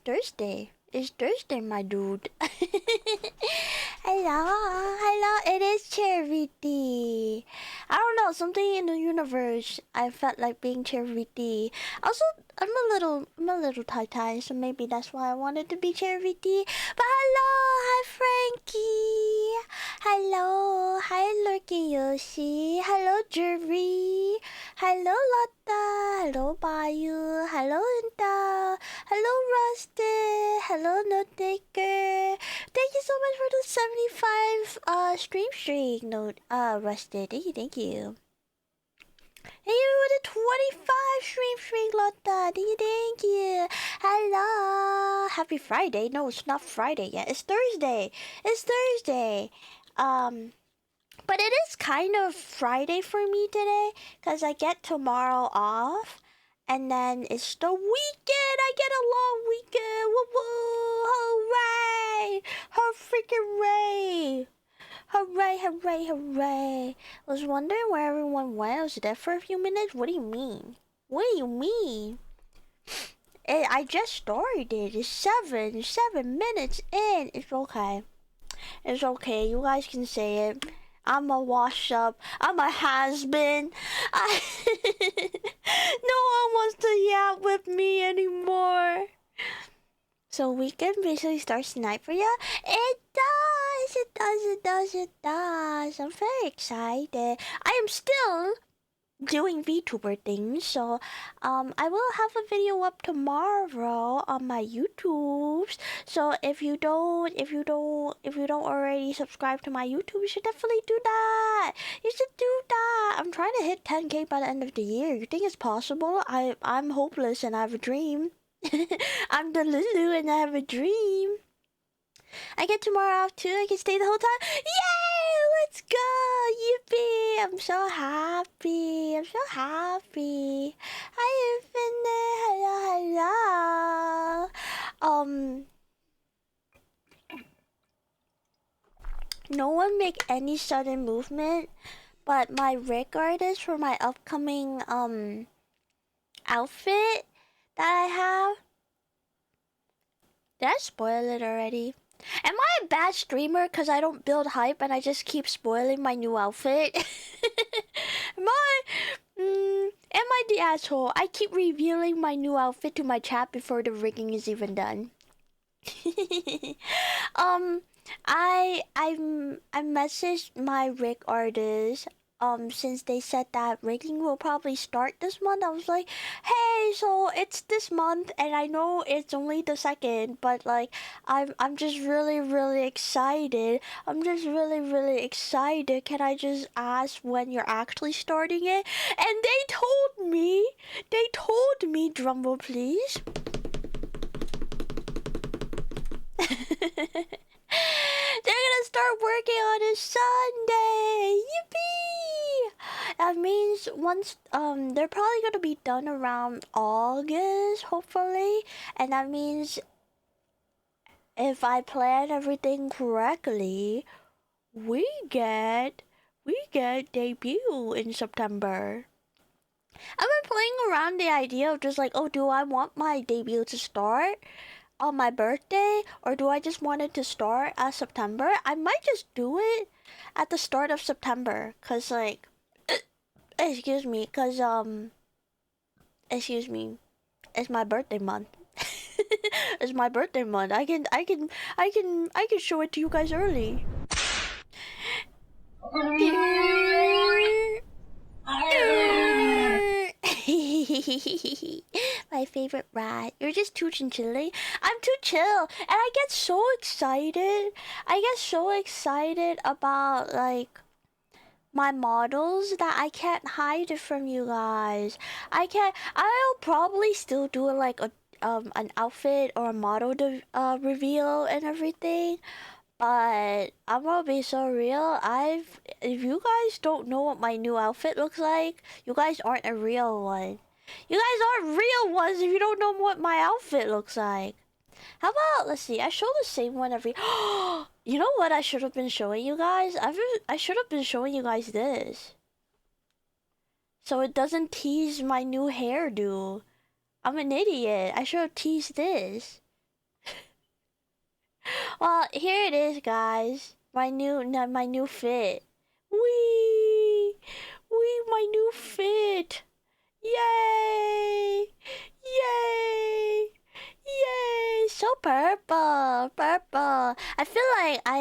Thursday. It's Thursday, my dude. Hello, it is Charity. I don't know, something in the universe. I felt like being Charity. Also, I'm a little tie-tie, so maybe that's why I wanted to be Charity. But hello, hi Frankie. Hello, hi Lurky Yoshi. Hello Jerry. Hello Lotta. Hello Bayu. Hello Inta. Hello Rusted. Hello Note Taker. Thank you so much for the 75 stream streak. Note Rusted. Thank you. Hey, you with a 25 stream streak, Lotta. Thank you. Hello. Happy Friday. No, it's not Friday yet. It's Thursday. It's Thursday. But it is kind of Friday for me today because I get tomorrow off. And then it's the weekend. I get a long weekend. Woo woo! Hooray! Hooray! Hooray! Hooray! Hooray! I was wondering where everyone went. I was there for a few minutes. What do you mean? What do you mean? I just started. It's 7 minutes in. It's okay. It's okay. You guys can say it. I'm a wash up. I'm a has-been. No one wants to yap with me anymore. So weekend basically starts tonight for you? It does. It does. It does. It does. I'm very excited. I am still doing VTuber things, so I will have a video up tomorrow on my YouTubes. So if you don't already subscribe to my YouTube, you should definitely do that. You should do that. I'm trying to hit 10K by the end of the year. You think it's possible? I'm hopeless and I have a dream. I'm the Lulu and I have a dream. I get tomorrow off too. I can stay the whole time. Yay! Let's go! Yippee! I'm so happy. I'm so happy. Hi, Infinite. Hello, hello. No one make any sudden movement, but my rig artist for my upcoming outfit that I have. Did I spoil it already? Am I a bad streamer because I don't build hype and I just keep spoiling my new outfit? Am I the asshole? I keep revealing my new outfit to my chat before the rigging is even done. I messaged my rig artist since they said that rigging will probably start this month. I was like, hey, so it's this month and I know it's only the 2nd, but like I'm just really excited. I'm just really excited. Can I just ask when you're actually starting it? And they told me, drumroll please. They're gonna start working on a Sunday. Yippee! That means once they're probably gonna be done around August, hopefully, and that means if I plan everything correctly, we get debut in September. I've been playing around the idea of just like, oh, do I want my debut to start on my birthday, or do I just want it to start at September? I might just do it at the start of September, cause like, excuse me, it's my birthday month. It's my birthday month. I can show it to you guys early. My favorite rat. You're just too chilly. I'm too chill, and I get so excited. I get so excited about like my models that I can't hide it from you guys. I'll probably still do like an outfit or a model reveal and everything. But I'm gonna be so real. If you guys don't know what my new outfit looks like, you guys aren't a real one. You guys aren't real ones if you don't know what my outfit looks like. How about, let's see, I show the same one every... You know what I should have been showing you guys? I should have been showing you guys this. So it doesn't tease my new hairdo. I'm an idiot. I should have teased this. Well, here it is, guys. My new fit. Wee! Wee, my new fit. Yay! Yay! Yay! So purple, purple. I feel like I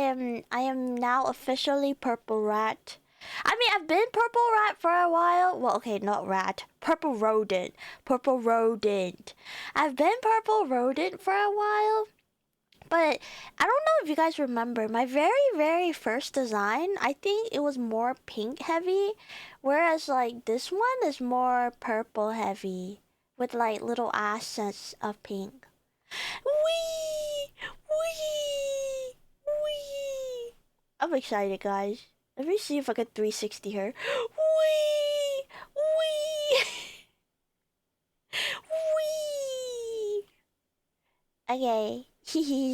am now officially purple rat. I mean, I've been purple rat for a while. Well, okay, not rat. Purple rodent. Purple rodent. I've been purple rodent for a while. But I don't know if you guys remember my very first design. I think it was more pink heavy, whereas like this one is more purple heavy with like little accents of pink. Wee! Wee! Wee! I'm excited, guys. Let me see if I can 360 her. Wee! Wee! Wee! Okay.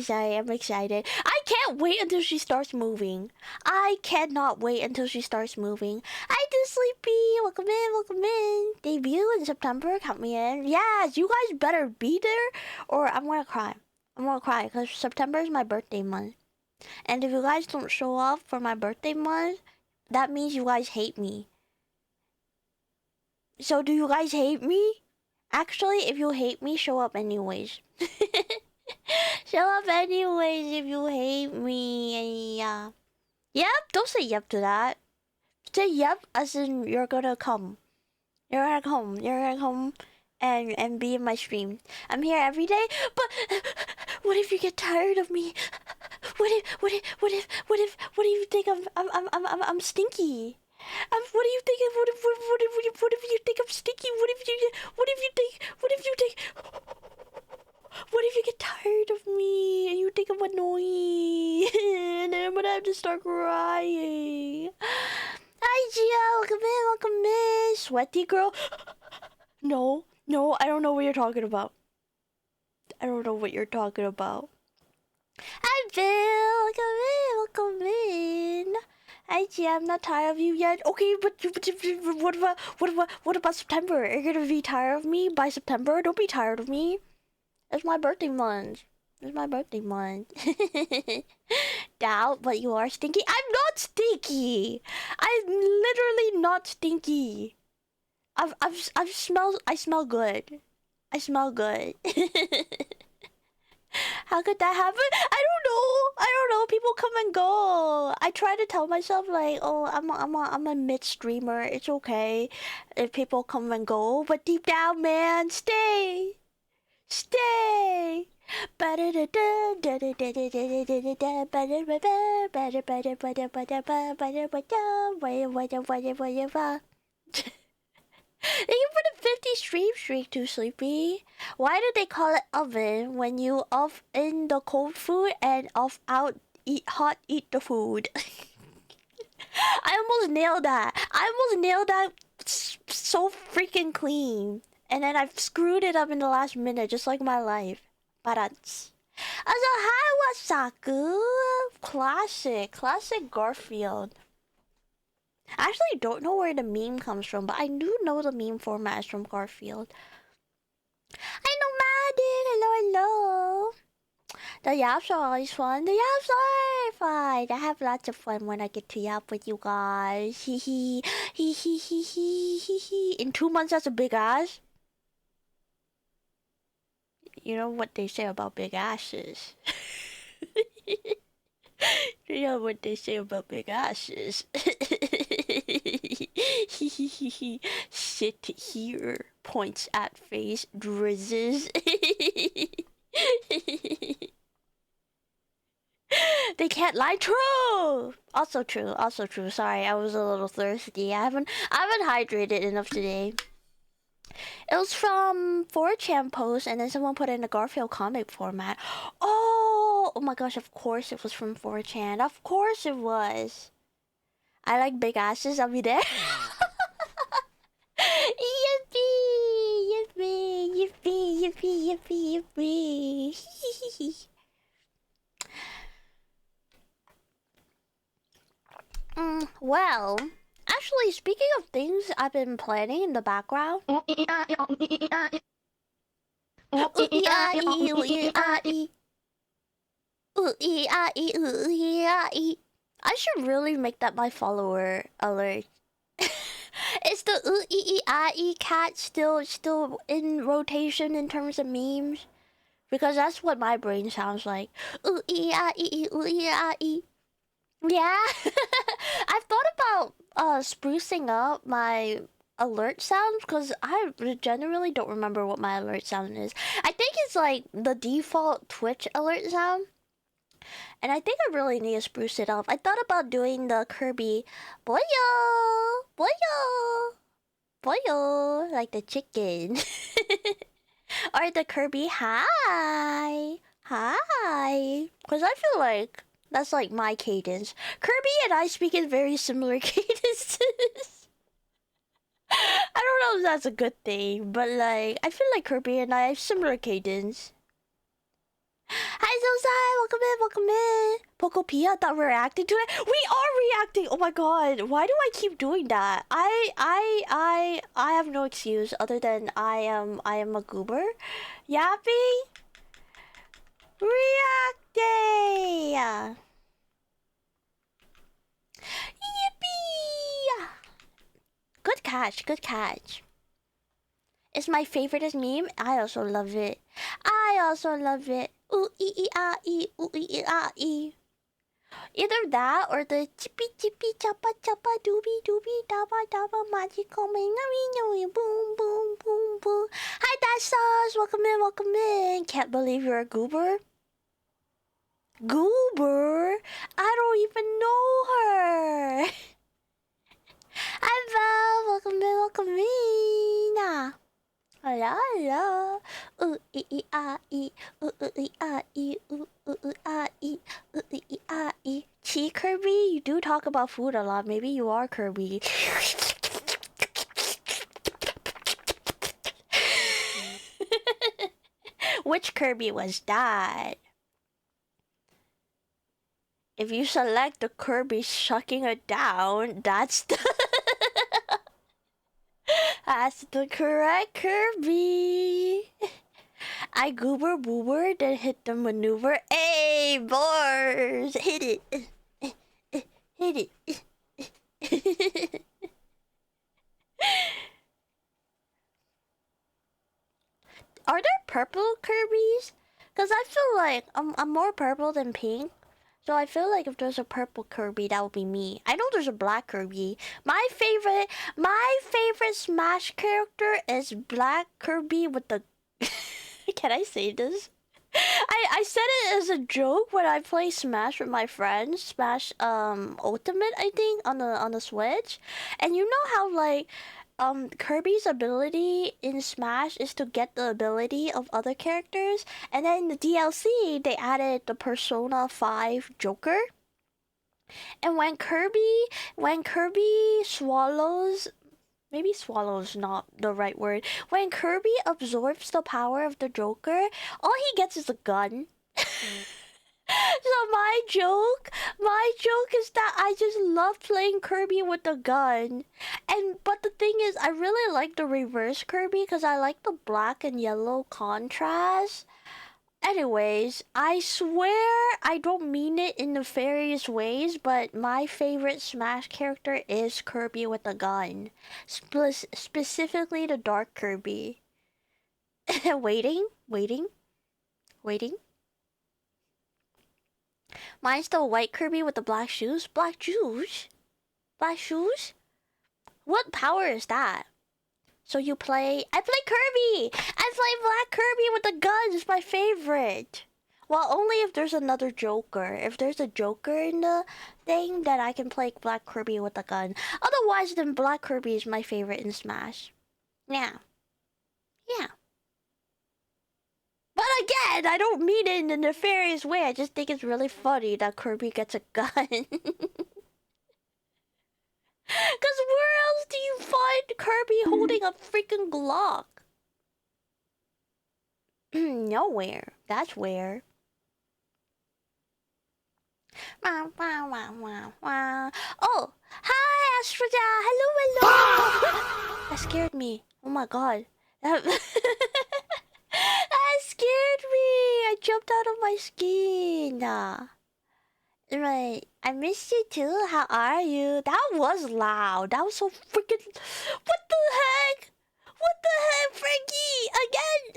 Sorry, I'm excited. I can't wait until she starts moving. I cannot wait until she starts moving. Hi, too sleepy. Welcome in, welcome in. Debut in September. Count me in. Yes, you guys better be there or I'm gonna cry. I'm gonna cry because September is my birthday month. And if you guys don't show up for my birthday month, that means you guys hate me. So do you guys hate me? Actually, if you hate me, show up anyways. Show up anyways if you hate me. Yeah. Yep, don't say yep to that. Say yep as in you're gonna come. You're gonna come. You're gonna come and be in my stream. I'm here every day, but what if you get tired of me? What if you think I'm stinky? What do you think? What if you think I'm stinky? What if you think? What if you get tired of me and you think I'm annoying? And then I'm gonna have to start crying. Hi, Gia. Welcome in. Sweaty girl. No, I don't know what you're talking about. I don't know what you're talking about. Hi, Bill. Welcome in. Hi, Gia. I'm not tired of you yet. Okay, but what about September? Are you gonna be tired of me by September? Don't be tired of me. It's my birthday month. It's my birthday month. Doubt, but you are stinky. I'm not stinky. I'm literally not stinky. I've smelled. I smell good. I smell good. How could that happen? I don't know. I don't know. People come and go. I try to tell myself like, oh, I'm a mid streamer. It's okay if people come and go. But deep down, man, stay. Stay. Thank you for the 50 stream streak, Too Sleepy. Why do they call it oven when you off in the cold food and off out eat the food? I almost nailed that. So freaking clean. And then I've screwed it up in the last minute, just like my life. Barats. Also, hi, Wasaku. Classic Garfield. I actually don't know where the meme comes from, but I do know the meme format is from Garfield. Hi, Nomadic. Hello. The yaps are always fun. The yaps are fun. I have lots of fun when I get to yap with you guys. Hee hee. Hee hee hee hee hee hee. In 2 months, that's a big ass. You know what they say about big asses. You know what they say about big asses. Sit here, points at face, drizzes. They can't lie. True. Also true. Sorry, I was a little thirsty. I haven't hydrated enough today. It was from 4chan post, and then someone put it in a Garfield comic format. Oh my gosh! Of course it was from 4chan. Of course it was. I like big asses. I'll be there. Yippee! Well, actually, speaking of things I've been planning in the background. Ooh ee ah ee ooh ee ah ee. I should really make that my follower alert. Is the ooh ee ah ee cat still in rotation in terms of memes? Because that's what my brain sounds like. Ooh ee ah ee ooh ee ah ee. Yeah. I've thought about sprucing up my alert sounds because I generally don't remember what my alert sound is. I think it's like the default Twitch alert sound. And I think I really need to spruce it up. I thought about doing the Kirby boyo, boyo, boyo, like the chicken. Or the Kirby hi, hi. Because I feel like that's like my cadence. Kirby and I speak in very similar cadences. I don't know if that's a good thing, but like, I feel like Kirby and I have similar cadence. Hi Zosai, welcome in. Pokopia, thought we were reacting to it. We are reacting. Oh my god, why do I keep doing that? I have no excuse other than I am a goober. Yapping, reacting. Yippee! Good catch, good catch. It's my favorite as meme. I also love it. I also love it. Ooh ee ee ah ee, ooh ee ee ah ee. Either that or the chippy chippy choppa choppa doobie doobie dabba dabba magical boom boom boom boom. Hi Dash Sauce, welcome in. Can't believe you're a goober. Goober? I don't even know her. Hi Val, welcome in. Hello, hello. Ooh ee ah ee, ooh ee ah ee, ooh ah ee, ooh ee ah ee. Gee, Kirby, you do talk about food a lot. Maybe you are Kirby. Which Kirby was that? If you select the Kirby sucking it down, that's the that's the correct Kirby. I goober boober, then hit the maneuver. Hey, boys! Hit it! Hit it! Are there purple Kirby's? Because I feel like I'm more purple than pink. So I feel like if there's a purple Kirby, that would be me. I know there's a black Kirby. My favorite Smash character is Black Kirby with the... Can I say this? I said it as a joke when I play Smash with my friends. Smash Ultimate, I think, on the Switch. And you know how like Kirby's ability in Smash is to get the ability of other characters, and then in the DLC they added the Persona 5 Joker. And when Kirby swallows, maybe swallows not the right word. When Kirby absorbs the power of the Joker, all he gets is a gun. So my joke is that I just love playing Kirby with a gun. But the thing is, I really like the reverse Kirby because I like the black and yellow contrast. Anyways, I swear I don't mean it in nefarious ways, but my favorite Smash character is Kirby with a gun. Specifically the Dark Kirby. Waiting. Mine's the white Kirby with the black shoes. Black shoes? Black shoes? What power is that? So you play... I play Kirby! I play Black Kirby with the gun. It's my favorite. Well, only if there's another Joker. If there's a Joker in the thing, then I can play Black Kirby with the gun. Otherwise, then Black Kirby is my favorite in Smash. Yeah. But again, I don't mean it in a nefarious way. I just think it's really funny that Kirby gets a gun. Because where else do you find Kirby holding a freaking Glock? Nowhere. That's where. Oh, hi, Astroja. Hello. That scared me. Oh my god. That scared me. I jumped out of my skin. Right. I missed you too. How are you? That was loud. That was so freaking. What the heck? What the heck, Frankie? Again.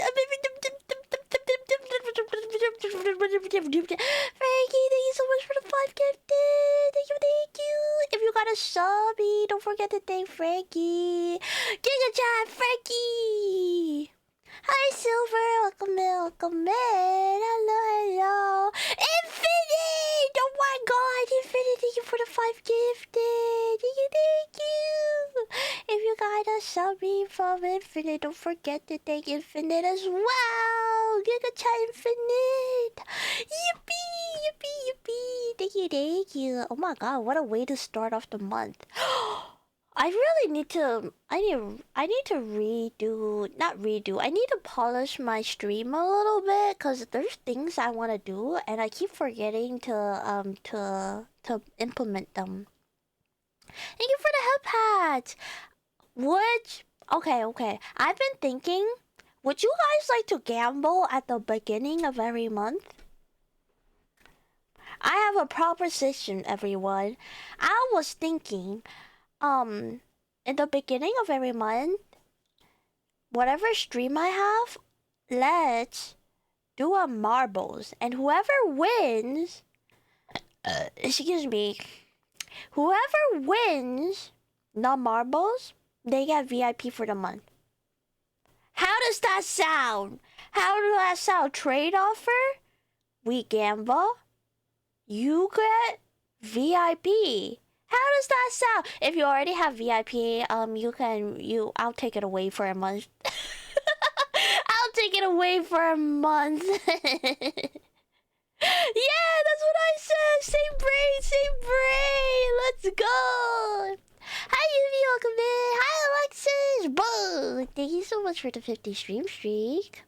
Frankie, thank you so much for the 5 gifted. Thank you, thank you. If you got a subby, don't forget to thank Frankie. Giga chat, Frankie. Hi, Silver. Welcome in, welcome in. Hello, hello. Infinite! Oh my god, Infinite, thank you for the 5 gifted. Thank you, thank you. If you got a subby from Infinite, don't forget to thank Infinite as well. Giga chat Infinite. Yippee, yippee, yippee. Thank you, thank you. Oh my god, what a way to start off the month. I really need to. I need to redo. Not redo. I need to polish my stream a little bit because there's things I want to do and I keep forgetting to implement them. Thank you for the help hats. Okay. I've been thinking. Would you guys like to gamble at the beginning of every month? I have a proposition, everyone. I was thinking. In the beginning of every month, whatever stream I have, let's do a marbles, and whoever wins, excuse me, whoever wins the marbles, they get VIP for the month. How does that sound? How does that sound? Trade offer? We gamble. You get VIP. How does that sound? If you already have VIP, I'll take it away for a month. I'll take it away for a month. Yeah, that's what I said. Same brain, same brain. Let's go. Hi, Yuvi, welcome in. Hi, Alexis. Boo. Thank you so much for the 50 stream streak.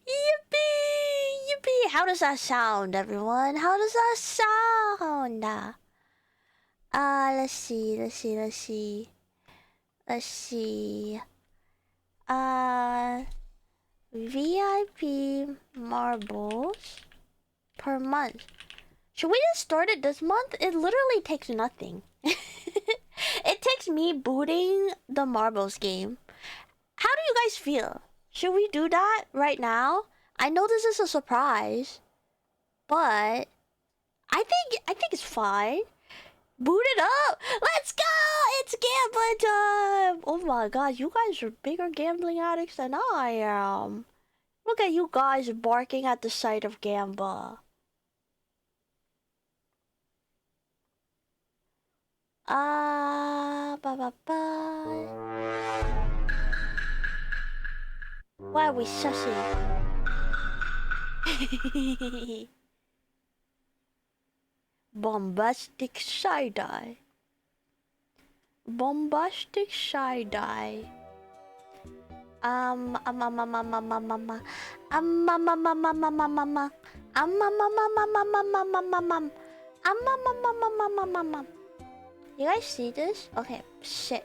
Yippee, yippee. How does that sound, everyone? How does that sound? Let's see. VIP marbles per month. Should we just start it this month? It literally takes nothing. It takes me booting the marbles game. How do you guys feel? Should we do that right now? I know this is a surprise, but I think it's fine. Boot it up! Let's go! It's gambling time! Oh my god, you guys are bigger gambling addicts than I am. Look at you guys barking at the sight of gamble. Why are we sussing? Bombastic side-eye. Bombastic side-eye. You guys see this? Okay, sick.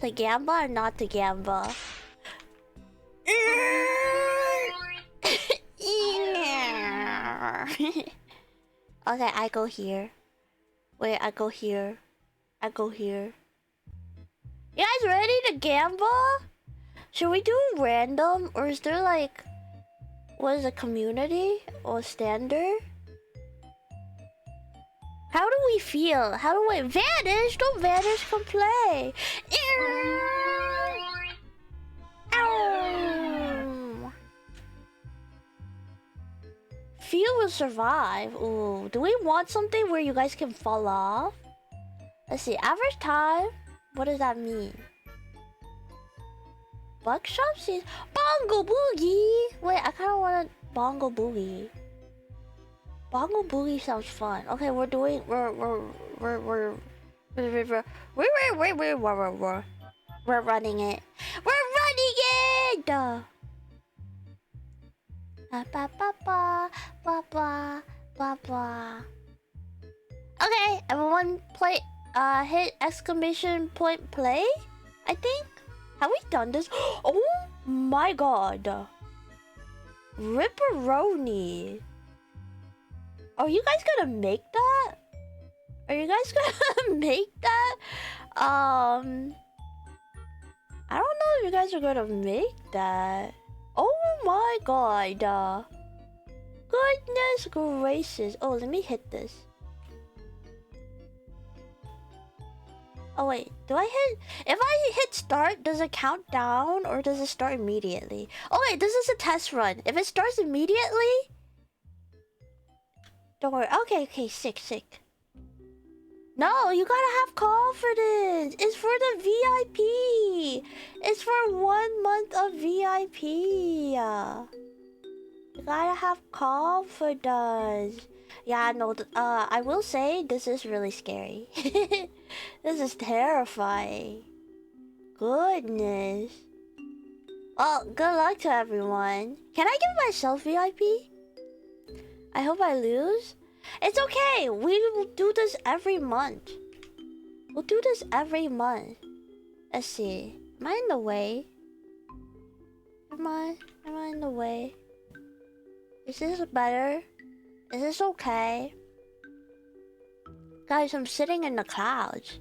To gamble or not to gamble? Okay, I go here. Wait, I go here. I go here. You guys ready to gamble? Should we do random, or is there like, what is it, community or standard? How do we feel? How do we vanish? Don't vanish, come play. Few will survive. Ooh, do we want something where you guys can fall off? Let's see, average time. What does that mean? Buckshot sees Bongo Boogie. Wait, I kind of want a Bongo Boogie. Bongo Boogie sounds fun. Okay, we're running it. We're running it. Okay, everyone play. Hit exclamation point play. I think. Have we done this? Oh my god. Ripperoni. Are you guys gonna make that? Are you guys gonna make that? I don't know if you guys are gonna make that. Oh my god. Goodness gracious. Oh, let me hit this. Oh wait, do I hit? If I hit start, does it count down or does it start immediately? Oh wait, this is a test run. If it starts immediately, don't worry. Okay, sick. No, you gotta have confidence. It's for the VIP. It's for 1 month of VIP. You gotta have confidence. Yeah, no, I will say this is really scary. This is terrifying. Goodness. Well, good luck to everyone. Can I give myself VIP? I hope I lose. It's okay. We will do this every month. We'll do this every month. Let's see. Am I in the way? Am I in the way? Is this better? Is this okay? Guys, I'm sitting in the clouds.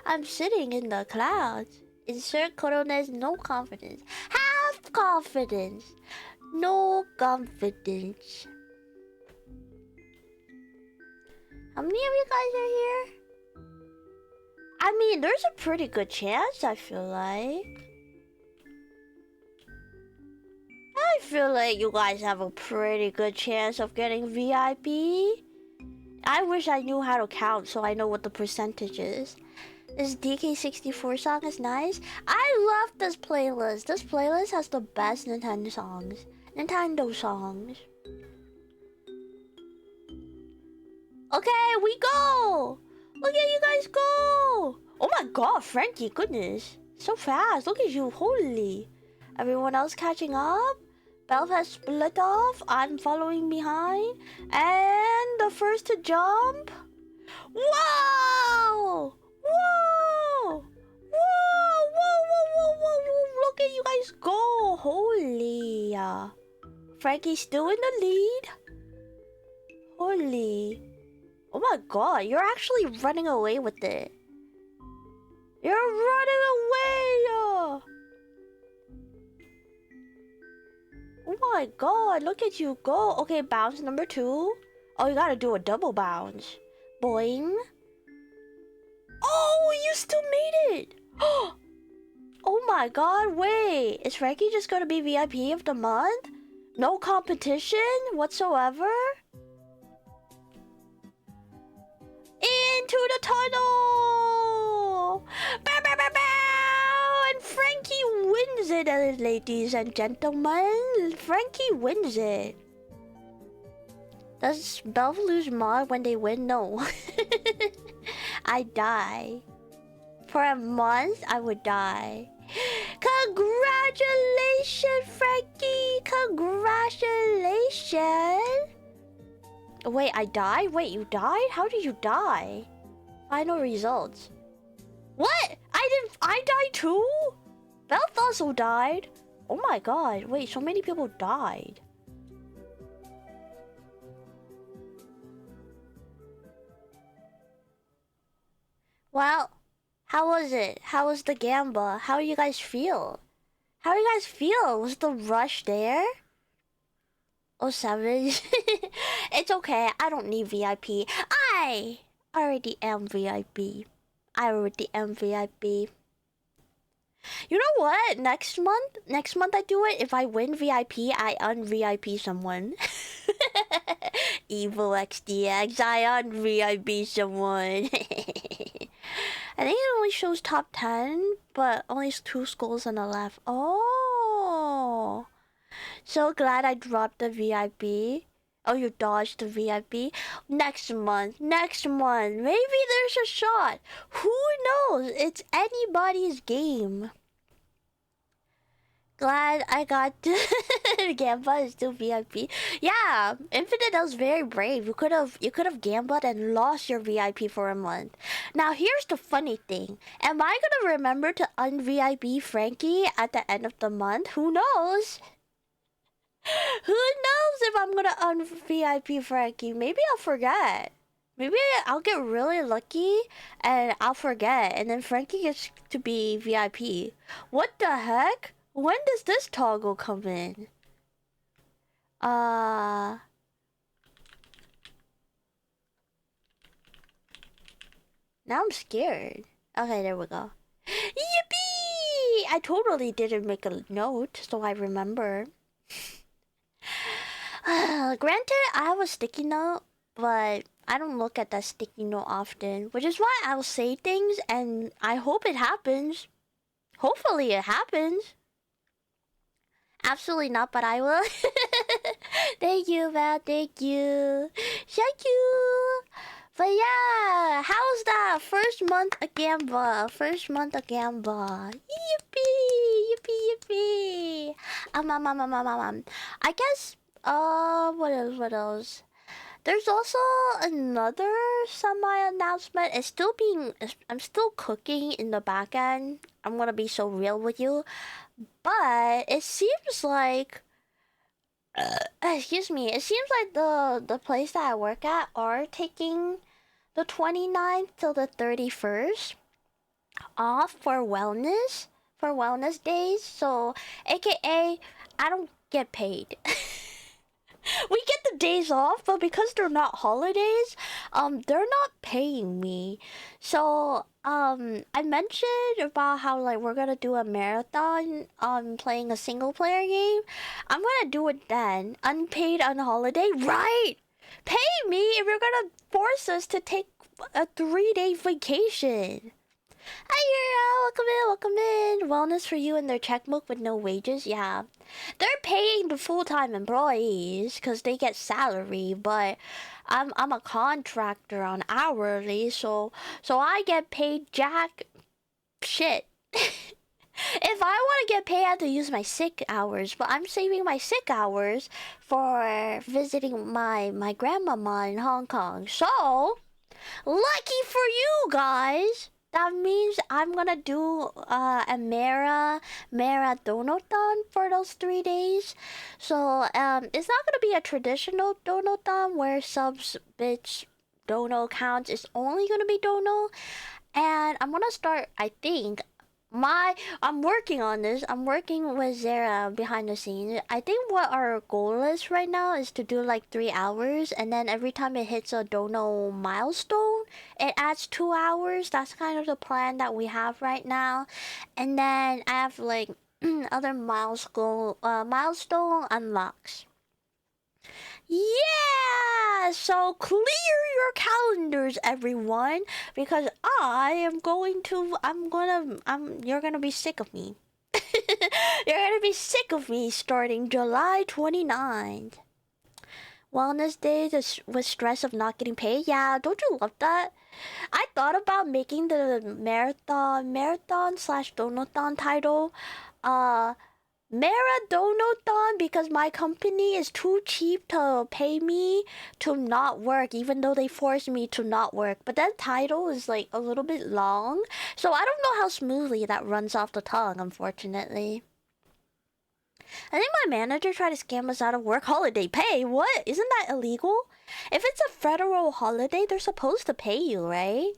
I'm sitting in the clouds. Insert Corona's no confidence. Have confidence. No confidence. How many of you guys are here? I mean, there's a pretty good chance, I feel like. I feel like you guys have a pretty good chance of getting VIP. I wish I knew how to count so I know what the percentage is. This DK64 song is nice. I love this playlist. This playlist has the best Nintendo songs. Okay, we go! Look at you guys go! Oh my god, Frankie, goodness. So fast, look at you, holy. Everyone else catching up? Belf has split off, I'm following behind. And the first to jump. Whoa! Whoa! Whoa! Look at you guys go, holy. Frankie's still in the lead. Holy. Oh my god, you're actually running away with it. You're running away! Oh my god, look at you go. Okay, bounce number 2. Oh, you gotta do a double bounce. Boing. Oh, you still made it! Oh my god, wait. Is Frankie just gonna be VIP of the month? No competition whatsoever? Into the tunnel! Bow, bow, bow, bow! And Frankie wins it, ladies and gentlemen. Frankie wins it. Does Belv lose mod when they win? No. I die. For a month, I would die. Congratulations, Frankie! Congratulations! Wait, I died? Wait, you died? How did you die? Final results. What? I died too? Beth also died. Oh my god, wait, so many people died. Well, how was it? How was the gamble? How do you guys feel? How do you guys feel? Was the rush there? Oh, savage. It's okay. I don't need VIP. I already am VIP. I already am VIP. You know what? Next month I do it. If I win VIP, I un-VIP someone. Evil XDX, I un-VIP someone. I think it only shows top 10, but only 2 schools on the left. Oh. So glad I dropped the VIP. Oh, you dodged the VIP? Next month. Maybe there's a shot. Who knows? It's anybody's game. Glad I got Gamba is still VIP. Yeah, Infinite was very brave. You could have gambled and lost your VIP for a month. Now here's the funny thing. Am I gonna remember to un-VIP Frankie at the end of the month? Who knows? Who knows if I'm gonna un-VIP Frankie? Maybe I'll forget. Maybe I'll get really lucky and I'll forget, and then Frankie gets to be VIP. What the heck? When does this toggle come in? Now I'm scared. Okay, there we go. Yippee! I totally didn't make a note, so I remember. Granted, I have a sticky note, but I don't look at that sticky note often, which is why I'll say things and I hope it happens. Hopefully it happens. Absolutely not, but I will. Thank you, Val. Thank you. Thank you. But yeah, how's that? First month a Gamba. First month a Gamba. Yippee! Yippee! Yippee! I guess. What else? What else? There's also another semi-announcement. I'm still cooking in the back end. I'm gonna be so real with you. But it seems like, excuse me, it seems like the place that I work at are taking the 29th till the 31st off for wellness days. So, AKA, I don't get paid. We get the days off, but because they're not holidays, they're not paying me. So, I mentioned about how like we're gonna do a marathon playing a single player game. I'm gonna do it then. Unpaid on holiday, right? Pay me if you're gonna force us to take a 3-day vacation. Hi, welcome in. Wellness for you and their checkbook with no wages. Yeah, they're paying the full-time employees because they get salary, but I'm a contractor on hourly, so I get paid jack shit. If I want to get paid, I have to use my sick hours, but I'm saving my sick hours for visiting my grandmama in Hong Kong. So lucky for you guys. That means I'm gonna do a Donothon for those 3 days. So it's not gonna be a traditional Donothon where subs, bits, dono counts. It's only gonna be dono, and I'm gonna start. I think I'm working on this. I'm working with Zara behind the scenes. I think what our goal is right now is to do like 3 hours, and then every time it hits a dono milestone, it adds 2 hours. That's kind of the plan that we have right now. And then I have like other milestone unlocks. Yeah! So clear your calendars, everyone, because you're gonna be sick of me. You're gonna be sick of me starting July 29th. Wellness days with stress of not getting paid. Yeah, don't you love that? I thought about making the marathon slash donathon title, Maradonothon, because my company is too cheap to pay me to not work, even though they force me to not work. But that title is like a little bit long, so I don't know how smoothly that runs off the tongue, unfortunately. I think my manager tried to scam us out of work holiday pay. What? Isn't that illegal? If it's a federal holiday, they're supposed to pay you, right?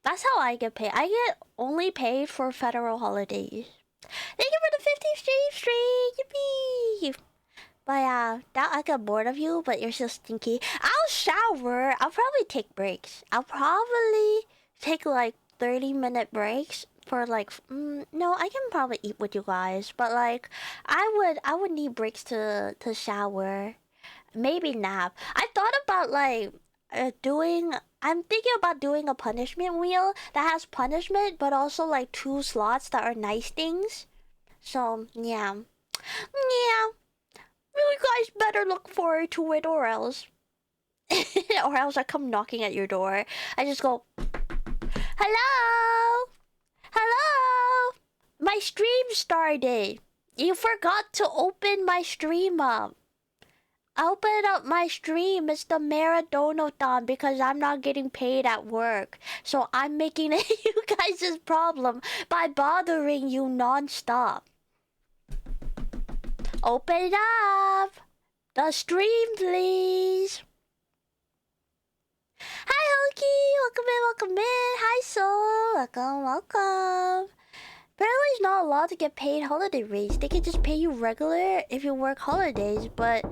That's how I get paid. I get only paid for federal holidays. Thank you for the 50 stream. Yippee! But yeah, now I got bored of you, but you're so stinky. I'll shower. I'll probably take breaks. I'll probably take like 30-minute breaks for like no, I can probably eat with you guys, but like I would need breaks to shower. Maybe nap. I thought about like I'm thinking about doing a punishment wheel that has punishment but also like 2 slots that are nice things. So yeah. Yeah. You guys better look forward to it, or else or else I come knocking at your door. I just go, hello, hello, my stream started. You forgot to open my stream up. Open up my stream. It's the Maradonothon because I'm not getting paid at work. So I'm making it you guys' problem by bothering you non-stop. Open up the stream, please. Hi, Hoki. Welcome in. Hi, Soul. Welcome. Apparently, it's not allowed to get paid holiday rates. They can just pay you regular if you work holidays, but...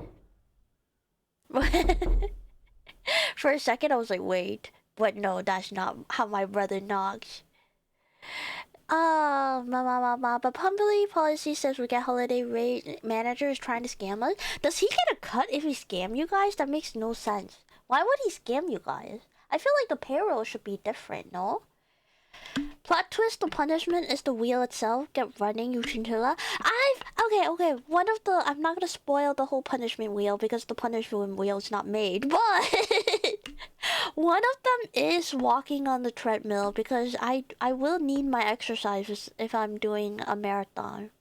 For a second, I was like, wait. But no, that's not how my brother knocks. But Pumbly policy says we get holiday rate. Manager is trying to scam us. Does he get a cut if we scam you guys? That makes no sense. Why would he scam you guys? I feel like the payroll should be different, no? Plot twist, the punishment is the wheel itself. Get running, you chinchilla. Okay. One of the... I'm not gonna spoil the whole punishment wheel because the punishment wheel is not made. But... one of them is walking on the treadmill because I will need my exercises if I'm doing a marathon.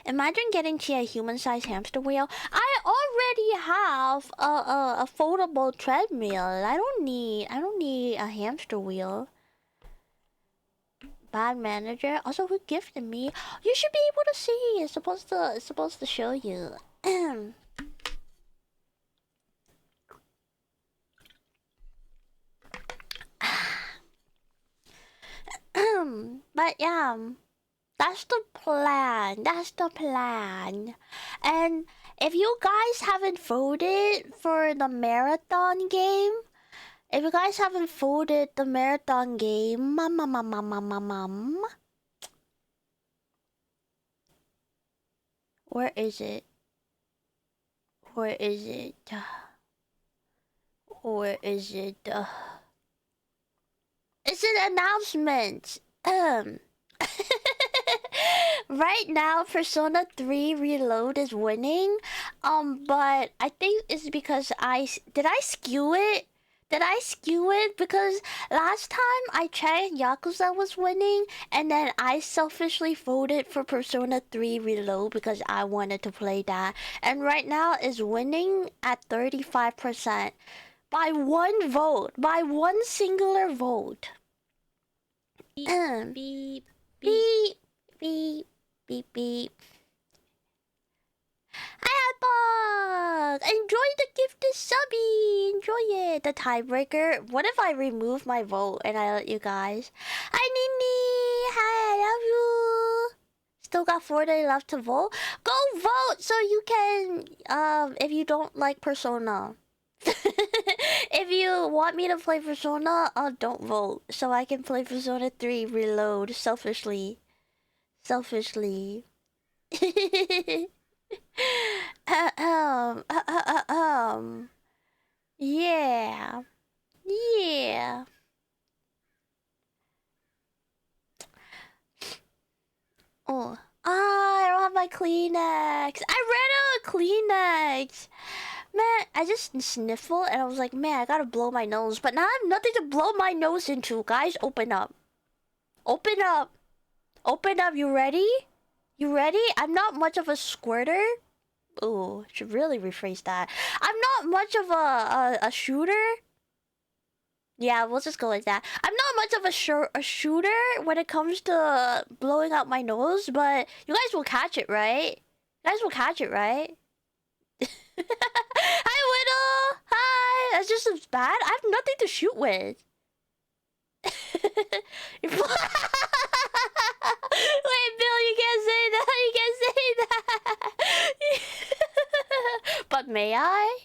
Imagine getting to a human-sized hamster wheel. I already have a foldable treadmill. I don't need a hamster wheel. Bad manager. Also, who gifted me? You should be able to see. It's supposed to show you. But yeah. That's the plan. And if you guys haven't voted for the marathon game, where is it? It's an announcement. Right now, Persona 3 Reload is winning. But I think it's because did I skew it? Because last time I checked, Yakuza was winning, and then I selfishly voted for Persona 3 Reload because I wanted to play that. And right now is winning at 35%. By one vote. By one singular vote. Beep. Hi, Bug! Enjoy the gifted subby! Enjoy it! The tiebreaker. What if I remove my vote and I let you guys? Hi, Nini! Hi, I love you! Still got 4 days left to vote? Go vote so you can, if you don't like Persona. If you want me to play Persona, don't vote. So I can play Persona 3 Reload selfishly. Yeah. Oh. I don't have my Kleenex. I ran out of Kleenex. Man, I just sniffled and I was like, man, I gotta blow my nose. But now I have nothing to blow my nose into. Guys, open up. Open up. You ready? I'm not much of a squirter. Ooh, should really rephrase that. I'm not much of a shooter. Yeah, we'll just go like that. I'm not much of a shooter when it comes to blowing out my nose, but you guys will catch it, right? Hi, Whittle! Hi! That's just as bad. I have nothing to shoot with. Wait, Bill, you can't say that. But may I?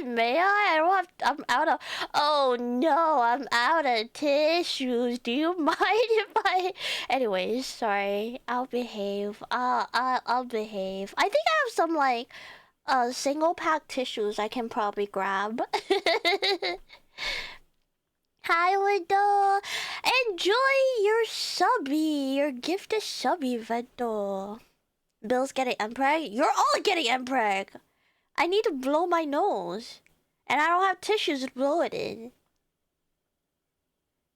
May I? I'm out of... Oh no, I'm out of tissues. Do you mind if I... Anyways, sorry. I'll behave. I'll behave. I think I have some, like, single pack tissues I can probably grab. Hi, Window. Enjoy your subby. Your gifted subby, Vento. Bill's getting MPreg. You're all getting MPreg. I need to blow my nose. And I don't have tissues to blow it in.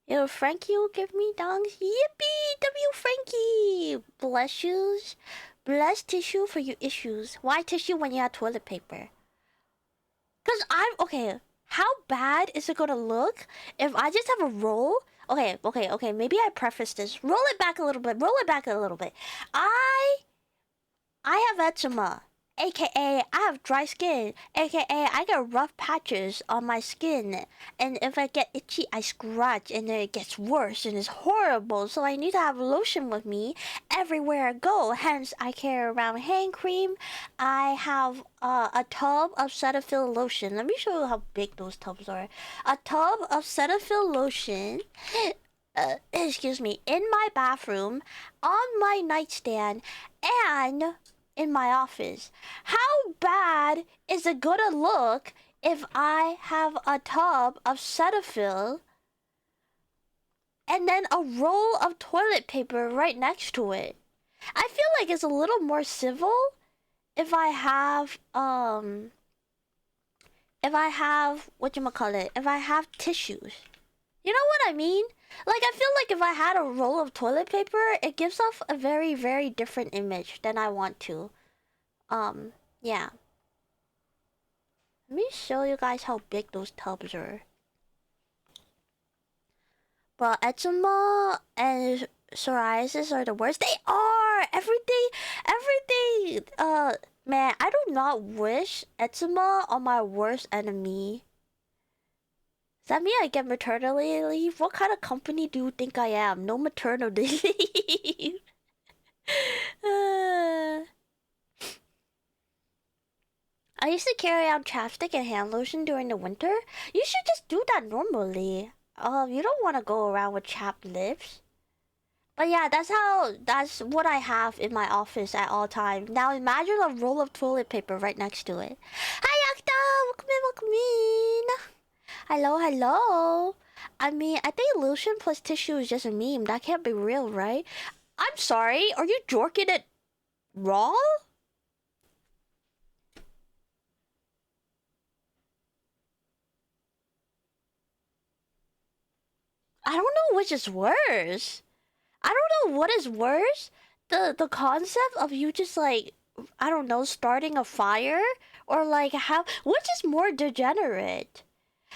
Yo, Frankie will give me dongs. Yippee! W Frankie! Bless yous. Bless tissue for your issues. Why tissue when you have toilet paper? Cause okay, how bad is it gonna look if I just have a roll Okay. Maybe I preface this. Roll it back a little bit. Roll it back a little bit. I have eczema, aka I have dry skin, aka I get rough patches on my skin, and if I get itchy, I scratch, and then it gets worse, and it's horrible. So I need to have lotion with me everywhere I go. Hence, I carry around hand cream. I have a tub of Cetaphil lotion. Let me show you how big those tubs are. A tub of Cetaphil lotion. Excuse me, in my bathroom, on my nightstand, and in my office. How bad is it gonna look if I have a tub of Cetaphil and then a roll of toilet paper right next to it? I feel like it's a little more civil if I have whatchamacallit, if I have tissues. You know what I mean? Like, I feel like if I had a roll of toilet paper, it gives off a very, very different image than I want to. Yeah. Let me show you guys how big those tubs are. But eczema and psoriasis are the worst. They are! Everything, man, I do not wish eczema on my worst enemy. Does that mean I get maternity leave? What kind of company do you think I am? No maternity leave. I used to carry out chapstick and hand lotion during the winter. You should just do that normally. You don't want to go around with chapped lips. But yeah, that's what I have in my office at all times. Now imagine a roll of toilet paper right next to it. Hi, Akta! Welcome in. Hello. I mean, I think lotion plus tissue is just a meme. That can't be real, right? I'm sorry, are you jorking it raw? I don't know which is worse. I don't know what is worse. The concept of you just like, I don't know, starting a fire, or like how, which is more degenerate?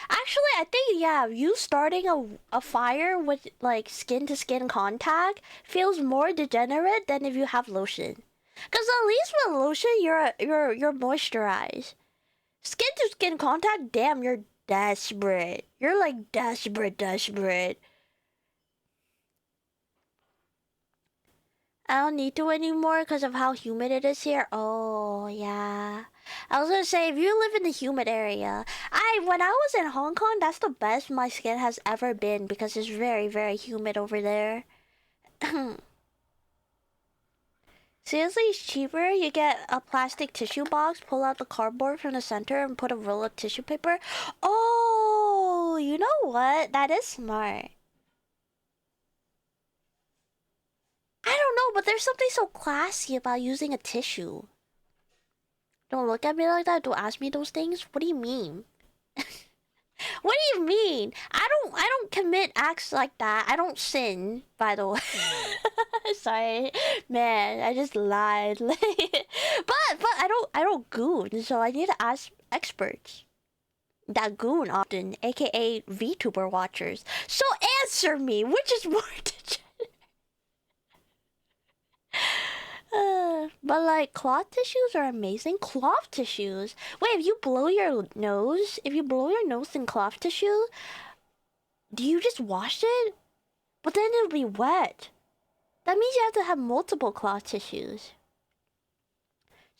Actually, I think, yeah, you starting a fire with like skin to skin contact feels more degenerate than if you have lotion. Cause at least with lotion you're moisturized. Skin to skin contact, damn, you're desperate. You're like desperate. I don't need to anymore because of how humid it is here. Oh, yeah. I was gonna say, if you live in the humid area, when I was in Hong Kong, that's the best my skin has ever been because it's very, very humid over there. Seriously, it's cheaper. You get a plastic tissue box, pull out the cardboard from the center, and put a roll of tissue paper. Oh, you know what? That is smart. I don't know, but there's something so classy about using a tissue. Don't look at me like that. Don't ask me those things. What do you mean? What do you mean? I don't commit acts like that. I don't sin, by the way. Sorry. Man, I just lied. But I don't goon, so I need to ask experts that goon often, aka VTuber watchers. So answer me, which is more but like cloth tissues are amazing. Cloth tissues. Wait, if you blow your nose, in cloth tissue, do you just wash it? But then it'll be wet. That means you have to have multiple cloth tissues.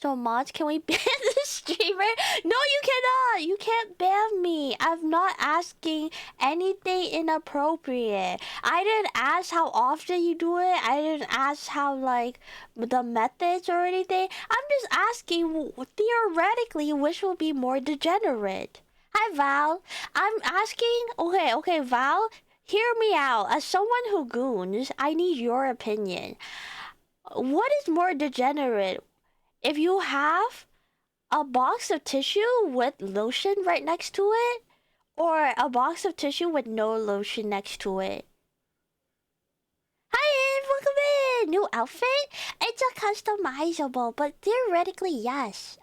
So mods, can we ban the streamer? No, you cannot. You can't ban me. I'm not asking anything inappropriate. I didn't ask how often you do it. I didn't ask how like the methods or anything. I'm just asking theoretically which will be more degenerate. Hi Val. I'm asking. Okay, Val. Hear me out. As someone who goons, I need your opinion. What is more degenerate? If you have a box of tissue with lotion right next to it, or a box of tissue with no lotion next to it. Hi, welcome in! New outfit? It's a customizable, but theoretically, yes.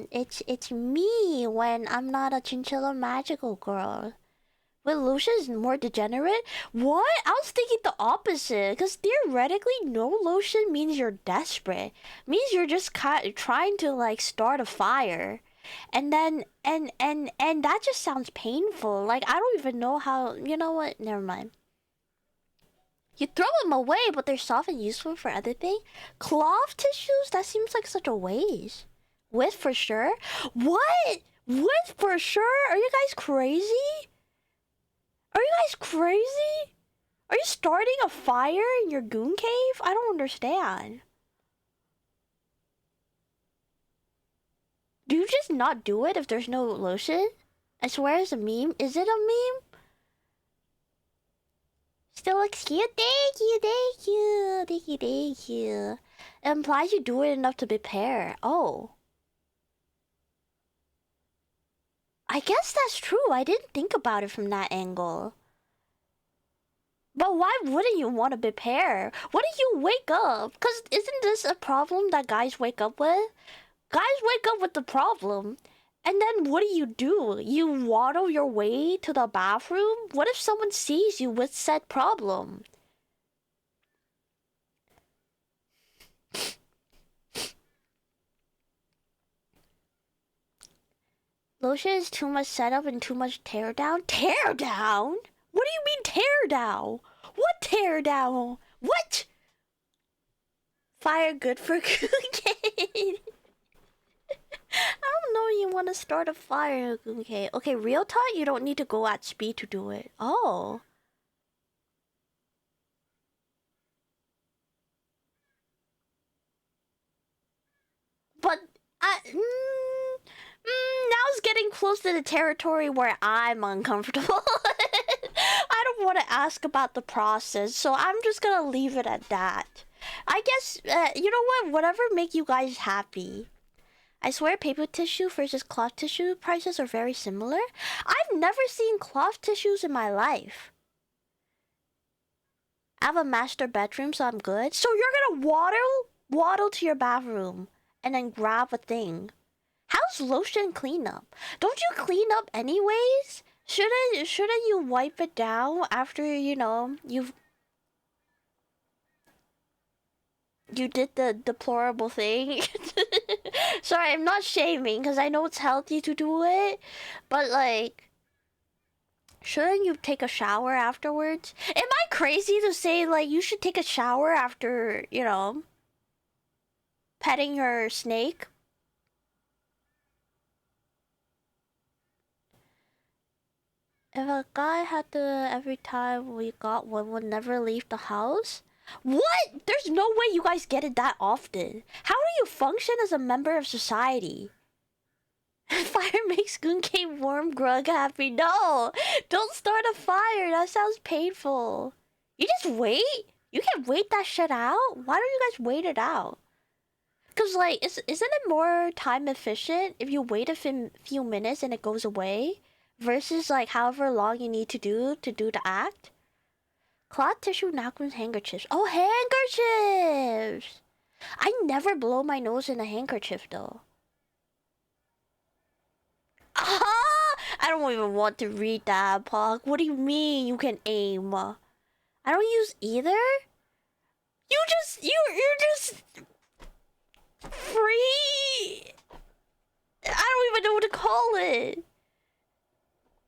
It's me when I'm not a chinchilla magical girl. Wait, lotion is more degenerate? What? I was thinking the opposite. Because theoretically, no lotion means you're desperate. Means you're just trying to like start a fire. And then, and that just sounds painful. Like, I don't even know how, you know what? Never mind. You throw them away, but they're soft and useful for other things. Cloth tissues? That seems like such a waste. With for sure? What? With for sure? Are you guys crazy? Are you guys crazy? Are you starting a fire in your goon cave? I don't understand. Do you just not do it if there's no lotion? I swear it's a meme. Is it a meme? Still looks cute. Thank you, thank you, thank you, thank you. It implies you do it enough to prepare. Oh. I guess that's true. I didn't think about it from that angle. But why wouldn't you want to prepare? What if you wake up? Because isn't this a problem that guys wake up with? Guys wake up with the problem. And then what do? You waddle your way to the bathroom? What if someone sees you with said problem? Lotion is too much setup and too much tear down? Tear down? What do you mean tear down? What tear down? What? Fire good for cooking. I don't know you want to start a fire, okay? Okay, real talk, you don't need to go at speed to do it. Oh. But, now it's getting close to the territory where I'm uncomfortable. I don't want to ask about the process, so I'm just gonna leave it at that. I guess, you know what? Whatever make you guys happy. I swear paper tissue versus cloth tissue prices are very similar. I've never seen cloth tissues in my life. I have a master bedroom, so I'm good. So you're gonna waddle to your bathroom and then grab a thing. How's lotion clean up? Don't you clean up anyways? Shouldn't you wipe it down after, you know, you did the deplorable thing? Sorry, I'm not shaming because I know it's healthy to do it, but like, shouldn't you take a shower afterwards? Am I crazy to say like you should take a shower after, you know, petting your snake? If a guy had to every time we got one would never leave the house? What? There's no way you guys get it that often. How do you function as a member of society? Fire makes Gooncake warm, Grug happy. No! Don't start a fire. That sounds painful. You just wait? You can wait that shit out? Why don't you guys wait it out? Cause like, isn't it more time efficient if you wait a few minutes and it goes away? Versus like however long you need to do the act? Cloth tissue, napkins, handkerchiefs. Oh, handkerchiefs! I never blow my nose in a handkerchief though. Ah! I don't even want to read that, Puck. What do you mean you can aim? I don't use either? You're just free. I don't even know what to call it.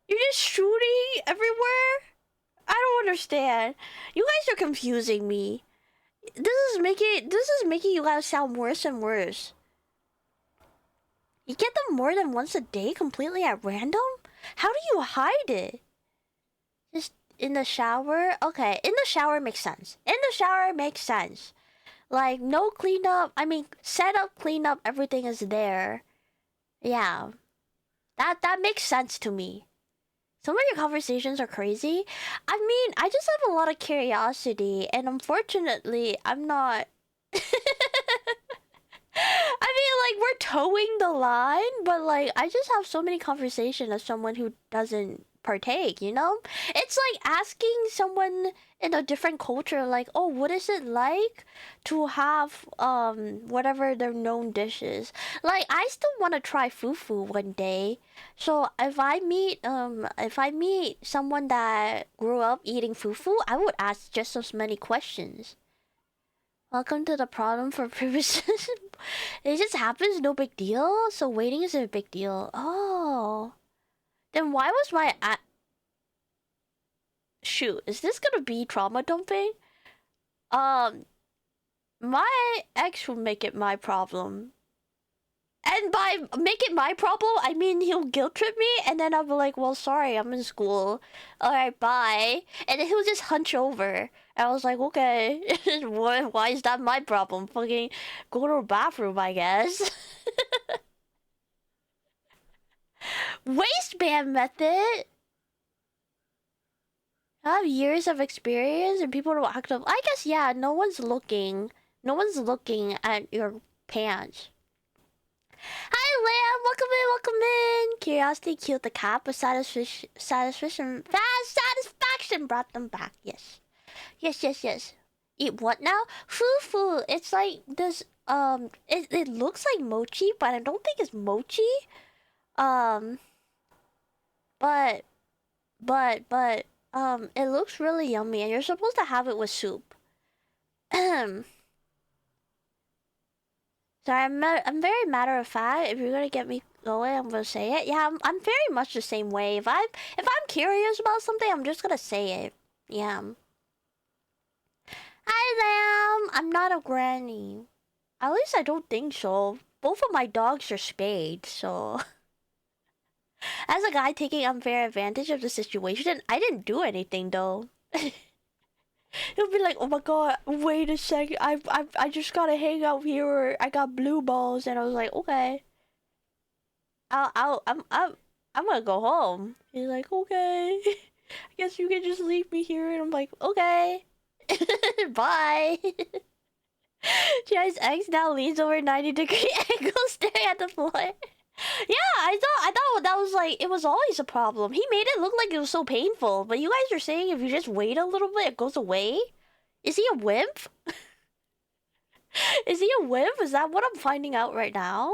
You're just shooting everywhere? I don't understand. You guys are confusing me. This is making you guys sound worse and worse. You get them more than once a day completely at random? How do you hide it? Just in the shower? Okay, in the shower makes sense. In the shower makes sense. Like, no cleanup. I mean, setup, cleanup, everything is there. Yeah. That makes sense to me. Some of your conversations are crazy. I mean, I just have a lot of curiosity, and unfortunately, I'm not... I mean, like, we're towing the line, but, like, I just have so many conversations as someone who doesn't partake, you know? It's like asking someone in a different culture, like, oh, what is it like to have whatever their known dishes? Like, I still want to try fufu one day. So if I meet someone that grew up eating fufu, I would ask just as many questions. Welcome to the problem for privileges. It just happens, no big deal. So waiting is a big deal. Oh. Then why was my shoot, is this gonna be trauma dumping? My ex will make it my problem. And by make it my problem, I mean he'll guilt trip me, and then I'll be like, well, sorry, I'm in school. Alright, bye. And then he'll just hunch over. And I was like, okay, why is that my problem? Fucking go to the bathroom, I guess. Waistband method? I have years of experience and people don't act up. I guess, yeah, no one's looking. No one's looking at your pants. Hi, Lamb. Welcome in. Curiosity killed the cat, but satisfaction brought them back. Yes. Eat what now? Fufu. It's like this. It looks like mochi, but I don't think it's mochi. But it looks really yummy, and you're supposed to have it with soup. Sorry, I'm very matter of fact. If you're gonna get me going, I'm gonna say it. Yeah, I'm very much the same way. If I'm curious about something, I'm just gonna say it. Yeah. Hi, Lamb. I'm not a granny. At least I don't think so. Both of my dogs are spayed, so. As a guy taking unfair advantage of the situation, I didn't do anything though. He'll be like, "Oh my god, wait a second, I just gotta hang out here. I got blue balls," and I was like, "Okay, I'm gonna go home." He's like, "Okay, I guess you can just leave me here," and I'm like, "Okay, bye." Jai's ex now leans over 90-degree angle, staring at the floor. Yeah, I thought that was like, it was always a problem. He made it look like it was so painful, but you guys are saying if you just wait a little bit, it goes away? Is he a wimp? Is he a wimp? Is that what I'm finding out right now?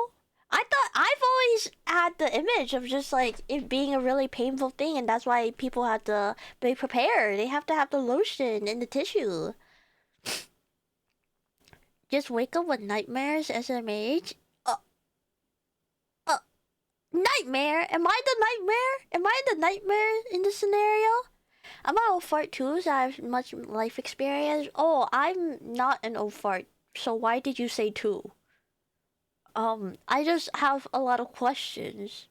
I thought I've always had the image of just like it being a really painful thing, and that's why people have to be prepared. They have to have the lotion and the tissue. Just wake up with nightmares, SMH. Nightmare? Am I the nightmare? Am I the nightmare in this scenario? I'm an old fart too, so I have much life experience. Oh, I'm not an old fart, so why did you say two? I just have a lot of questions.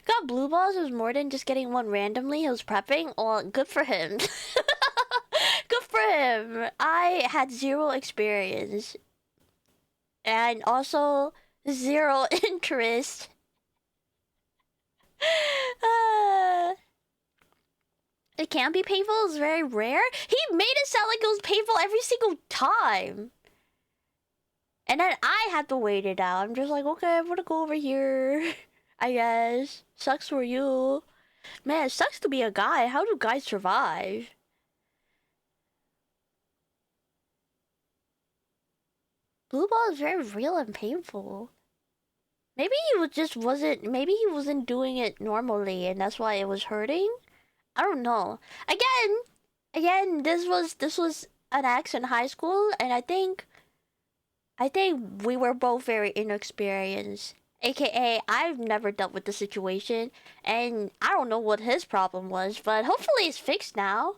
Got blue balls was more than just getting one randomly. He was prepping. Oh, good for him. Good for him. I had zero experience. And also zero interest. It can be painful. It's very rare. He made it sound like it was painful every single time. And then I had to wait it out. I'm just like, okay, I'm gonna go over here. I guess. Sucks for you. Man, it sucks to be a guy. How do guys survive? Blue ball is very real and painful. Maybe he just wasn't. Maybe he wasn't doing it normally, and that's why it was hurting. I don't know. Again, this was an ex in high school, and I think we were both very inexperienced. AKA, I've never dealt with the situation, and I don't know what his problem was, but hopefully it's fixed now.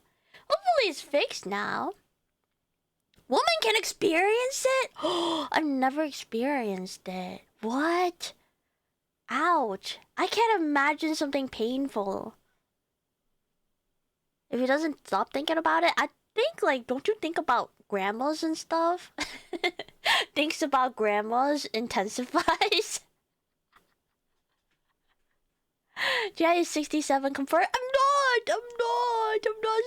Hopefully it's fixed now. Woman can experience it? I've never experienced it. What? Ouch. I can't imagine something painful. If he doesn't stop thinking about it, I think, like, don't you think about grandmas and stuff? Thinks about grandmas intensifies. Jay is 67 confirmed. I'm not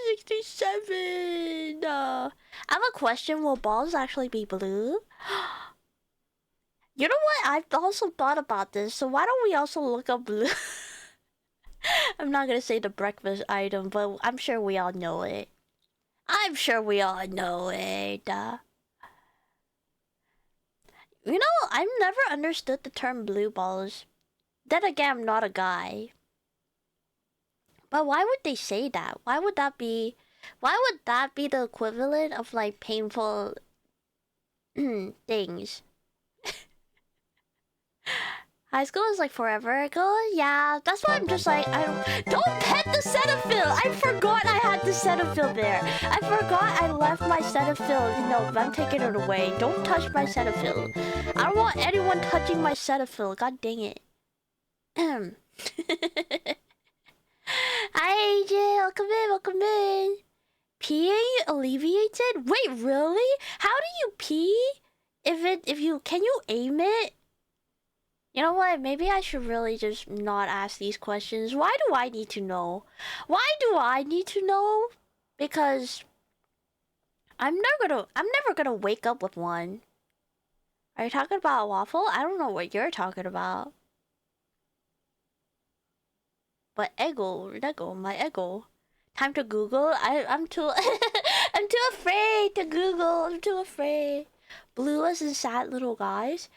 67. I have a question. Will balls actually be blue? You know what? I've also thought about this. So why don't we also look up blue? I'm not gonna say the breakfast item, but I'm sure we all know it. I'm sure we all know it. You know, I've never understood the term blue balls. Then again, I'm not a guy. But why would they say that? Why would that be the equivalent of like painful things? High school is like forever ago. Yeah, that's why I'm just like don't pet the Cetaphil. I forgot I had the Cetaphil there. I forgot I left my Cetaphil. No, I'm taking it away. Don't touch my Cetaphil. I don't want anyone touching my Cetaphil. God dang it. Hi AJ, welcome in, welcome in. Peeing alleviated? Wait, really? How do you pee? Can you aim it? You know what? Maybe I should really just not ask these questions. Why do I need to know? Why do I need to know? Because I'm never gonna wake up with one. Are you talking about a waffle? I don't know what you're talking about. But ego, my ego. Time to Google. I'm too I'm too afraid to Google. I'm too afraid. Blue as in sad little guys.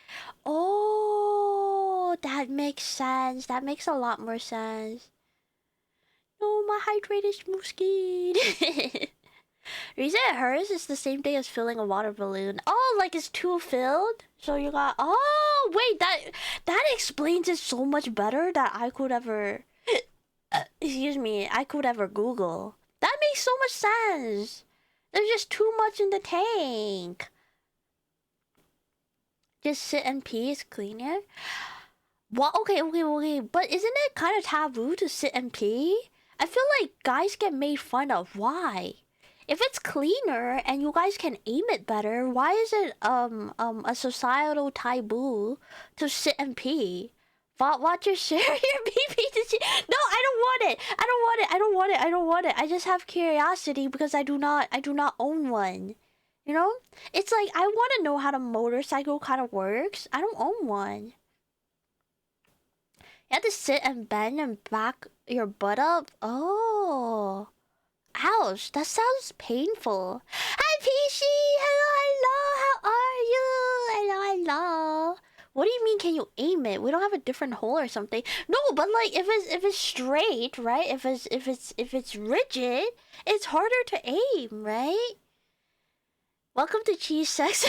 Oh, that makes sense. That makes a lot more sense. No, my hydrate is musky. Reason it hurts is the same thing as filling a water balloon. Oh, like it's too filled? So you got... Oh, wait, that explains it so much better that I could ever... excuse me, I could ever Google. That makes so much sense. There's just too much in the tank. Just sit and pee is cleaner? What? Okay, but isn't it kind of taboo to sit and pee? I feel like guys get made fun of. Why? If it's cleaner and you guys can aim it better, why is it a societal taboo to sit and pee? Watch your share your pee. No, I don't want it. I don't want it. I just have curiosity because I do not own one. You know? It's like I want to know how the motorcycle kind of works. I don't own one. You have to sit and bend and back your butt up. Oh. Ouch, that sounds painful. Hi, Peachy! Hello, how are you? Hello. What do you mean, can you aim it? We don't have a different hole or something. No, but like, if it's straight, right? If it's rigid, it's harder to aim, right? Welcome to Cheese Sex.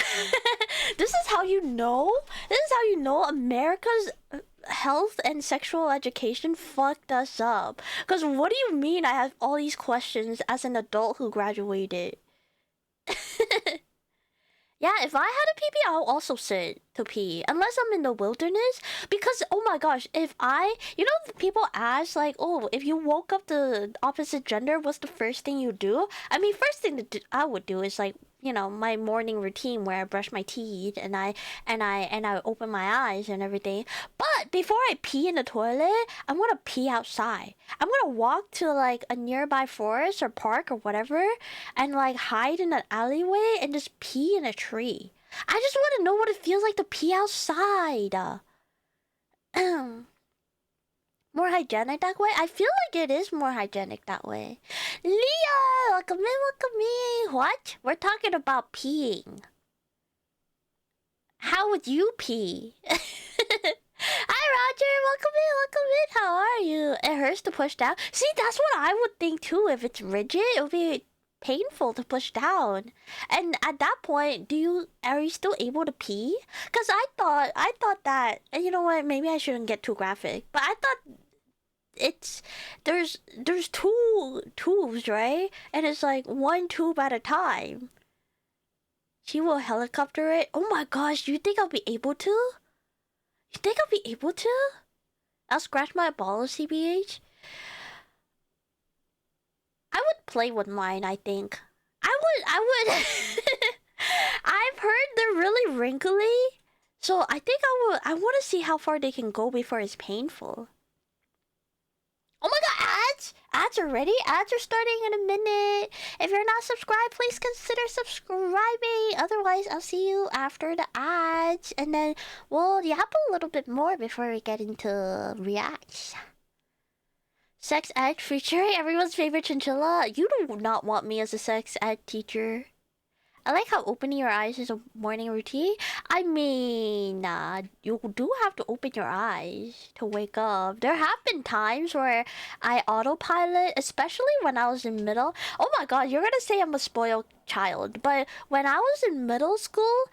This is how you know? This is how you know America's health and sexual education fucked us up. Because what do you mean I have all these questions as an adult who graduated? Yeah, if I had a pee-pee, I'll also sit to pee. Unless I'm in the wilderness. Because, oh my gosh, if I... You know, people ask, like, oh, if you woke up the opposite gender, what's the first thing you do? I mean, first thing I would do is, like, you know, my morning routine where I brush my teeth and I open my eyes and everything. But before I pee in the toilet, I'm gonna pee outside. I'm gonna walk to like a nearby forest or park or whatever and like hide in an alleyway and just pee in a tree. I just want to know what it feels like to pee outside. More hygienic that way? I feel like it is more hygienic that way. Leah! Welcome in. What? We're talking about peeing. How would you pee? Hi, Roger! Welcome in. How are you? It hurts to push down. See, that's what I would think too. If it's rigid, it would be painful to push down. And at that point, are you still able to pee? Because I thought that, and you know what, maybe I shouldn't get too graphic, but I thought there's two tubes, right? And it's like one tube at a time. She will helicopter it. Oh my gosh, do you think I'll be able to? You think I'll be able to? I'll scratch my balls, CBH. I would play with mine, I think. I would I've heard they're really wrinkly. So I think I want to see how far they can go before it's painful. Oh my god, ads! ads already? Ads are starting in a minute. If you're not subscribed, please consider subscribing. Otherwise, I'll see you after the ads. And then we'll yap a little bit more before we get into reacts. Sex ed featuring everyone's favorite chinchilla. You do not want me as a sex ed teacher. I like how opening your eyes is a morning routine. I mean, you do have to open your eyes to wake up. There have been times where I autopilot, especially when I was in middle. Oh my god, you're gonna say I'm a spoiled child, but when I was in middle school,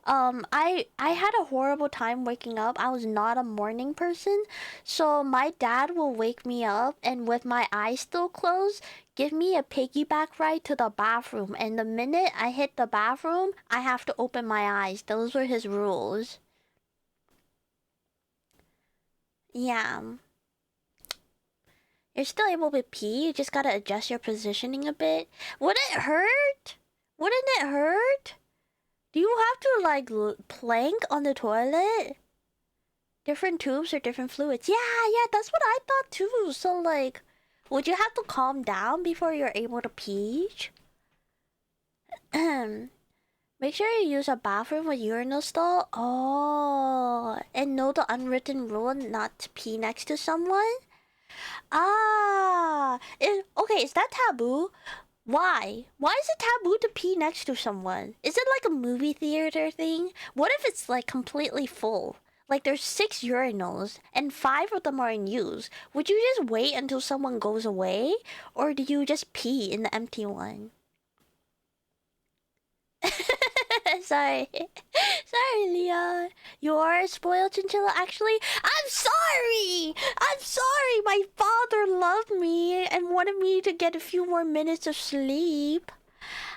I had a horrible time waking up. I was not a morning person, so my dad will wake me up, and with my eyes still closed, give me a piggyback ride to the bathroom, and the minute I hit the bathroom, I have to open my eyes. Those were his rules. Yeah. You're still able to pee, you just gotta adjust your positioning a bit. Would it hurt? Wouldn't it hurt? Do you have to, like, plank on the toilet? Different tubes or different fluids? Yeah, that's what I thought too. So, like, would you have to calm down before you're able to pee? Make sure you use a bathroom with urinal stall. Oh, and know the unwritten rule not to pee next to someone? Okay, is that taboo? Why? Why is it taboo to pee next to someone? Is it like a movie theater thing? What if it's like completely full? Like there's 6 urinals and 5 of them are in use. Would you just wait until someone goes away? Or do you just pee in the empty one? Sorry. Sorry, Leon. You're a spoiled chinchilla, actually. I'm sorry! I'm sorry! My father loved me and wanted me to get a few more minutes of sleep.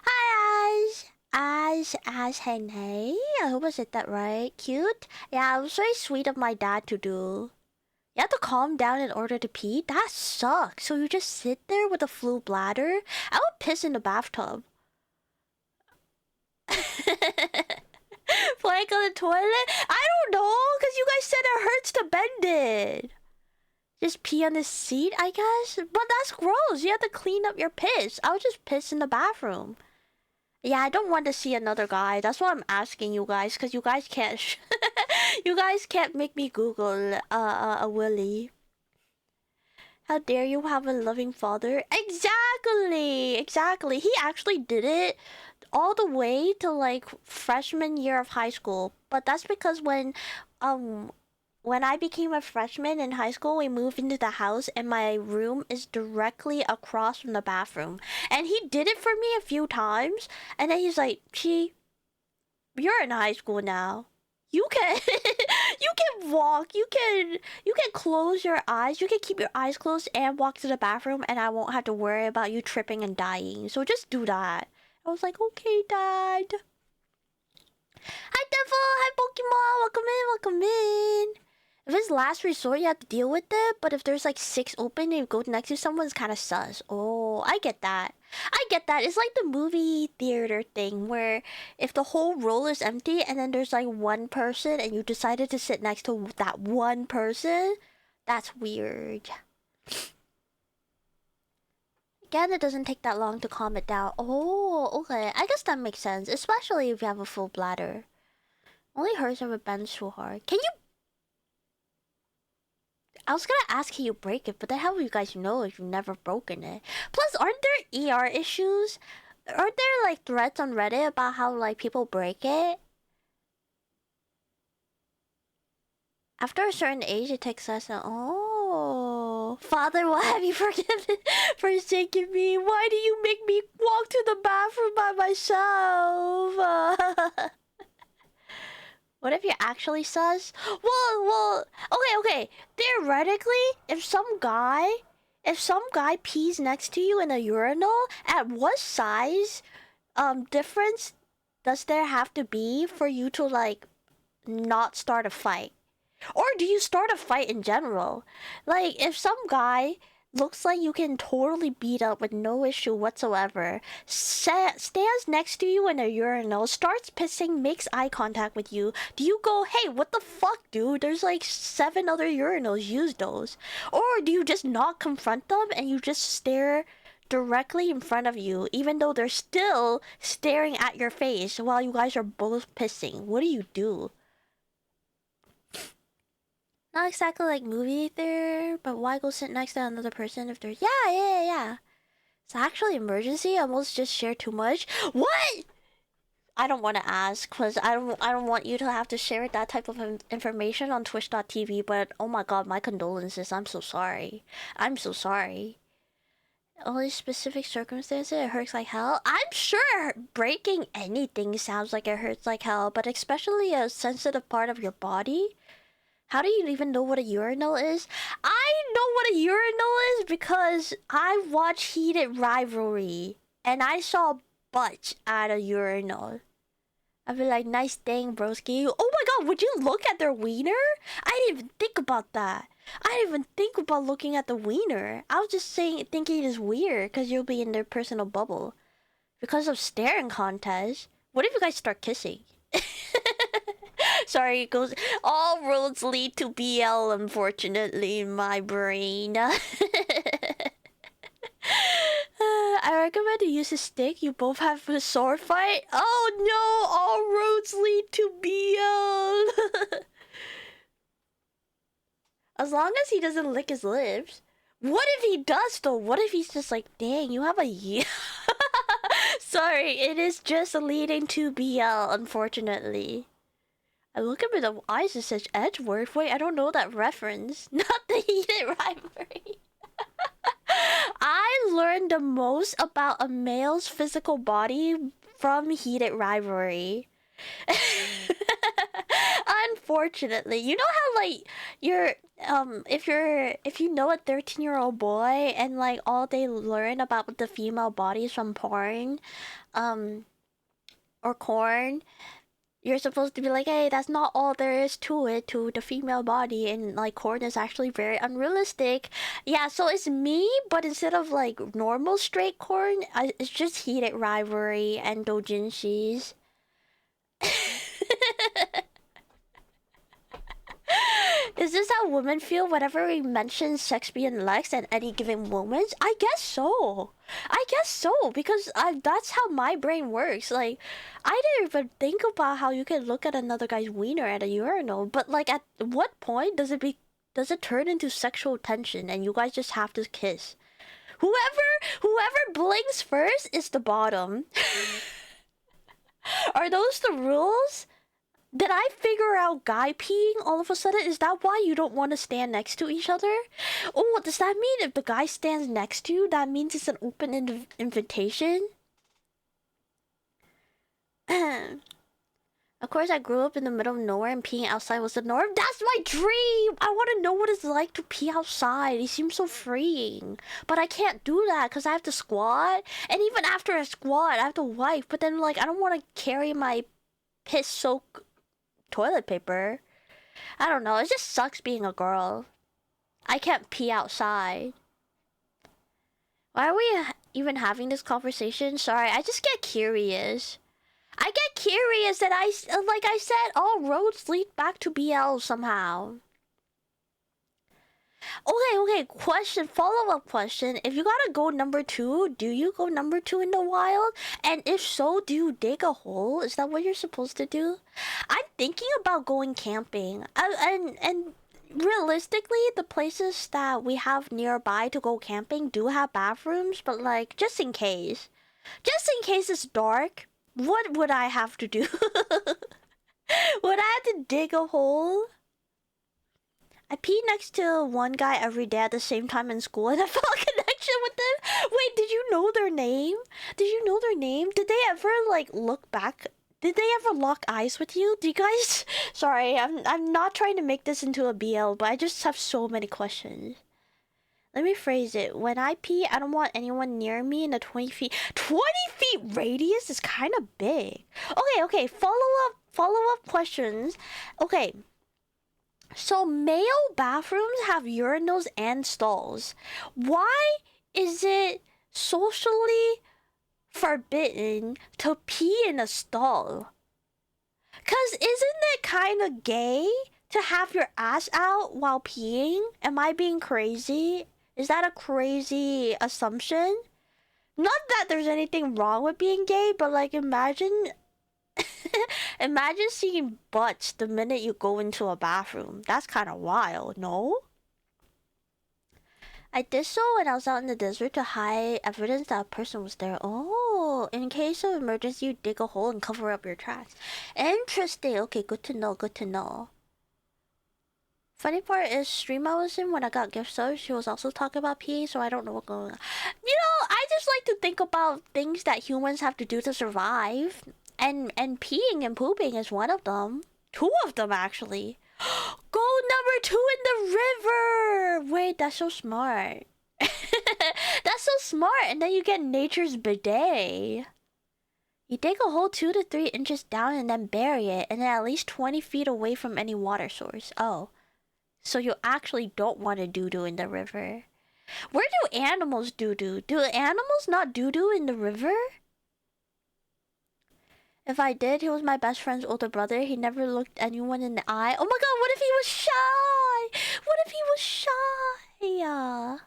Hi, Ash, hey. I hope I said that right. Cute? Yeah, it was very sweet of my dad to do. You have to calm down in order to pee? That sucks. So you just sit there with a full bladder? I would piss in the bathtub. Plank on the toilet? I don't know, because you guys said it hurts to bend it. Just pee on the seat, I guess? But that's gross. You have to clean up your piss. I would just piss in the bathroom. Yeah, I don't want to see another guy. That's why I'm asking you guys, because you guys can't... you guys can't make me Google a willy. How dare you have a loving father? Exactly. He actually did it all the way to like freshman year of high school. But that's because when I became a freshman in high school, we moved into the house and my room is directly across from the bathroom. And he did it for me a few times, and then he's like, you're in high school now. You can you can walk, you can close your eyes, you can keep your eyes closed and walk to the bathroom, and I won't have to worry about you tripping and dying. So just do that. I was like, okay, Dad. Hi, Devil. Hi, Pokemon. Welcome in. If it's last resort, you have to deal with it. But if there's like 6 open and you go next to someone, it's kind of sus. Oh, I get that. It's like the movie theater thing where if the whole row is empty and then there's like one person and you decided to sit next to that one person, that's weird. Again, it doesn't take that long to calm it down. Oh, okay. I guess that makes sense, especially if you have a full bladder. Only hurts if it bends too hard. Can you... I was gonna ask, can you break it, but then how will you guys know if you've never broken it? Plus, aren't there ER issues? Aren't there like threads on Reddit about how like people break it? After a certain age, it takes less than... Oh, Father, why have you forsaken me? Why do you make me walk to the bathroom by myself? What if you're actually sus? Well, okay. Theoretically, if some guy pees next to you in a urinal, at what size difference does there have to be for you to like not start a fight? Or do you start a fight in general? Like if some guy looks like you can totally beat up with no issue whatsoever, stands next to you in a urinal, starts pissing, makes eye contact with you, do you go, hey, what the fuck, dude? There's like 7 other urinals, use those? Or do you just not confront them and you just stare directly in front of you, even though they're still staring at your face while you guys are both pissing? What do? Not exactly like movie theater, but why go sit next to another person if there's... Yeah. It's actually emergency. I almost just shared too much. What? I don't want to ask, because I don't want you to have to share that type of information on twitch.tv, but oh my god, my condolences. I'm so sorry. Only specific circumstances, it hurts like hell. I'm sure breaking anything sounds like it hurts like hell, but especially a sensitive part of your body. How do you even know what a urinal is? I know what a urinal is because I watched Heated Rivalry and I saw butts at a urinal. I'd be like, nice thing, broski. Oh my god, would you look at their wiener? I didn't even think about that. I didn't even think about looking at the wiener. I was just thinking it's weird because you'll be in their personal bubble. Because of staring contests. What if you guys start kissing? Sorry, it goes... All roads lead to BL, unfortunately, in my brain. I recommend to use a stick. You both have a sword fight. Oh no! All roads lead to BL! As long as he doesn't lick his lips. What if he does, though? What if he's just like, dang, you have a... Sorry, it is just leading to BL, unfortunately. I look up at the eyes and says Edgeworth. Wait, I don't know that reference. Not the Heated Rivalry. I learned the most about a male's physical body from Heated Rivalry. Unfortunately, you know how like you're if you know a 13-year-old boy and like all they learn about the female bodies from porn, or corn. You're supposed to be like, hey, that's not all there is to it, to the female body, and like corn is actually very unrealistic. Yeah, so it's me, but instead of like normal straight corn, it's just Heated Rivalry and doujinshis. Is this how women feel whenever we mention Sexby and Lex at any given moment? I guess so. Because that's how my brain works. Like, I didn't even think about how you can look at another guy's wiener at a urinal. But like, at what point does it turn into sexual tension and you guys just have to kiss? Whoever blinks first is the bottom. Are those the rules? Did I figure out guy peeing all of a sudden? Is that why you don't want to stand next to each other? Oh, does that mean if the guy stands next to you, that means it's an open invitation? Of course, I grew up in the middle of nowhere and peeing outside was the norm. That's my dream! I want to know what it's like to pee outside. It seems so freeing. But I can't do that because I have to squat. And even after I squat, I have to wipe. But then, like, I don't want to carry my piss-soaked toilet paper. I don't know, it just sucks being a girl. I can't pee outside. Why are we even having this conversation? Sorry, I just get curious. I get curious that like I said, all roads lead back to BL somehow. Okay, follow-up question. If you gotta go number 2, do you go number 2 in the wild? And if so, do you dig a hole? Is that what you're supposed to do? I'm thinking about going camping. And realistically, the places that we have nearby to go camping do have bathrooms, but like, just in case. Just in case it's dark, what would I have to do? Would I have to dig a hole? I pee next to one guy every day at the same time in school and I felt a connection with them. Wait, did you know their name? Did they ever like look back? Did they ever lock eyes with you? Do you guys... Sorry, I'm not trying to make this into a BL, but I just have so many questions. Let me phrase it. When I pee, I don't want anyone near me in a 20 feet... 20 feet radius is kind of big. Okay, follow-up questions. Okay. So male bathrooms have urinals and stalls. Why is it socially forbidden to pee in a stall? 'Cause isn't it kind of gay to have your ass out while peeing? Am I being crazy? Is that a crazy assumption? Not that there's anything wrong with being gay, but like imagine imagine seeing butts the minute you go into a bathroom. That's kind of wild, no? I did so when I was out in the desert to hide evidence that a person was there. Oh, in case of emergency, you dig a hole and cover up your tracks. Interesting. Okay, good to know, good to know. Funny part is, stream I was in when I got gift subs, she was also talking about peeing, so I don't know what's going on. You know, I just like to think about things that humans have to do to survive. And peeing and pooping is one of them. Two of them, actually. Goal number 2 in the river! Wait, that's so smart. That's so smart, and then you get nature's bidet. You dig a hole 2 to 3 inches down and then bury it, and then at least 20 feet away from any water source. Oh. So you actually don't want to doo-doo in the river. Where do animals doo-doo? Do animals not doo-doo in the river? If I did, he was my best friend's older brother. He never looked anyone in the eye. Oh my god, what if he was shy? What if he was shy?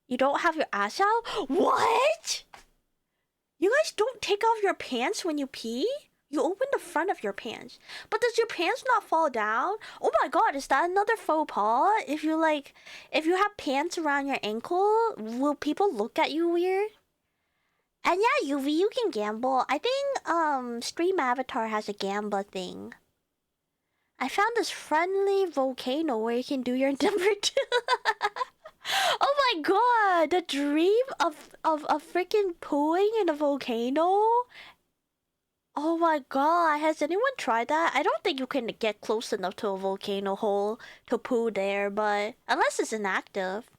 You don't have your ass out? What? You guys don't take off your pants when you pee? You open the front of your pants. But does your pants not fall down? Oh my god, is that another faux pas? If you have pants around your ankle, will people look at you weird? And yeah, UV, you can gamble. I think Stream Avatar has a gamble thing. I found this friendly volcano where you can do your number 2. Oh my god, the dream of freaking pooing in a volcano? Oh my god, has anyone tried that? I don't think you can get close enough to a volcano hole to poo there, but unless it's inactive.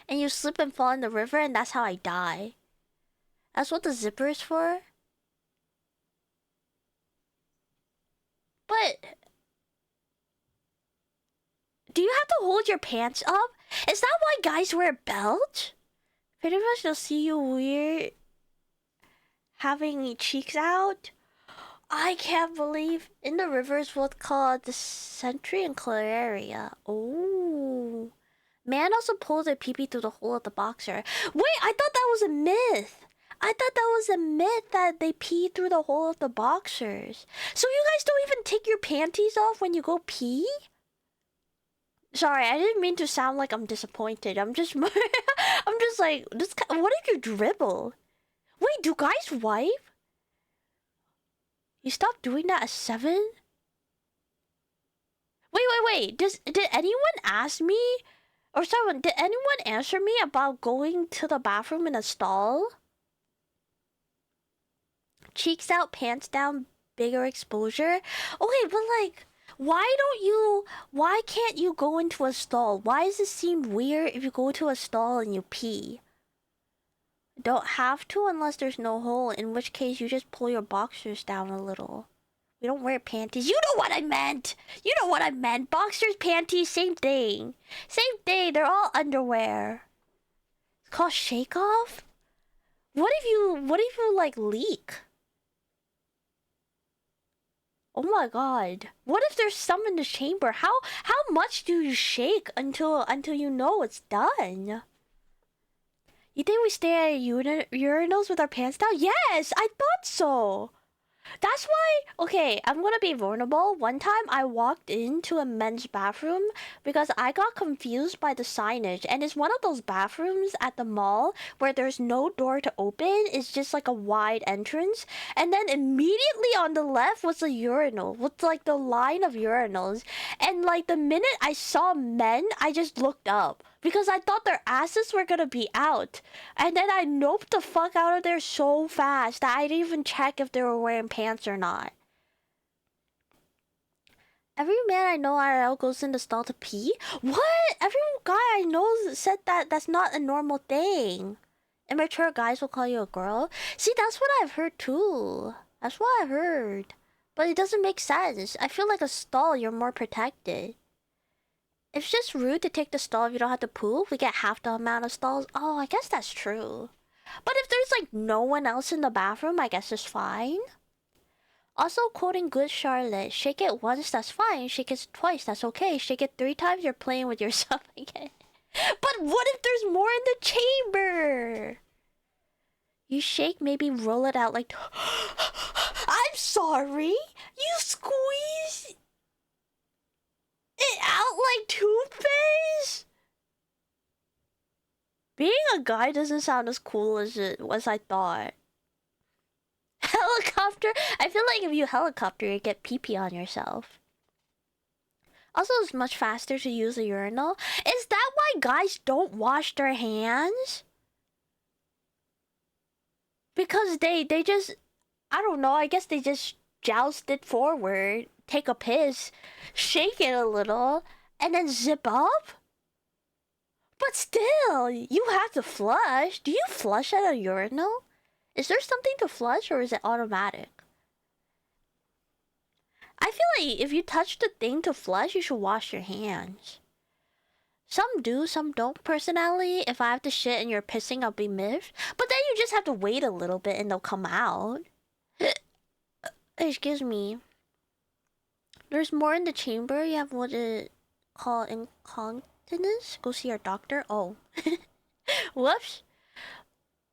And you slip and fall in the river, and that's how I die. That's what the zipper is for. But do you have to hold your pants up? Is that why guys wear a belt? Pretty much they'll see you weird having cheeks out. I can't believe in the river is what's called the Sentry and Clararia. Oh. Man also pulls their pee-pee through the hole of the boxer. Wait, I thought that was a myth. I thought that was a myth that they pee through the hole of the boxers. So you guys don't even take your panties off when you go pee? Sorry, I didn't mean to sound like I'm disappointed. I'm just I'm just like, what if you dribble? Wait, do guys wipe? You stopped doing that at 7? Wait. Did anyone ask me? Or someone, did anyone answer me about going to the bathroom in a stall? Cheeks out, pants down, bigger exposure? Okay, but like, why can't you go into a stall? Why does it seem weird if you go to a stall and you pee? Don't have to unless there's no hole, in which case you just pull your boxers down a little. We don't wear panties. You know what I meant! You know what I meant! Boxers, panties, same thing. Same thing, they're all underwear. It's called shake off? What if you like leak? Oh my god. What if there's some in the chamber? How much do you shake until you know it's done? You think we stay at urinals with our pants down? Yes, I thought so. That's why, okay, I'm gonna be vulnerable. One time I walked into a men's bathroom because I got confused by the signage. And it's one of those bathrooms at the mall where there's no door to open. It's just like a wide entrance. And then immediately on the left was a urinal with like the line of urinals. And like the minute I saw men, I just looked up. Because I thought their asses were gonna be out. And then I noped the fuck out of there so fast that I didn't even check if they were wearing pants or not. Every man I know IRL goes in the stall to pee? What? Every guy I know said that that's not a normal thing. Immature guys will call you a girl? See, that's what I've heard too. That's what I heard. But it doesn't make sense. I feel like a stall, you're more protected. It's just rude to take the stall if you don't have to poop. We get half the amount of stalls. Oh, I guess that's true. But if there's like no one else in the bathroom, I guess it's fine. Also, quoting Good Charlotte, shake it once, that's fine. Shake it twice, that's okay. Shake it 3 times, you're playing with yourself again. But what if there's more in the chamber? You shake, maybe roll it out like... I'm sorry? You squeeze it out like toothpaste? Being a guy doesn't sound as cool as I thought. Helicopter? I feel like if you helicopter, you get pee-pee on yourself. Also, it's much faster to use a urinal. Is that why guys don't wash their hands? Because they just... I don't know, I guess they just joust it forward, take a piss, shake it a little, and then zip up? But still, you have to flush. Do you flush at a urinal? Is there something to flush or is it automatic? I feel like if you touch the thing to flush, you should wash your hands. Some do, some don't. Personally, if I have to shit and you're pissing, I'll be miffed. But then you just have to wait a little bit and they'll come out. Excuse me. There's more in the chamber. You have what is called incontinence. Go see your doctor. Oh. Whoops.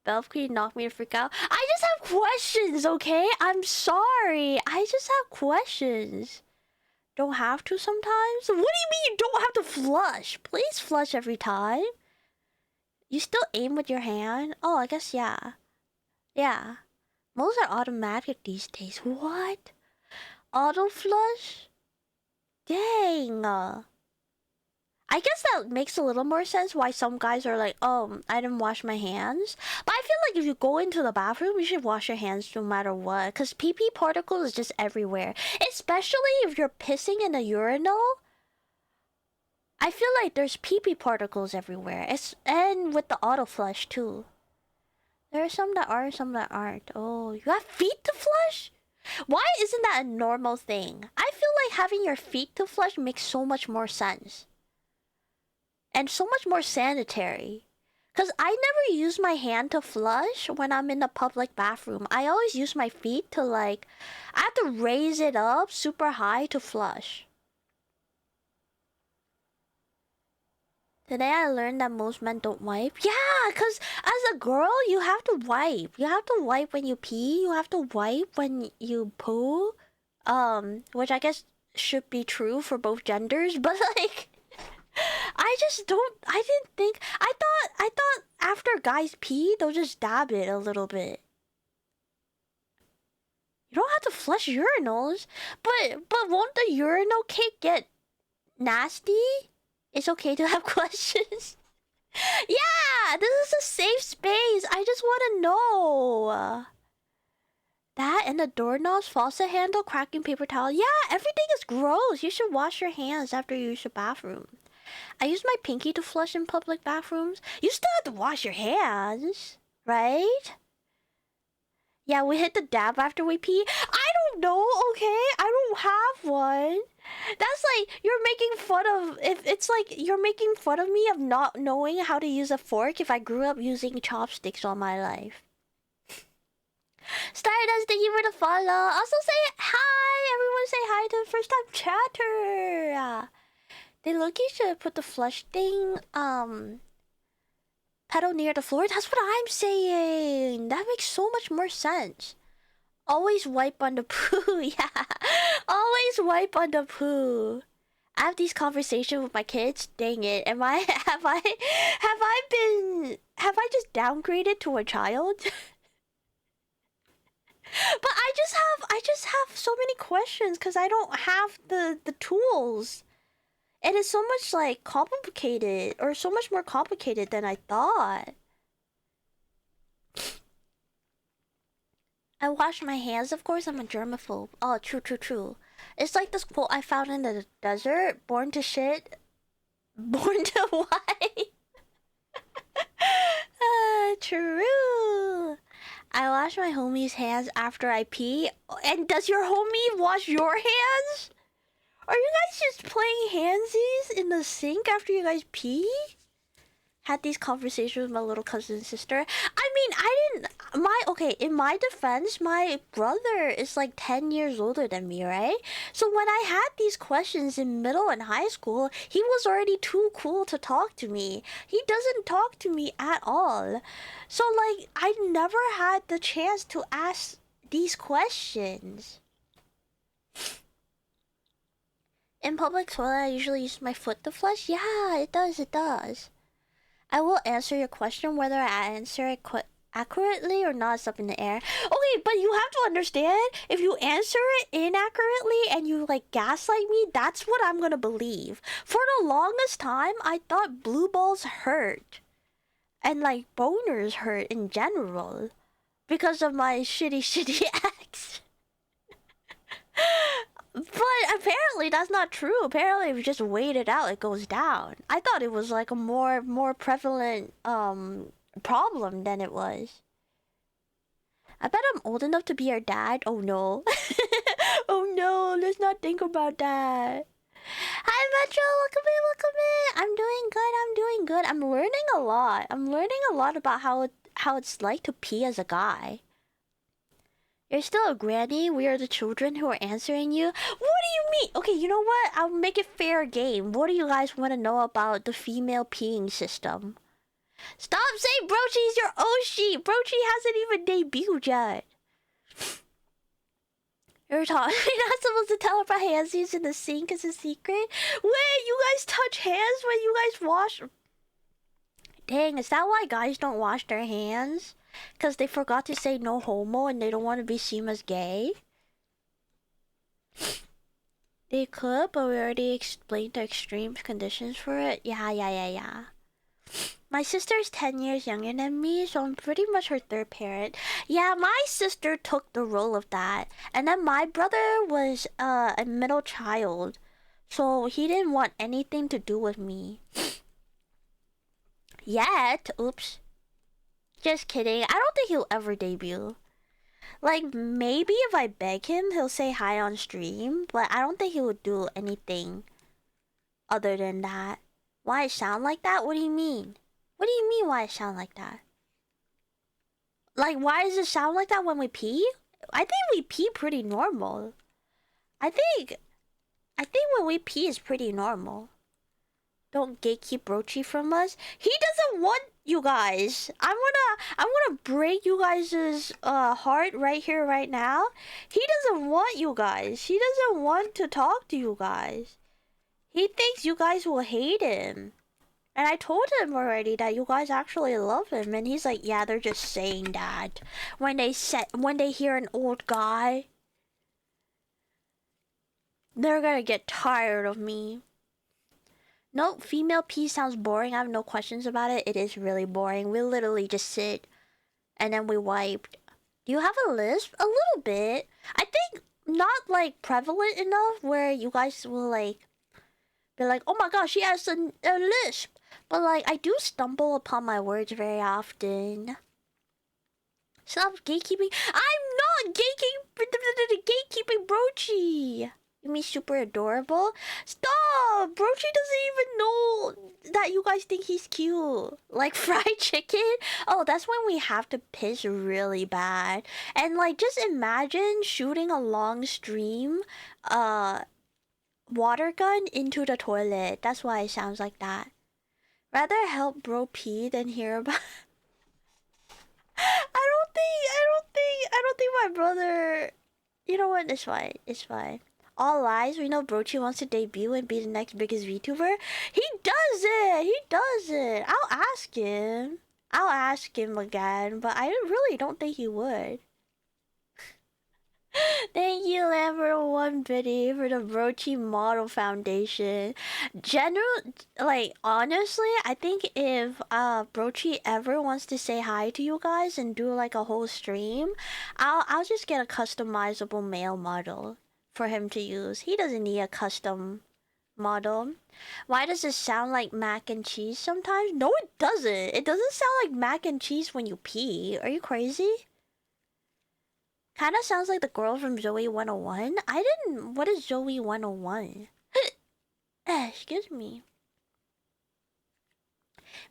Belf, can you knock me to freak out? I just have questions, okay? I'm sorry. I just have questions. Don't have to sometimes? What do you mean you don't have to flush? Please flush every time. You still aim with your hand? Oh, I guess yeah. Yeah. Most are automatic these days. What? Auto flush? Dang. I guess that makes a little more sense why some guys are like, oh, I didn't wash my hands. But I feel like if you go into the bathroom, you should wash your hands no matter what. Because pee-pee particles is just everywhere. Especially if you're pissing in a urinal. I feel like there's pee-pee particles everywhere. And with the auto flush too. There are some that are, some that aren't. Oh, you have feet to flush? Why isn't that a normal thing? I feel like having your feet to flush makes so much more sense. And so much more sanitary. Because I never use my hand to flush when I'm in a public bathroom. I always use my feet to like... I have to raise it up super high to flush. Today I learned that most men don't wipe. Yeah, because as a girl, you have to wipe. You have to wipe when you pee. You have to wipe when you poo. Which I guess should be true for both genders. But like... I didn't think... I thought after guys pee, they'll just dab it a little bit. You don't have to flush urinals. But won't the urinal cake get nasty? It's okay to have questions. Yeah, this is a safe space. I just want to know. That and the doorknobs, faucet handle, cracking paper towel. Yeah, everything is gross. You should wash your hands after you use the bathroom. I use my pinky to flush in public bathrooms. You still have to wash your hands, right? Yeah, we hit the dab after we pee. I don't know, okay? I don't have one. That's like, you're making fun of... It's like, you're making fun of me of not knowing how to use a fork if I grew up using chopsticks all my life. Stardust, thank you for the follow. Also say hi! Everyone say hi to the first time chatter! They look, you should put the flush thing, pedal near the floor. That's what I'm saying. That makes so much more sense. Always wipe on the poo. Yeah. Always wipe on the poo. I have these conversations with my kids. Dang it. Have I just downgraded to a child? But I just have so many questions because I don't have the tools. It is so much, like, complicated, or so much more complicated than I thought. I wash my hands, of course, I'm a germaphobe. Oh, true. It's like this quote I found in the desert, born to shit, born to wipe. True. I wash my homie's hands after I pee? And does your homie wash your hands? Are you guys just playing handsies in the sink after you guys pee? Had these conversations with my little cousin and sister. I mean, okay, in my defense, my brother is like 10 years older than me, right? So when I had these questions in middle and high school, he was already too cool to talk to me. He doesn't talk to me at all. So like, I never had the chance to ask these questions. In public toilet, I usually use my foot to flush. Yeah, it does. I will answer your question. Whether I answer it accurately or not is up in the air. Okay, but you have to understand, if you answer it inaccurately and you like gaslight me, that's what I'm gonna believe. For the longest time, I thought blue balls hurt. And like boners hurt in general. Because of my shitty ex. But apparently that's not true. Apparently if you just wait it out, it goes down. I thought it was like a more prevalent problem than it was. I bet I'm old enough to be your dad. Oh no. Oh no, let's not think about that. Hi Metro, welcome in. I'm doing good. I'm learning a lot. I'm learning a lot about how it's like to pee as a guy. You're still a granny. We are the children who are answering you. What do you mean? Okay, you know what? I'll make it fair game. What do you guys want to know about the female peeing system? Stop saying Brochi's your Oshi. Brochi hasn't even debuted yet. You're not supposed to tell about handsies in the sink as a secret. Wait, you guys touch hands when you guys wash? Dang, is that why guys don't wash their hands? Because they forgot to say no homo and they don't want to be seen as gay? They could, but we already explained the extreme conditions for it. Yeah. My sister is 10 years younger than me, so I'm pretty much her third parent. Yeah, my sister took the role of that. And then my brother was a middle child, so he didn't want anything to do with me. Yet. Oops. Just kidding. I don't think he'll ever debut. Like, maybe if I beg him, he'll say hi on stream, but I don't think he would do anything other than that. Why it sound like that? What do you mean? What do you mean why it sound like that? Like, why does it sound like that when we pee? I think we pee pretty normal. I think when we pee is pretty normal. Don't gatekeep Brochi from us. He doesn't want you guys. I wanna break you guys' heart right here, right now. He doesn't want you guys. He doesn't want to talk to you guys. He thinks you guys will hate him. And I told him already that you guys actually love him, and he's like, yeah, they're just saying that. When they hear an old guy, they're gonna get tired of me. Nope, female pee sounds boring. I have no questions about it. It is really boring. We literally just sit and then we wipe. Do you have a lisp? A little bit. I think not like prevalent enough where you guys will like be like, oh my gosh, she has a lisp. But like, I do stumble upon my words very often. Stop gatekeeping. I'm not gatekeeping Brochi. You mean super adorable? Stop! Brochi doesn't even know that you guys think he's cute. Like fried chicken? Oh, that's when we have to piss really bad. And like, just imagine shooting a long stream, water gun into the toilet. That's why it sounds like that. Rather help bro pee than hear about... I don't think my brother... You know what? It's fine. All lies. We know Brochi wants to debut and be the next biggest VTuber. He does it. I'll ask him again, but I really don't think he would. Thank you, Lambert1 Biddy, for the Brochi Model Foundation. Honestly, I think if Brochi ever wants to say hi to you guys and do like a whole stream, I'll just get a customizable male model for him to use. He doesn't need a custom model. Why does it sound like mac and cheese sometimes? No, it doesn't. It doesn't sound like mac and cheese when you pee. Are you crazy? Kind of sounds like the girl from Zoe 101. I didn't. What is Zoe 101? Excuse me.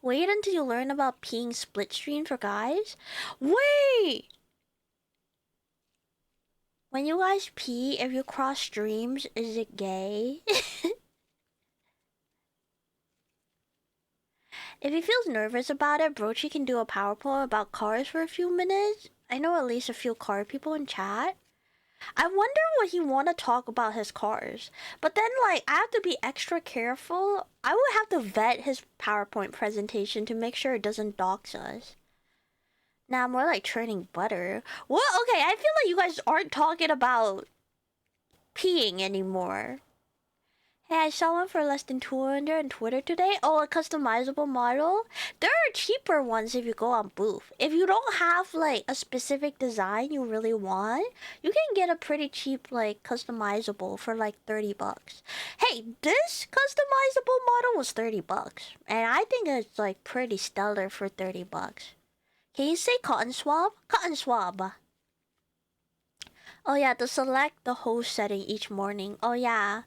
Wait until you learn about peeing split screen for guys. Wait! When you guys pee, if you cross streams, is it gay? If he feels nervous about it, Brochi can do a PowerPoint about cars for a few minutes. I know at least a few car people in chat. I wonder what he want to talk about his cars. But then, like, I have to be extra careful. I would have to vet his PowerPoint presentation to make sure it doesn't dox us. Now, more like churning butter. What? Okay, I feel like you guys aren't talking about peeing anymore. Hey, I saw one for less than 200 on Twitter today. Oh, a customizable model? There are cheaper ones if you go on Booth. If you don't have, like, a specific design you really want, you can get a pretty cheap, like, customizable for, like, 30 bucks. Hey, this customizable model was 30 bucks. And I think it's, like, pretty stellar for 30 bucks. Can you say cotton swab? Cotton swab. Oh, yeah, to select the host setting each morning. Oh, yeah.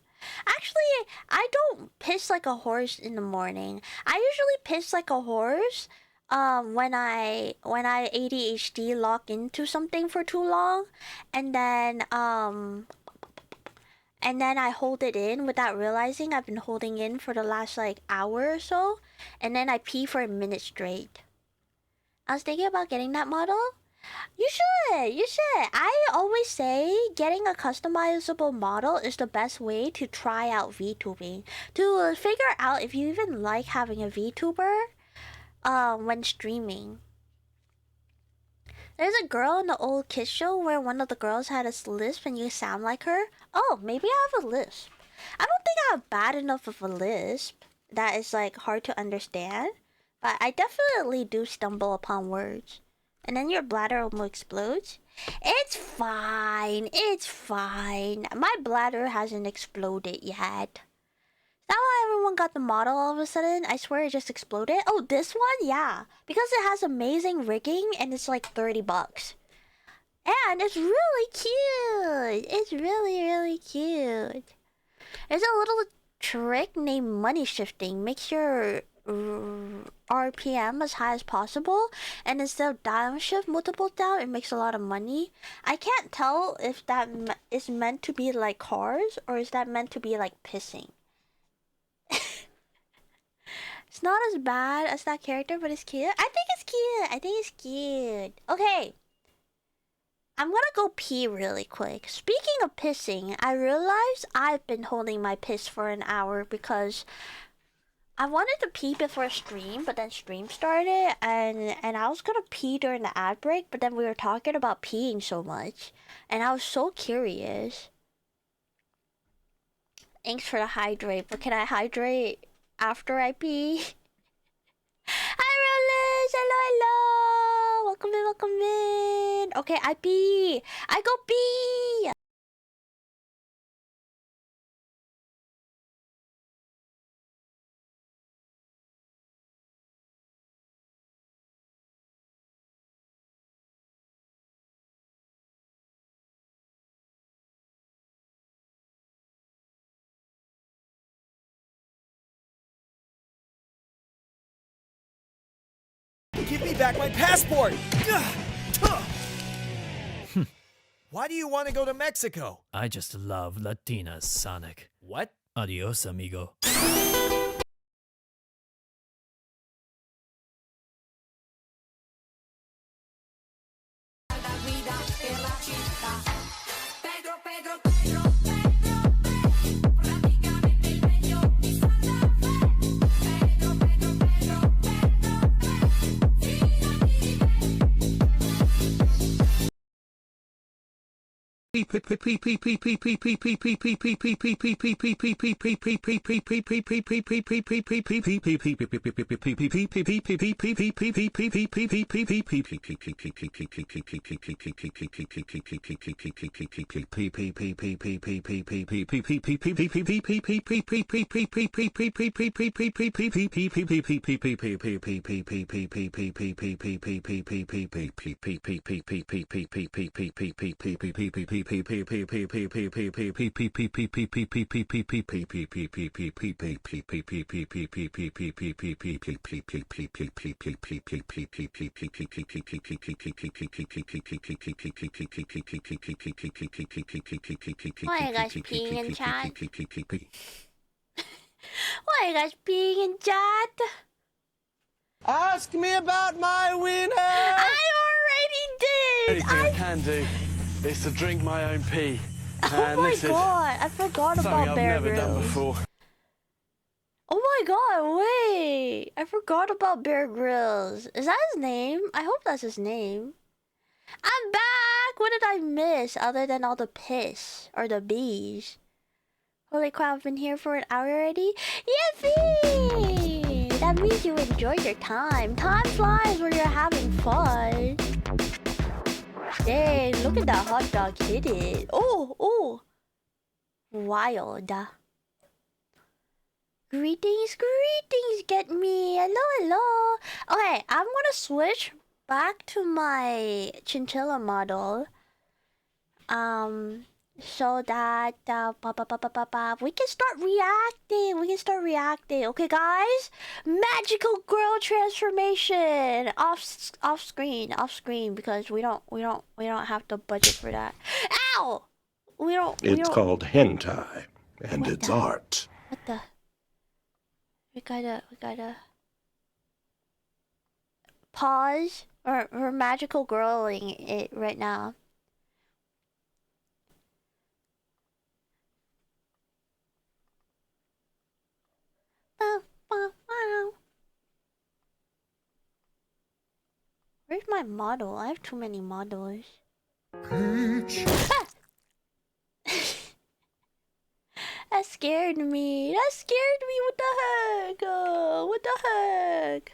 Actually, I don't piss like a horse in the morning. I usually piss like a horse when I ADHD lock into something for too long, and then I hold it in without realizing I've been holding in for the last like hour or so, and then I pee for a minute straight. I was thinking about getting that model. You should, you should. I always say getting a customizable model is the best way to try out VTubing. To figure out if you even like having a VTuber when streaming. There's a girl in the old Kiss show where one of the girls had a lisp and you sound like her. Oh, maybe I have a lisp. I don't think I have bad enough of a lisp that is like hard to understand. But I definitely do stumble upon words. And then your bladder almost explodes. It's fine. It's fine. My bladder hasn't exploded yet. Is that why everyone got the model all of a sudden? I swear it just exploded. Oh, this one? Yeah. Because it has amazing rigging and it's like 30 bucks. And it's really cute. It's really, really cute. There's a little trick named money shifting. Make sure RPM as high as possible, and instead of downshift multiple down, it makes a lot of money. I can't tell if that is meant to be like cars or is that meant to be like pissing. It's not as bad as that character, but it's cute. I think it's cute. I think it's cute. Okay. I'm gonna go pee really quick. Speaking of pissing, I realized I've been holding my piss for an hour because I wanted to pee before stream, but then stream started, and I was gonna pee during the ad break, but then we were talking about peeing so much, and I was so curious. Thanks for the hydrate, but can I hydrate after I pee? Hi, Rollers! Hello, hello! Welcome in, welcome in! Okay, I pee! I go pee! Give me back my passport! Why do you want to go to Mexico? I just love Latinas, Sonic. What? Adios, amigo. Why are you guys peeing in chat? Why are you guys peeing in chat? Ask me about my winner! I already did! Anything I can do is to drink my own pee. Oh my god, I forgot Something about I've Bear never done Grylls. before. Oh my god, wait! I forgot about Bear Grylls. Is that his name? I hope that's his name. I'm back! What did I miss other than all the piss? Or the bees? Holy crap, I've been here for an hour already? Yippee! That means you enjoyed your time. Time flies when you're having fun. Dang, look at that hot dog hit it. Oh, oh. Wild. Greetings, greetings, get me. Hello, hello. Okay, I'm gonna switch back to my chinchilla model. So that we can start reacting. Okay, guys. Magical girl transformation off screen because we don't have the budget for that. Ow! It's called hentai, and it's art. What the? We gotta pause or magical girling it right now. Where's my model? I have too many models. That scared me. What the heck? What the heck?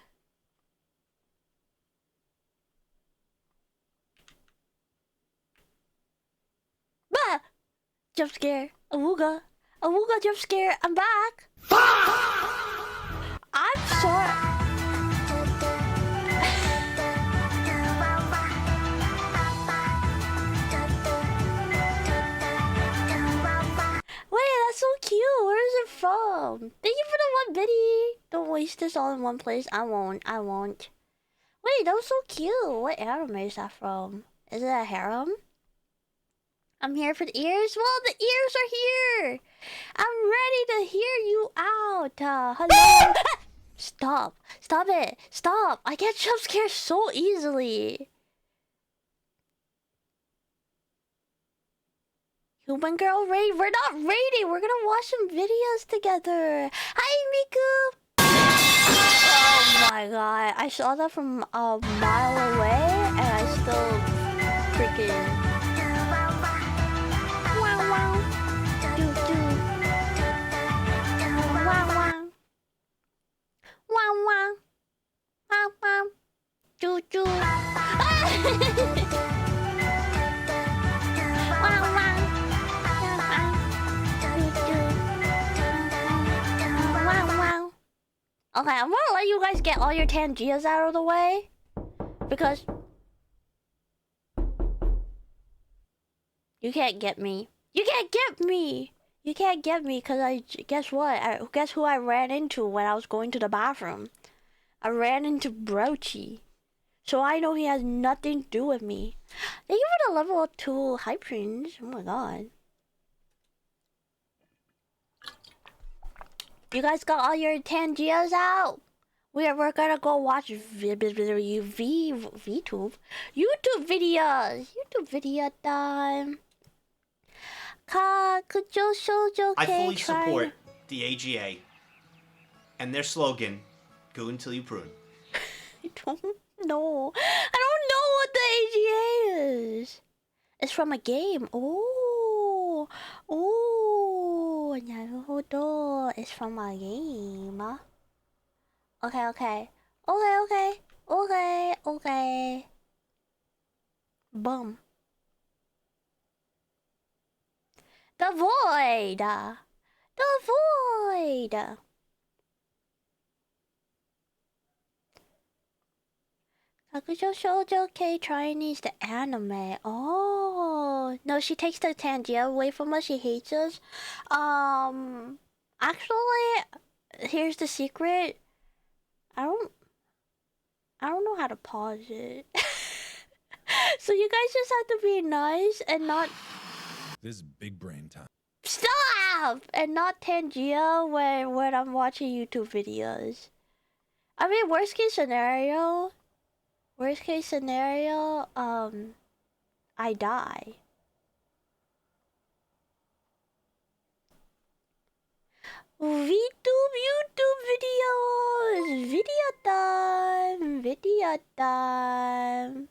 Bah! Jump scare. Awooga. Awooga jump scare. I'm back. I'm sorry. Wait, that's so cute. Where is it from? Thank you for the 1 biddy. Don't waste this all in one place. I won't. Wait, that was so cute. What anime is that from? Is it a harem? I'm here for the ears. Well, the ears are here. I'm ready to hear you out. Hello. Stop. Stop it. Stop. I get jump scared so easily. Human girl raid. We're not raiding. We're gonna watch some videos together. Hi, Miku. Oh my god. I saw that from a mile away and I still freaking... Wow, wow. Wow, wow. Choo choo. Wow, wow. Choo choo. Wow, wow. Okay, I'm gonna let you guys get all your Tangias out of the way. Because you can't get me. You can't get me! You can't get me because guess what? Guess who I ran into when I was going to the bathroom? I ran into Brochi. So I know he has nothing to do with me. Thank you for the level 2 hype trains. Oh my god. You guys got all your Tangias out? We're gonna go watch YouTube videos. YouTube video time. I fully support the AGA and their slogan, "Go until you prune." I don't know. I don't know what the AGA is. It's from a game. Oh. naruhodo. It's from a game. Okay, okay. Okay, okay. Okay, okay. Boom. The void! The void! Kakujo Shoujo K Chinese the anime. Oh no, she takes the Tangia away from us. She hates us. Actually, here's the secret. I don't know how to pause it. So you guys just have to be nice and not This is big brain time. stop and not Tangia when I'm watching YouTube videos. I mean, worst case scenario, I die. VTube YouTube videos! Video time! Video time!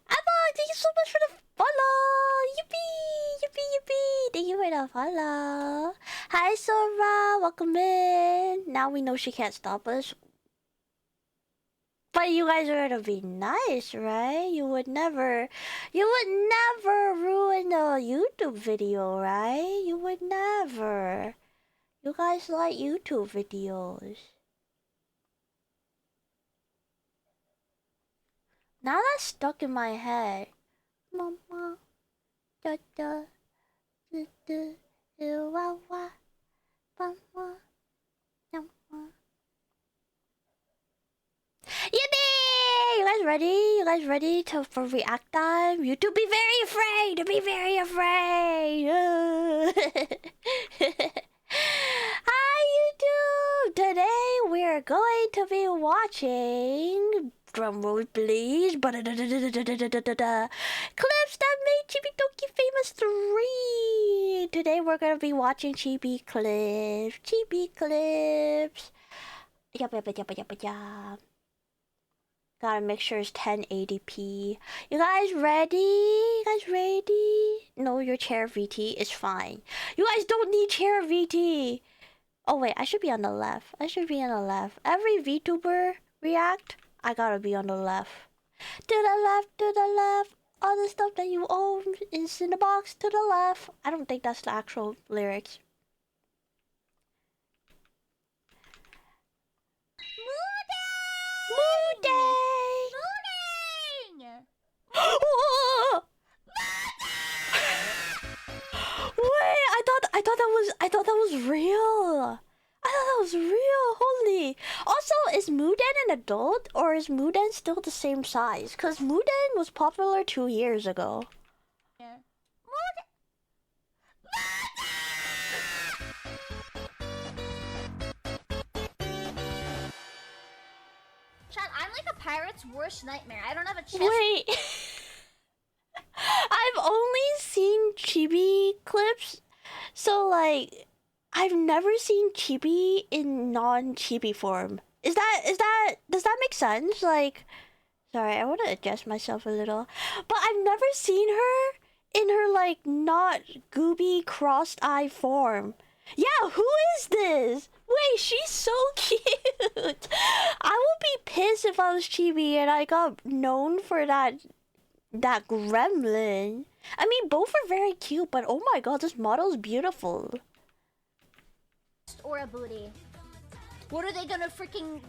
Abba, thank you so much for the follow! Yippee! Yippee! Yippee! Thank you for the follow! Hi Sora! Welcome in! Now we know she can't stop us. But you guys are gonna be nice, right? You would never ruin a YouTube video, right? You would never. You guys like YouTube videos. Now that's stuck in my head. Mama, da da, da da, wa wa, mama, mama. Yippee! You guys ready? You guys ready for react time? YouTube be very afraid! Be very afraid! Hi YouTube! Today we're going to be watching, drumroll please, clips that made Chibi Toki Famous 3! Today we're going to be watching Chibi clips. Chibi clips. Yup, yup, yup, yup, yup, yup. Gotta make sure it's 1080p. You guys ready? You guys ready? No, your chair VT is fine. You guys don't need chair VT. Oh wait, I should be on the left. I should be on the left. Every VTuber react, I gotta be on the left. To the left, to the left. All the stuff that you own is in the box to the left. I don't think that's the actual lyrics. Moo Day! Whoa! Wait, I thought that was real. I thought that was real. Holy. Also, is Muden an adult or is Muden still the same size? Cause Muden was popular 2 years ago. Chad, I'm like a pirate's worst nightmare. I don't have a chest. Wait. I've only seen chibi clips, so like I've never seen chibi in non-chibi form. Does that make sense? Like, sorry, I want to adjust myself a little, but I've never seen her in her like not gooby crossed eye form. Yeah, who is this? Wait, she's so cute. I would be pissed if I was chibi and I got known for that gremlin. I mean, both are very cute, but oh my god, this model is beautiful. Or a booty. What are they gonna freaking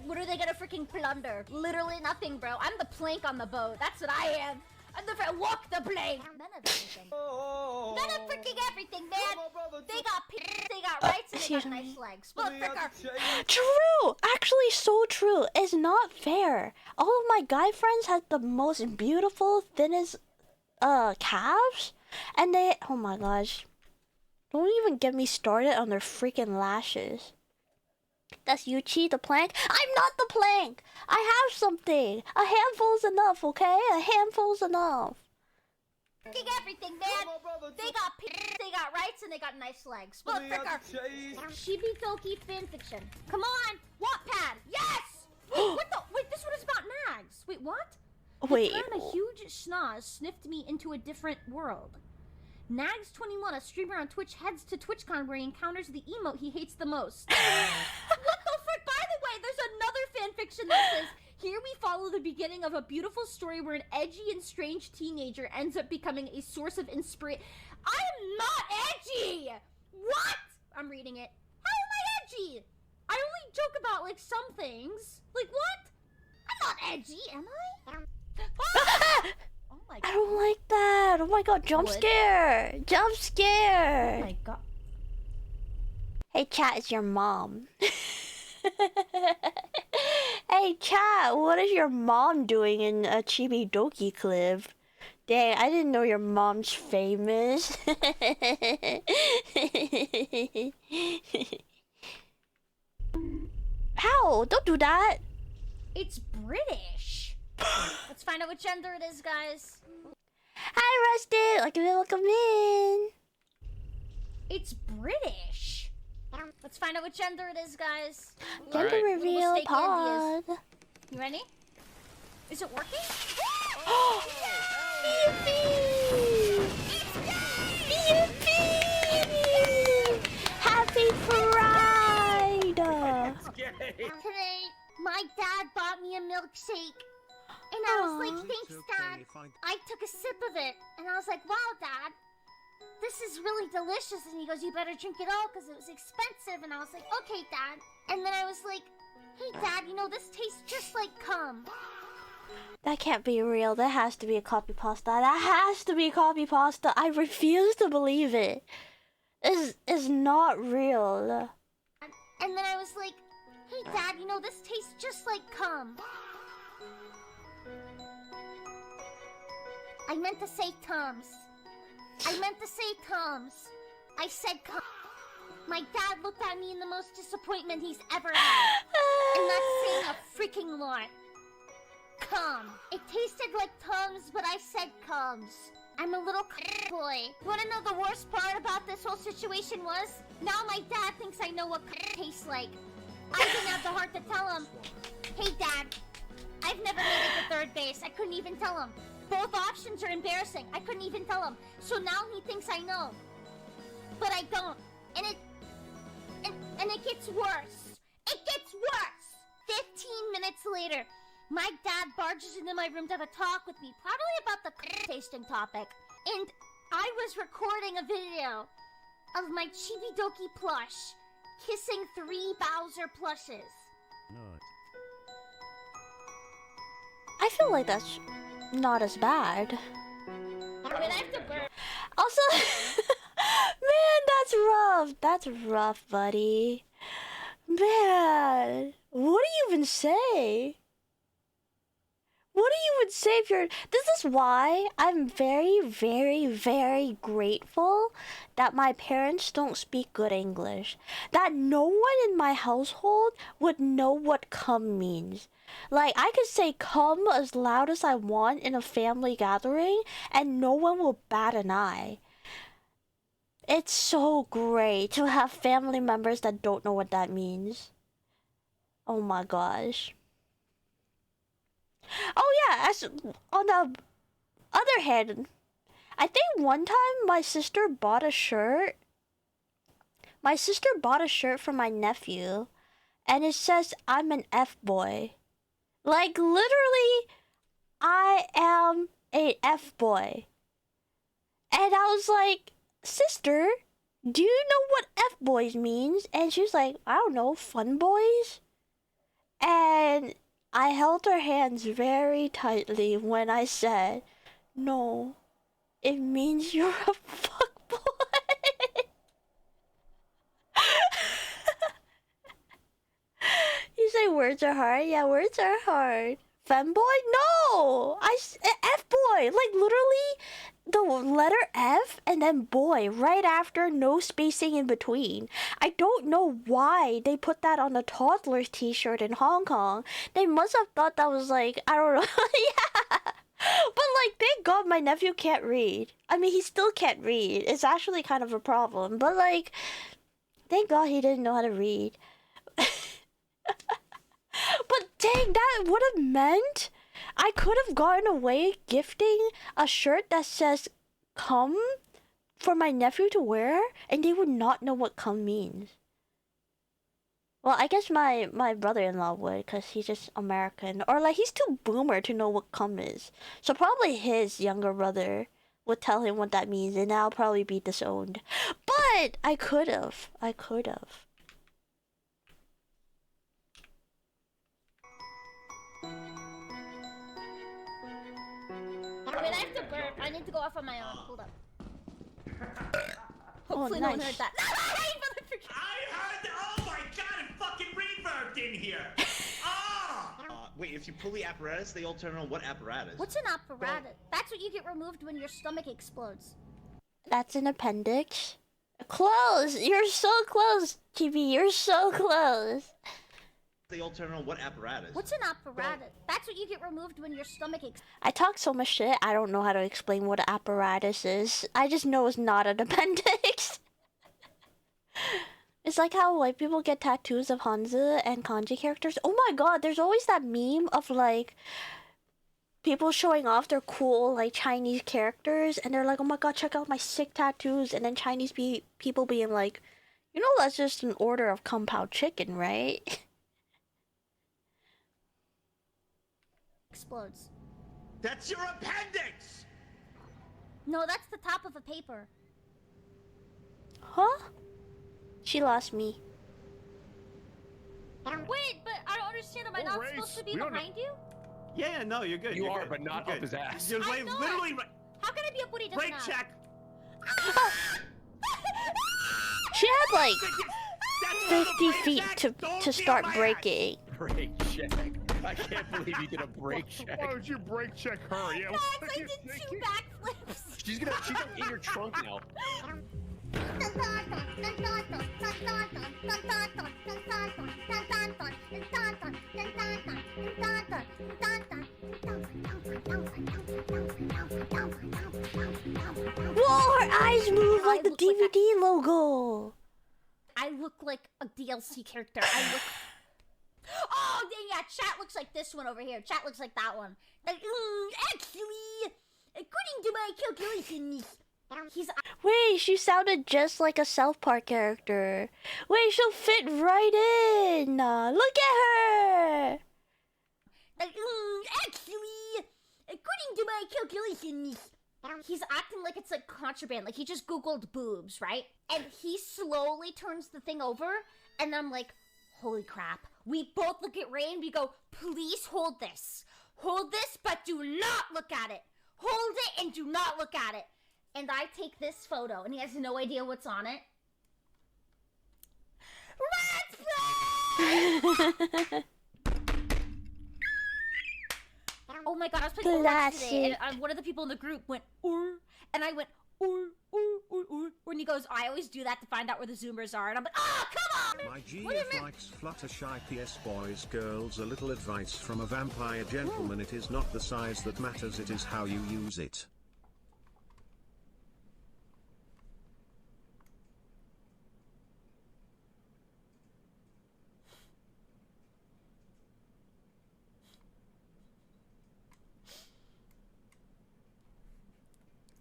plunder? Literally nothing, bro. I'm the plank on the boat. That's what I am. I'm the walk the plank. None of everything. None of freaking everything, man. They got rights, and they got nice legs. True! Actually, so true. It's not fair. All of my guy friends have the most beautiful, thinnest, calves. And they, oh my gosh. Don't even get me started on their freaking lashes. That's Yuchi, the plank. I'm not the plank! I have something! A handful's enough, okay? A handful's enough. Everything, man. They got rights and they got nice legs. Chibi Toki fanfiction. Come on, Wattpad. Yes. Wait, this one is about nags. Wait, what? Wait. The time a huge schnoz sniffed me into a different world. Nags21, a streamer on Twitch, heads to TwitchCon where he encounters the emote he hates the most. What the frick? By the way, there's another fanfiction that says, here we follow the beginning of a beautiful story where an edgy and strange teenager ends up becoming a source of inspiration. I am not edgy! What? I'm reading it. How am I edgy? I only joke about, like, some things. Like, what? I'm not edgy, am I? Oh my god. I don't like that. Oh my god, jump scare. Jump scare. Oh my god. Hey chat, it's your mom. Hey chat, what is your mom doing in a Chibi Doki clip? Dang, I didn't know your mom's famous. How? Don't do that. It's British. Let's find out what gender it is, guys. Hi, Rusted. Welcome in. It's British. Let's find out what gender it is, guys. Gender right. reveal Steak pod. You ready? Is it working? Yippee! Yippee! Happy Pride! Today, my dad bought me a milkshake. And I was like, thanks, Dad. I took a sip of it. And I was like, wow, Dad. This is really delicious. And he goes, you better drink it all because it was expensive. And I was like, okay, Dad. And then I was like, hey, Dad, you know, this tastes just like cum. That can't be real. That has to be a copy pasta. That has to be copy pasta. I refuse to believe it. It's not real. And then I was like, hey, Dad, you know, this tastes just like cum. I meant to say Tums. I meant to say Tums. I said cum. My dad looked at me in the most disappointment he's ever had. And that's saying a freaking lot. Cum. It tasted like Tums, but I said Cums. I'm a little boy. You wanna know the worst part about this whole situation was? Now my dad thinks I know what tastes like. I didn't have the heart to tell him, hey, Dad, I've never made it to third base. I couldn't even tell him. Both options are embarrassing. I couldn't even tell him. So now he thinks I know. But I don't. And it gets worse. It gets worse. 15 minutes later, my dad barges into my room to have a talk with me, probably about the tasting topic. And I was recording a video of my Chibidoki plush kissing 3 Bowser plushes. I feel like that's not as bad. I mean, I have to burn. Also, man, that's rough. That's rough, buddy. Man, what do you even say? What do you even say if you're... This is why I'm very, very, very grateful that my parents don't speak good English. That no one in my household would know what cum means. Like, I could say cum as loud as I want in a family gathering, and no one will bat an eye. It's so great to have family members that don't know what that means. Oh my gosh. Oh yeah, as on the other hand, I think one time my sister bought a shirt. My sister bought a shirt for my nephew, and it says, I'm an F-boy. Like, literally, I am a F-boy. And I was like, sister, do you know what F-boys means? And she was like, I don't know, fun boys? And I held her hands very tightly when I said, no, it means you're a fuckboy. You say words are hard? Yeah, words are hard. Femboy? No! F-boy! Like, literally, the letter F and then boy right after, no spacing in between. I don't know why they put that on a toddler's t-shirt in Hong Kong. They must have thought that was like, I don't know. Yeah. But like, thank God my nephew can't read. I mean, he still can't read. It's actually kind of a problem. But like, thank God he didn't know how to read. But dang, that would have meant I could have gotten away gifting a shirt that says come for my nephew to wear, and they would not know what cum means. Well, I guess my brother-in-law would, because he's just American. Or, like, he's too boomer to know what cum is. So probably his younger brother would tell him what that means, and I'll probably be disowned. But I could've. I could've. Wait, I have to burp. I need to go off on my own. Hold up. Hopefully nice. no one heard that. I heard. Oh my god! It fucking reverbed in here. Wait, if you pull the apparatus, they all turn on. What apparatus? What's an apparatus? That's what you get removed when your stomach explodes. That's an appendix. Close! You're so close, TV. You're so close. They all turn on. What apparatus? What's an apparatus? That's what you get removed when your stomach I talk so much shit, I don't know how to explain what an apparatus is. I just know it's not an appendix. It's like how white people get tattoos of Hanzi and kanji characters. Oh my god, there's always that meme of like people showing off their cool like Chinese characters, and they're like, oh my god, check out my sick tattoos, and then Chinese people being like, you know, that's just an order of kung pao chicken, right? explodes. That's your appendix! No, that's the top of a paper. Huh? She lost me. Wait, but I don't understand. Am I not supposed to be behind you? Yeah, no, you're good. You are, but not up his ass. You're I know literally it. How can I be up when he doesn't brake have? check. She had like That's 50 feet to start breaking. Brake check. I can't believe you did a brake check. Why would you brake check her? Yeah. Guys, I did 2 backflips. She's gonna in your trunk now. Whoa, her eyes move like the DVD logo. I look like a DLC character. I look. Oh, yeah, chat looks like this one over here. Chat looks like that one. Like, actually, according to my calculations, he's. Wait, she sounded just like a South Park character. Wait, she'll fit right in. Look at her. Like, actually, according to my calculations, he's acting like it's like contraband. Like he just Googled boobs, right? And he slowly turns the thing over, and I'm like, holy crap. We both look at Ray and we go, please hold this. Hold this, but do not look at it. Hold it and do not look at it. And I take this photo, and he has no idea what's on it. Let's play! Oh my god, I was playing Overwatch today, and one of the people in the group went, and I went, when he goes, I always do that to find out where the Zoomers are, and I'm like, oh, come on! My GF likes Fluttershy. PS boys, girls, a little advice from a vampire gentleman. It is not the size that matters, it is how you use it.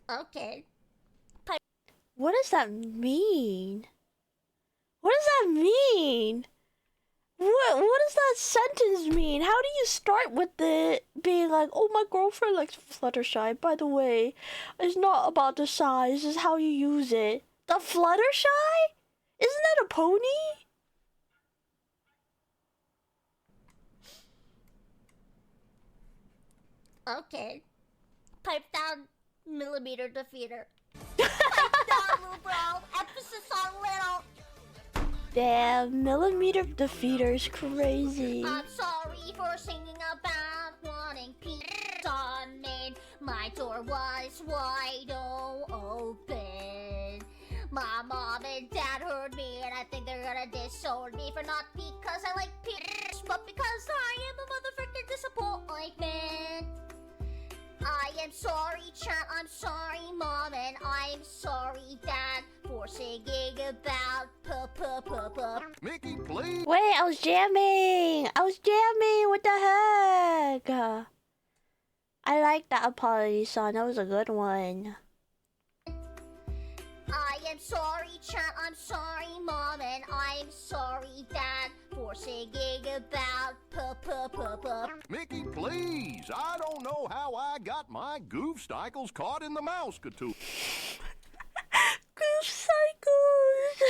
Okay. What does that mean? What does that mean? What does that sentence mean? How do you start with it being like, oh, my girlfriend likes Fluttershy. By the way, it's not about the size, it's how you use it. The Fluttershy? Isn't that a pony? Okay. Pipe down, millimeter defeater. Pipe down, little bro. Emphasis on little. Damn, millimeter defeater's crazy. I'm sorry for singing about wanting peace on me. My door was wide open. My mom and dad heard me, and I think they're gonna disown me for not because I like peace, but because I am a motherfucking disappointment. I am sorry, chat, I'm sorry, mom, and I'm sorry, dad, for singing about Mickey, please. Wait, I was jamming! What the heck? I like that apology song, that was a good one. sorry, chat. I'm sorry, mom, and I'm sorry, dad, for singing about Mickey, please. I don't know how I got my goof cycles caught in the mouse katoon. Goof cycles.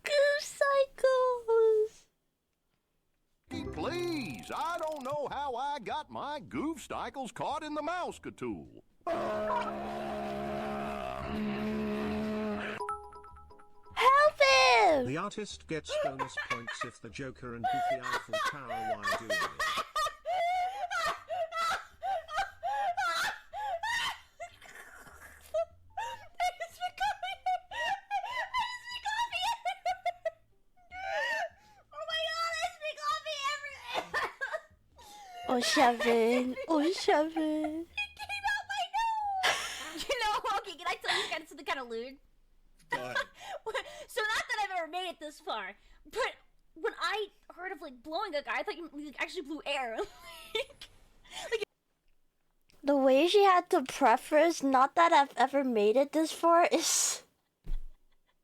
Goof cycles. Mickey, please. I don't know how I got my goof cycles caught in the mouse katoon. Help him! The artist gets bonus points if the Joker and Goofy Eiffel Tower while doing it. Oh, Chevin. Oh, Chevin. You know, okay, can I tell you guys something kind of lewd? Go ahead. So not that I've ever made it this far, but when I heard of like blowing a guy, I thought you actually blew air. The way she had to preface, not that I've ever made it this far, is so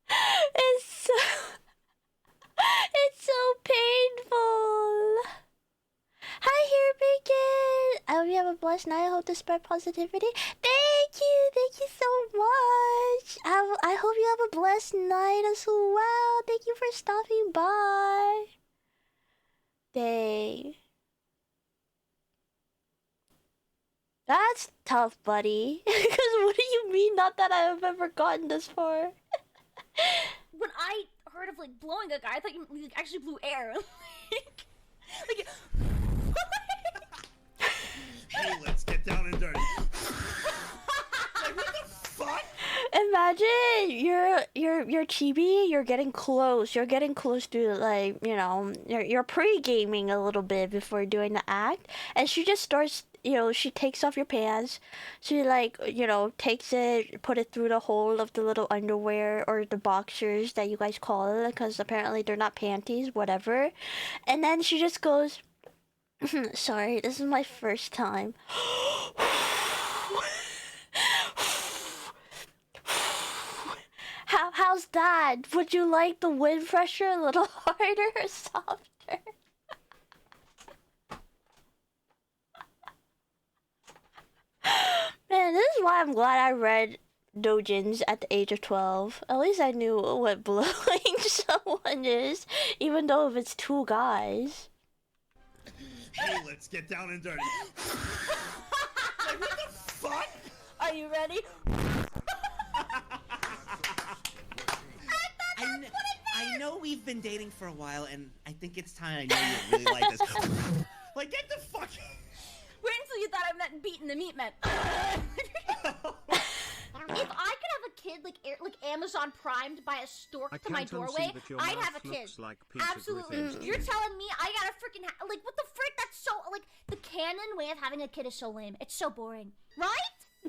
it's so painful. Hi here, Bacon. I hope you have a blessed night. I hope to spread positivity. Thank you so much. I hope you have a blessed night as well. Thank you for stopping by. Dang. That's tough, buddy. Because what do you mean, not that I have ever gotten this far? When I heard of like blowing a guy, I thought you actually blew air. like Hey, let's get down and dirty. Like, what the fuck? Imagine you're chibi, you're getting close to, like, you know, you're pre-gaming a little bit before doing the act, and she just starts, you know, she takes off your pants, she, like, you know, takes it, put it through the hole of the little underwear or the boxers that you guys call it, because apparently they're not panties, whatever, and then she just goes, sorry, this is my first time. How's that? Would you like the wind pressure a little harder or softer? Man, this is why I'm glad I read doujins at the age of 12. At least I knew what blowing someone is, even though if it's two guys. Hey, let's get down and dirty. Like, what the fuck? Are you ready? I know we've been dating for a while, and I think it's time I know you really like this. Like, get the fuck. Wait until you thought I meant beating the meat man. If I could have a kid like Amazon primed by a stork to my doorway, I'd have a kid. Like Absolutely. You're telling me I gotta freaking like what the frick? That's so like the canon way of having a kid is so lame. It's so boring, right?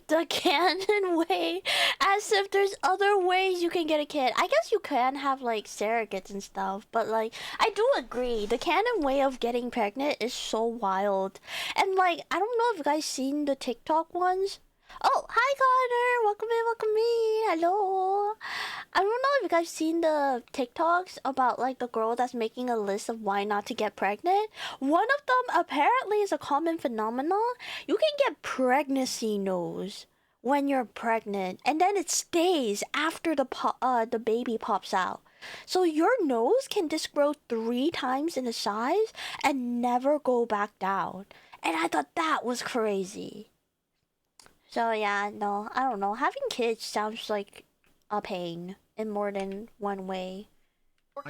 The canon way, as if there's other ways you can get a kid. I guess you can have like surrogates and stuff, but like I do agree, the canon way of getting pregnant is so wild. And like I don't know if you guys seen the TikTok ones. Oh, hi Connor, welcome in, hello. I don't know if you guys seen the TikToks about like the girl that's making a list of why not to get pregnant. One of them apparently is a common phenomenon. You can get pregnancy nose when you're pregnant, and then it stays after the baby pops out. So your nose can just grow 3 times in the size and never go back down. And I thought that was crazy. So yeah, no, I don't know. Having kids sounds like a pain in more than one way.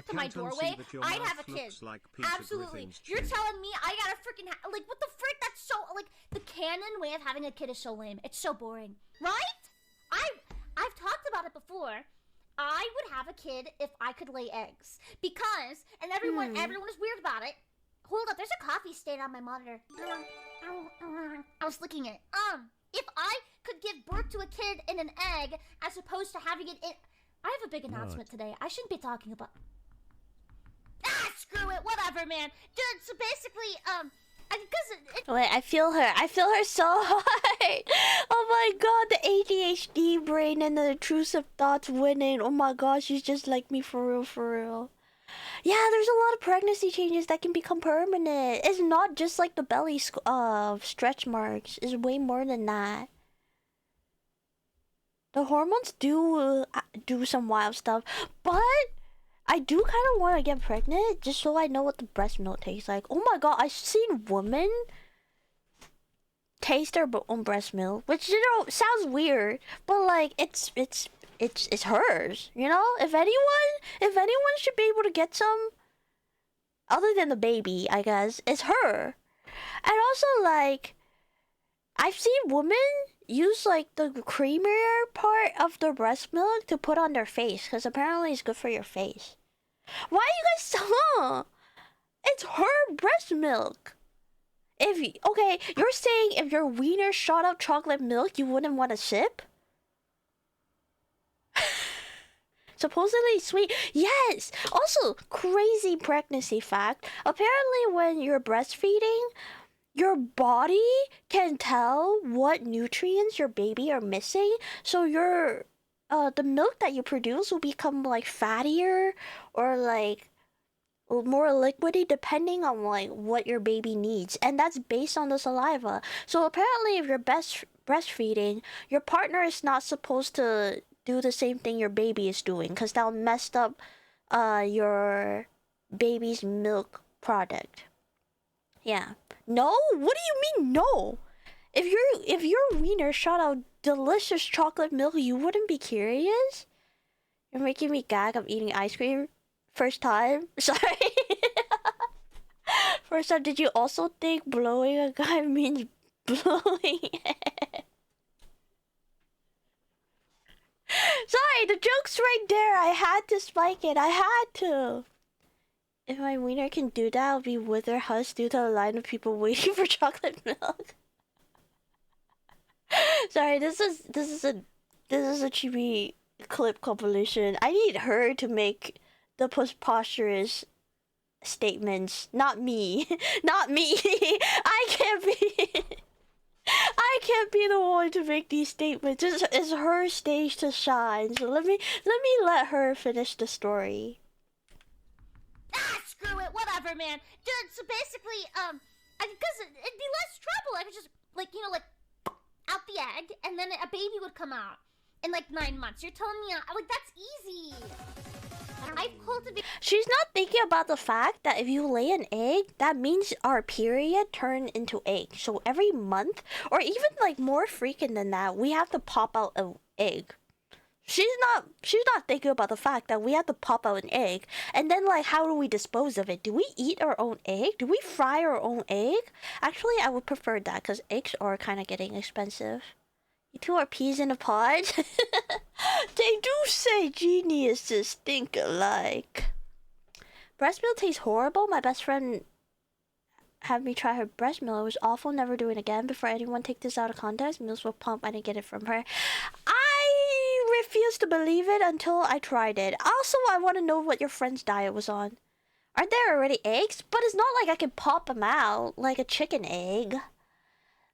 To my doorway, I'd have a kid. Like Absolutely. You're telling me I gotta freaking like what the frick? That's so like the canon way of having a kid is so lame. It's so boring, right? I've talked about it before. I would have a kid if I could lay eggs because, and everyone is weird about it. Hold up, there's a coffee stain on my monitor. I was licking it. If I could give birth to a kid in an egg as opposed to having it in... I have a big announcement today. I shouldn't be talking about... screw it. Whatever, man. Dude, so basically, Wait, I feel her so hard. Oh my my god, the ADHD brain and the intrusive thoughts winning. Oh my gosh, she's just like me for real, for real. Yeah, there's a lot of pregnancy changes that can become permanent. It's not just like the belly stretch marks. It's way more than that. The hormones do do some wild stuff, but I do kind of want to get pregnant just so I know what the breast milk tastes like. Oh my god, I've seen women taste their own breast milk, which, you know, sounds weird, but like it's hers, you know? If anyone should be able to get some other than the baby, I guess, it's her. And also, like, I've seen women use like the creamier part of their breast milk to put on their face because apparently it's good for your face. Why you guys it's her breast milk. Okay, you're saying if your wiener shot out chocolate milk, you wouldn't want to sip? Supposedly sweet. Yes! Also, crazy pregnancy fact. Apparently when you're breastfeeding, your body can tell what nutrients your baby are missing. So the milk that you produce will become like fattier or like more liquidy depending on like what your baby needs, and that's based on the saliva. So apparently if you're breastfeeding, your partner is not supposed to do the same thing your baby is doing because that'll mess up your baby's milk product. Yeah. No? What do you mean no? If your wiener shot out delicious chocolate milk, you wouldn't be curious? You're making me gag. I'm eating ice cream. First time? Sorry. First time, did you also think blowing a guy means blowing it? Sorry, the joke's right there. I had to spike it. I had to. If my wiener can do that, I'll be with her house due to a line of people waiting for chocolate milk. Sorry, this is a chibi clip compilation. I need her to make the preposterous statements, not me. Not me. I can't be the one to make these statements. It's her stage to shine. So let me let her finish the story. Ah, screw it, whatever, man. Dude, so basically, because it'd be less trouble. I could just, like, you know, like, out the egg, and then a baby would come out in, like, 9 months. You're telling me, like, that's easy. I've cultivated... She's not thinking about the fact that if you lay an egg, that means our period turned into egg. So every month, or even, like, more frequent than that, we have to pop out an egg. She's not thinking about the fact that we have to pop out an egg, and then like how do we dispose of it? Do we eat our own egg? Do we fry our own egg? Actually, I would prefer that because eggs are kind of getting expensive. You two are peas in a pod. They do say geniuses think alike. Breast milk tastes horrible. My best friend had me try her breast milk. It was awful. Never do it again. Before anyone take this out of context, meals will pump. I didn't get it from her. I refuse to believe it until I tried it. Also, I want to know what your friend's diet was on. Aren't there already eggs? But it's not like I can pop them out like a chicken egg.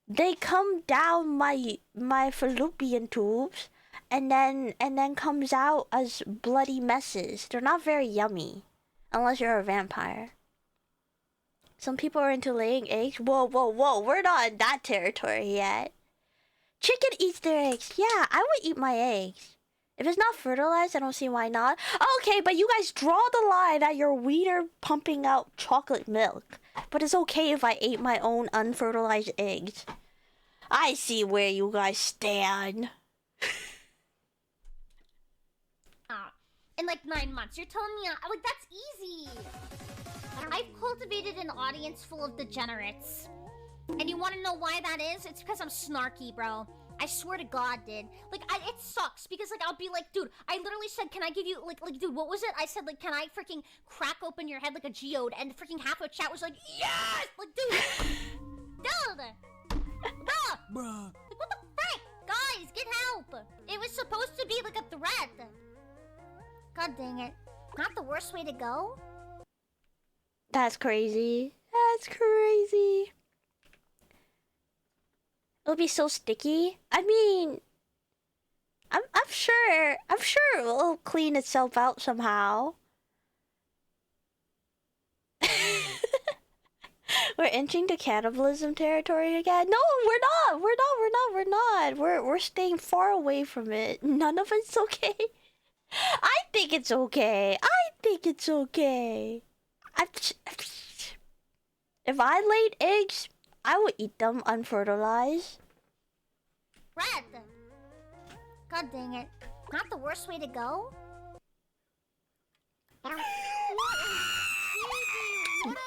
They come down my fallopian tubes and then comes out as bloody messes. They're not very yummy unless you're a vampire. Some people are into laying eggs. Whoa, we're not in that territory yet. Chicken eats their eggs. Yeah, I would eat my eggs. If it's not fertilized, I don't see why not. Okay, but you guys draw the line at your wiener pumping out chocolate milk. But it's okay if I ate my own unfertilized eggs. I see where you guys stand. In like 9 months. You're telling me, like, that's easy. I've cultivated an audience full of degenerates. And you want to know why that is? It's because I'm snarky, bro. I swear to God, dude. Like, it sucks because, like, I'll be like, dude, I literally said, can I give you, like, dude, what was it? I said, like, can I freaking crack open your head like a geode? And freaking half of chat was like, yes! Like, dude! Dude! Bruh! Like, what the frick? Guys, get help! It was supposed to be, like, a threat. God dang it. Not the worst way to go? That's crazy. That's crazy. It'll be so sticky. I mean, I'm sure it'll clean itself out somehow. We're inching to cannibalism territory again. No, we're not. We're staying far away from it. None of it's okay. I think it's okay. If I laid eggs, I would eat them unfertilized. Red! God dang it. Not the worst way to go?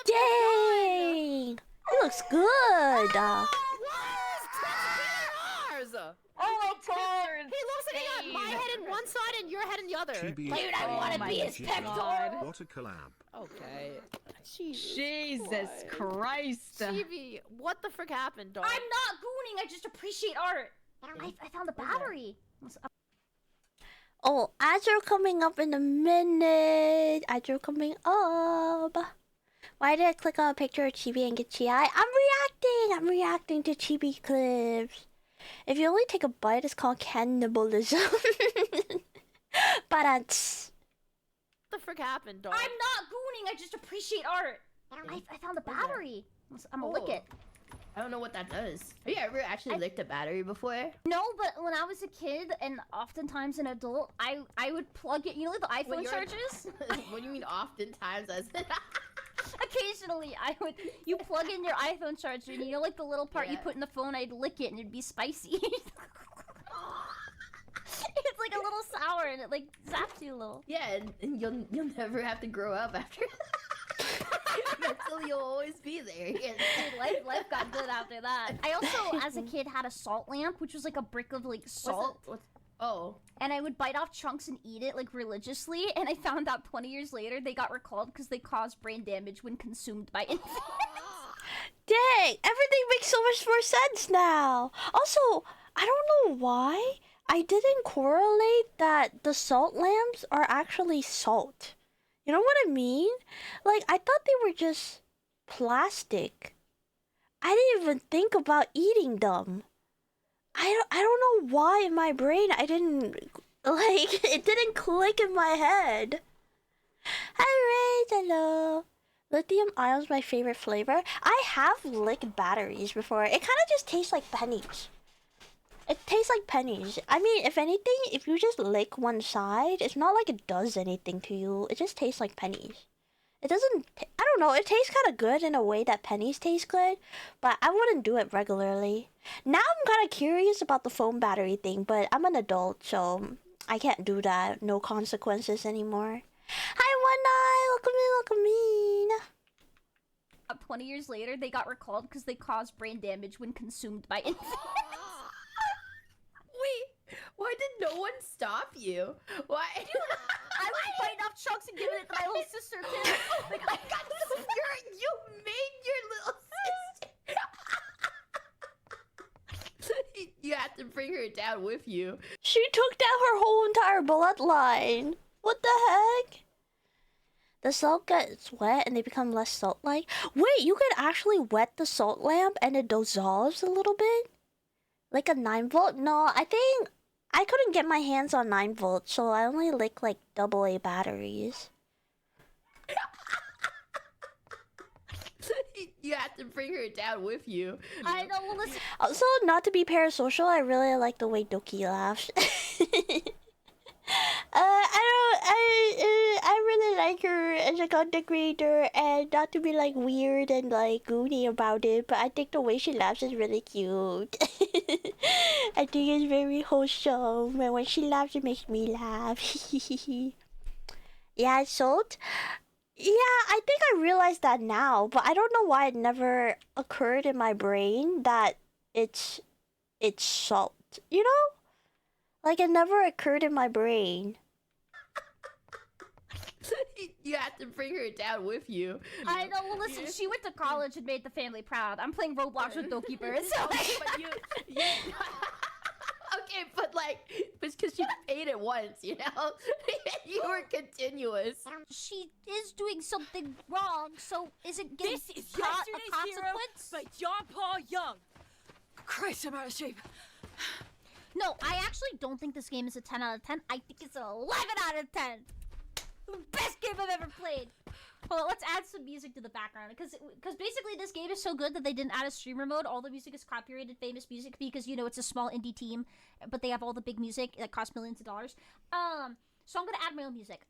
Dang! It looks good. Oh my god! He looks like he got my head in one side and your head in the other. Dude, I want to be his pector. What a collab. Okay. Jesus Christ. Chibi, what the frick happened, dog? I'm not gooning, I just appreciate art. I found a battery. Oh, Azure coming up in a minute. Azure coming up. Why did I click on a picture of Chibi and get Chi? I'm reacting to Chibi clips. If you only take a bite, it's called cannibalism. But what the frick happened, dog? I'm not gooning, I just appreciate art. I found a battery. I'm gonna lick it. I don't know what that does. Have you ever actually licked a battery before? No, but when I was a kid and oftentimes an adult, I would plug it. You know, like the iPhone chargers. What do you mean oftentimes? As Occasionally, you plug in your iPhone charger, and you know, like the little part you put in the phone. I'd lick it, and it'd be spicy. It's like a little sour, and it like zaps you a little. Yeah, and you'll never have to grow up after. Until you'll always be there. Yeah, dude, life got good after that. I also, as a kid, had a salt lamp, which was like a brick of like salt. Oh. And I would bite off chunks and eat it like religiously. And I found out 20 years later they got recalled because they caused brain damage when consumed by infants. dang, everything makes so much more sense now. Also, I don't know why I didn't correlate that the salt lamps are actually salt. You know what I mean? Like, I thought they were just plastic. I didn't even think about eating them. I don't know why in my brain I didn't, like, it didn't click in my head. Hi, Ray, hello. Lithium ion's my favorite flavor. I have licked batteries before. It kind of just tastes like pennies. It tastes like pennies. I mean, if anything, if you just lick one side, it's not like it does anything to you. It just tastes like pennies. It doesn't... I don't know. It tastes kind of good in a way that pennies taste good, but I wouldn't do it regularly. Now I'm kind of curious about the phone battery thing, but I'm an adult, so I can't do that. No consequences anymore. Hi, One Eye! Welcome in. 20 years later, they got recalled because they caused brain damage when consumed by infants. Wait, why did no one stop you? Why? I was biting off chunks and giving it to my little sister too. Like, I got this. You made your little sister. You have to bring her down with you. She took down her whole entire bloodline. What the heck? The salt gets wet and they become less salt-like. Wait, you could actually wet the salt lamp and it dissolves a little bit? Like a 9-volt? No, I think I couldn't get my hands on 9 volts, so I only lick like AA batteries. You have to bring her down with you. I know, well, listen. Also, not to be parasocial, I really like the way Doki laughs. I really like her as a content creator, and not to be like weird and like goony about it, but I think the way she laughs is really cute. I think it's very wholesome, and when she laughs it makes me laugh. Yeah, salt? Yeah, I think I realized that now, but I don't know why it never occurred in my brain that it's salt, you know? Like, it never occurred in my brain. You have to bring her down with you. I know, well, listen, she went to college and made the family proud. I'm playing Roblox with Doki Bird, so... Okay, but because she paid it once, you know? You were continuous. She is doing something wrong, so is it getting This is a yesterday's consequence? hero by John Paul Young. Christ, I'm out of shape. No, I actually don't think this game is a 10 out of 10. I think it's an 11 out of 10. The best game I've ever played. Hold on, let's add some music to the background. Because basically this game is so good that they didn't add a streamer mode. All the music is copyrighted famous music because, you know, it's a small indie team. But they have all the big music that costs millions of dollars. So I'm going to add my own music.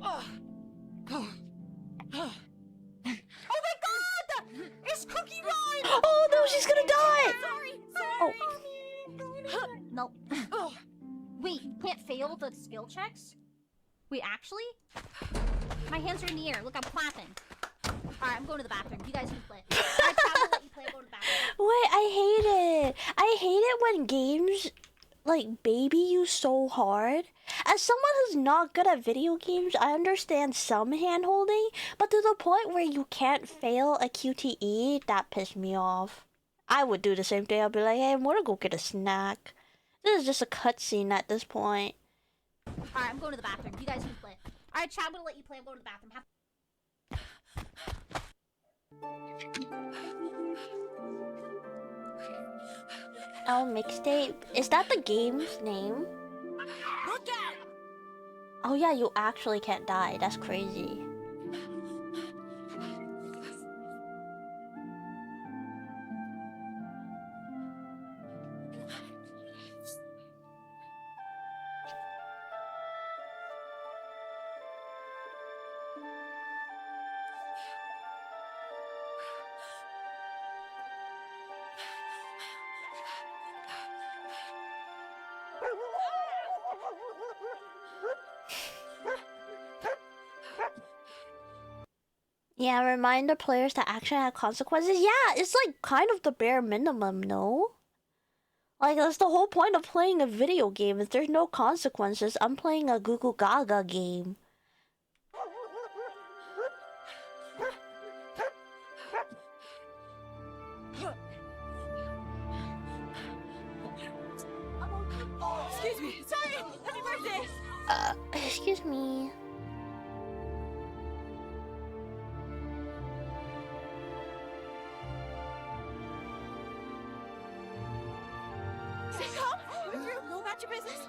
Oh my god! It's Cookie Run! Oh no, she's gonna die! Sorry. Nope. Wait, you can't fail the skill checks? Wait, actually? My hands are in the air. Look, I'm clapping. Alright, I'm going to the bathroom. You guys can play. I'm gonna let you play. I'm going to the bathroom. Wait, I hate it. I hate it when games like baby you so hard. As someone who's not good at video games, I understand some hand holding, but to the point where you can't fail a QTE, that pissed me off. I would do the same thing. I'd be like, hey, I'm gonna go get a snack. This is just a cutscene at this point. Alright, I'm going to the bathroom. You guys can play. Alright, Chad, I'm gonna let you play. I'm going to the bathroom. Oh, mixtape. Is that the game's name? Look out! Oh yeah, you actually can't die. That's crazy. Yeah, remind the players to actually have consequences. Yeah, it's like kind of the bare minimum, no? Like, that's the whole point of playing a video game. If there's no consequences, I'm playing a Goo Goo Gaga game. Excuse me. Sorry. Happy birthday. Excuse me. Say come. You through? Go about your business.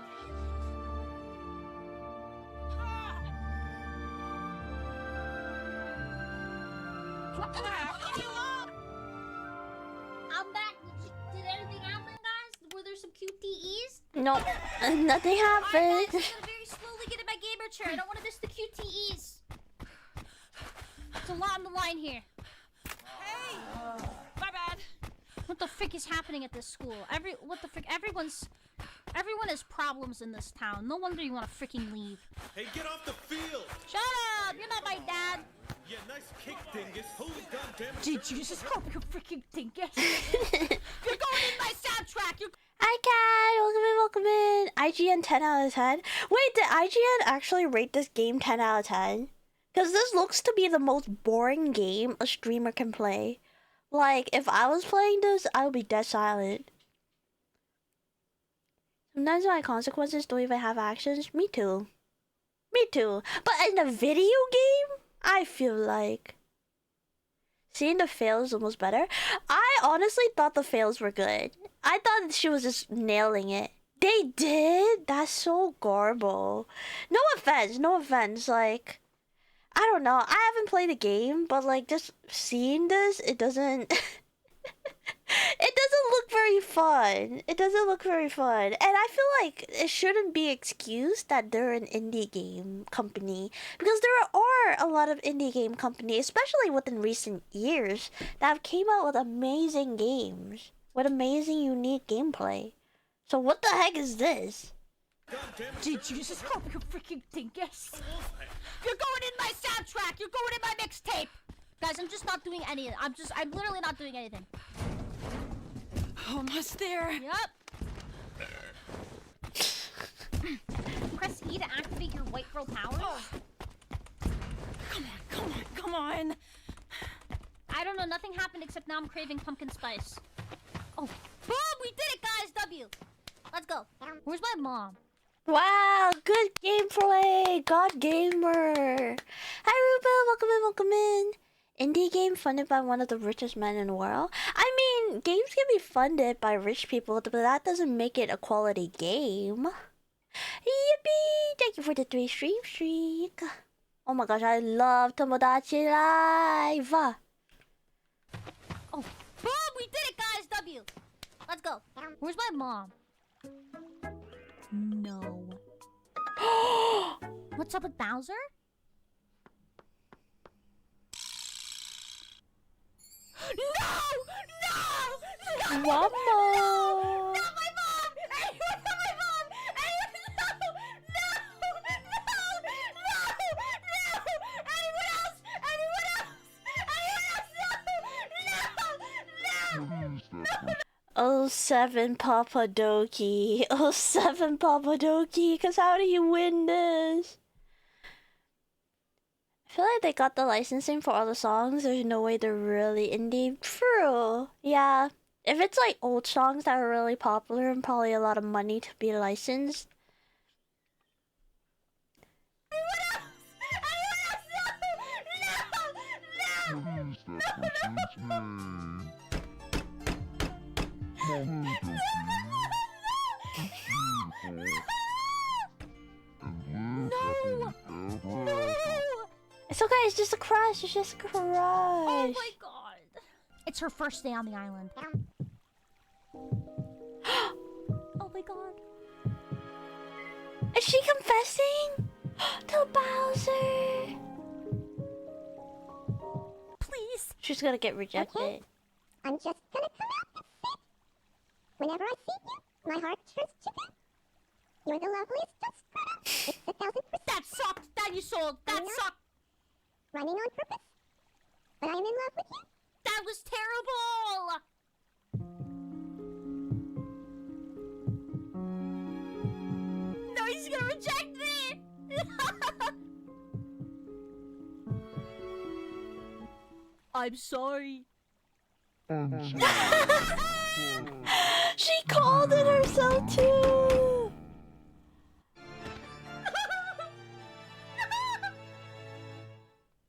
I'm back. Did anything happen, guys? Were there some QTEs? No, nothing happened. Alright, guys, I'm gonna very slowly get in my gamer chair. I don't want to miss the QTEs. It's a lot on the line here. Hey. My bad. What the frick is happening at this school? What the frick? Everyone has problems in this town. No wonder you want to freaking leave. Hey, get off the field! Shut up! You're not my dad. Yeah, nice kick, dingus. Holy goddamn it. Did you just call me a freaking dingus? You're going in my soundtrack. Hi, Kat. Welcome in. IGN 10 out of 10. Wait, did IGN actually rate this game 10 out of 10? Because this looks to be the most boring game a streamer can play. Like, if I was playing this, I would be dead silent. Sometimes my consequences don't even have actions. Me too. Me too. But in a video game, I feel like seeing the fails almost better. I honestly thought the fails were good. I thought she was just nailing it. They did? That's so garble. No offense. Like, I don't know. I haven't played the game, but like just seeing this, it doesn't it doesn't look very fun. It doesn't look very fun. And I feel like it shouldn't be excused that they're an indie game company. Because there are a lot of indie game companies, especially within recent years, that have came out with amazing games. With amazing, unique gameplay. So what the heck is this? Did you just call me a freaking dingus? You're going in my soundtrack. You're going in my mixtape. Guys, I'm just not doing anything. I'm literally not doing anything. Almost there. Yup. Press E to activate your white girl powers. Come on. I don't know. Nothing happened except now I'm craving pumpkin spice. Oh, boom! We did it, guys. W. Let's go. Where's my mom? Wow, good gameplay, God Gamer. Hi Ruben, welcome in, welcome in. Indie game funded by one of the richest men in the world. I mean, games can be funded by rich people, but that doesn't make it a quality game. Yippee! Thank you for the 3 stream streak. Oh my gosh, I love Tomodachi Live. Oh, boom! We did it, guys. W. Let's go. Where's my mom? No. What's up with Bowser? No! No! No! Mama! Not my mom! Anyone, not my mom! Anyone, no! No! No! No! Anyone else? Anyone else? Anyone else? No! No! No! Oh, 7 Papadoki. Oh, 7 Papadoki. Because how do you win this? I feel like they got the licensing for all the songs. There's no way they're really indie. True. Yeah. If it's like old songs that are really popular and probably a lot of money to be licensed. No! No! It's okay, it's just a crush. It's just a crush. Oh my god. It's her first day on the island. Oh my god. Is she confessing to Bowser? Please. She's gonna get rejected. Okay. I'm just gonna come out and say, whenever I see you, my heart turns to gold. You're the loveliest just it's 1,000%. That sucked. That you sold. That sucked. Running on purpose. But I'm in love with you. That was terrible. No, he's gonna reject me. I'm sorry. She called it herself too.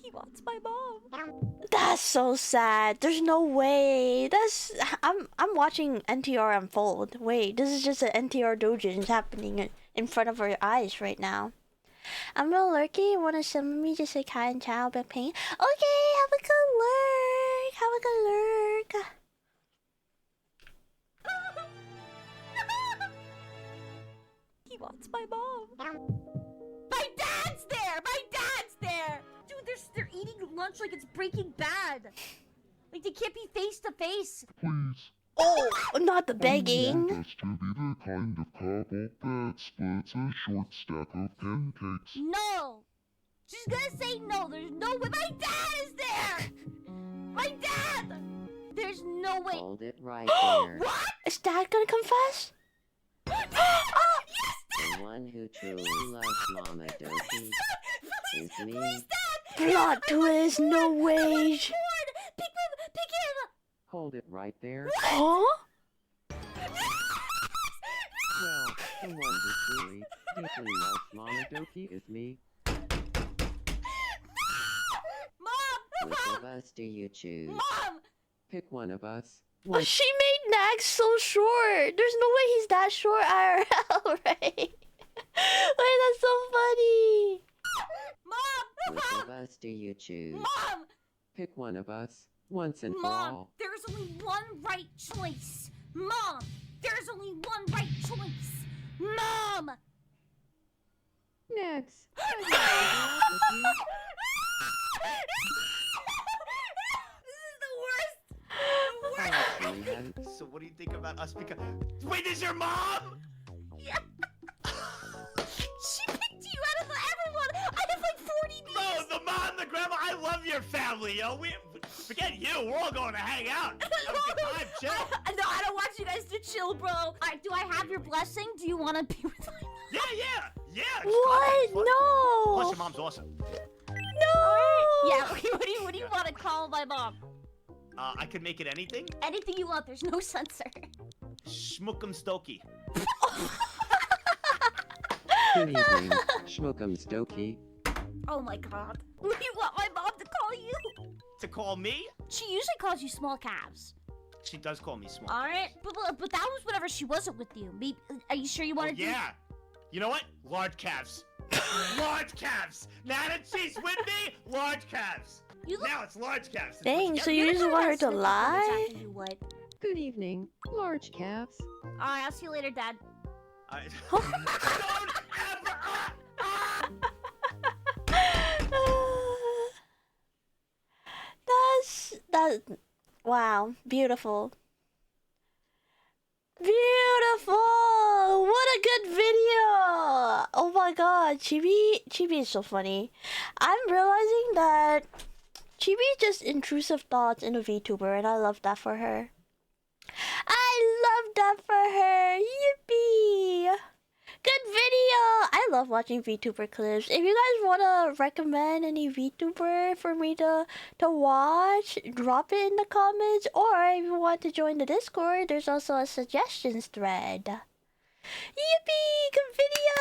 He wants my mom. That's so sad. There's no way. I'm watching NTR unfold. Wait, this is just an NTR doujin happening in front of our eyes right now. I'm real lurky. Wanna send me just say hi and ciao, big pain. Okay, have a good lurk. Have a good lurk. He wants my mom. My dad's there. My dad's there. Dude, they're eating lunch like it's Breaking Bad. Like they can't be face to face. Please. Oh, not the begging. Just to be the kind of couple that splits a short stack of pancakes. No. She's gonna say no. There's no way. My dad is there. My dad. There's no way. Hold it right there. What? Is Dad gonna confess? Oh, yes, Dad. The one who truly loves Mama Doki is me. Please, Dad. Plot twist, no way. Pick him. Hold it right there. Huh? Well, the one who truly, deeply loves Mama Doki is me. Mom. Which of us do you choose? Mom. Pick one of us. Oh, she made Nags so short. There's no way he's that short IRL, right? Wait, that's so funny. Mom. Which of us do you choose? Mom. Pick one of us, once and for Mom, all. there's only one right choice. Mom, there's only one right choice. Mom. Next. So what do you think about us becoming... Wait, is your mom? Yeah. She picked you out of everyone. I have like 40 names. Oh, the mom, the grandma. I love your family, yo. Forget you. We're all going to hang out. Have a good time. Chill. No, I don't want you guys to chill, bro. Do I have your blessing? Do you want to be with my mom? Yeah. What? No. Plus, your mom's awesome. No. Yeah. What do you want to call my mom? I could make it anything. Anything you want. There's no censor. Schmookum Stokey. Good evening, Schmookum Stokey. Oh my god. What do you want my mom to call you? To call me? She usually calls you small calves. She does call me small. Alright, but that was whenever she wasn't with you. Maybe, are you sure you want to do... Yeah. You know what? Large calves. Large calves. Now that she's with me, large calves. Now it's large calves. Dang, so you just want her to lie? Good evening, large calves. Alright, I'll see you later, Dad. Wow, beautiful. Beautiful! What a good video! Oh my god, Chibi is so funny. I'm realizing that Chibi is just intrusive thoughts in a VTuber, and I love that for her. I love that for her! Yippee! Good video! I love watching VTuber clips. If you guys want to recommend any VTuber for me to watch, drop it in the comments. Or if you want to join the Discord, there's also a suggestions thread. Yippee! Good video!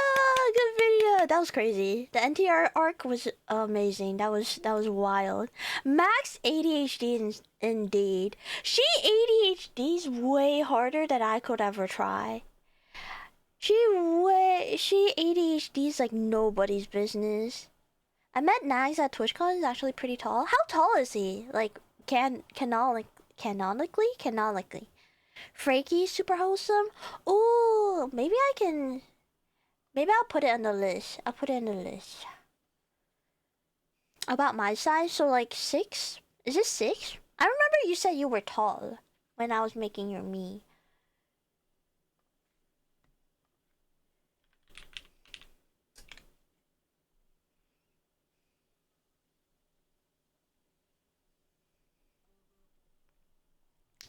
Good video! That was crazy. The NTR arc was amazing. That was wild. Max ADHD indeed. She ADHD's way harder than I could ever try. She ADHD's like nobody's business. I met Nags at TwitchCon. He's actually pretty tall. How tall is he? Like canonically? Frankie, super wholesome. Ooh, maybe I'll put it on the list. About my size, so like 6? Is it 6? I remember you said you were tall when I was making your me.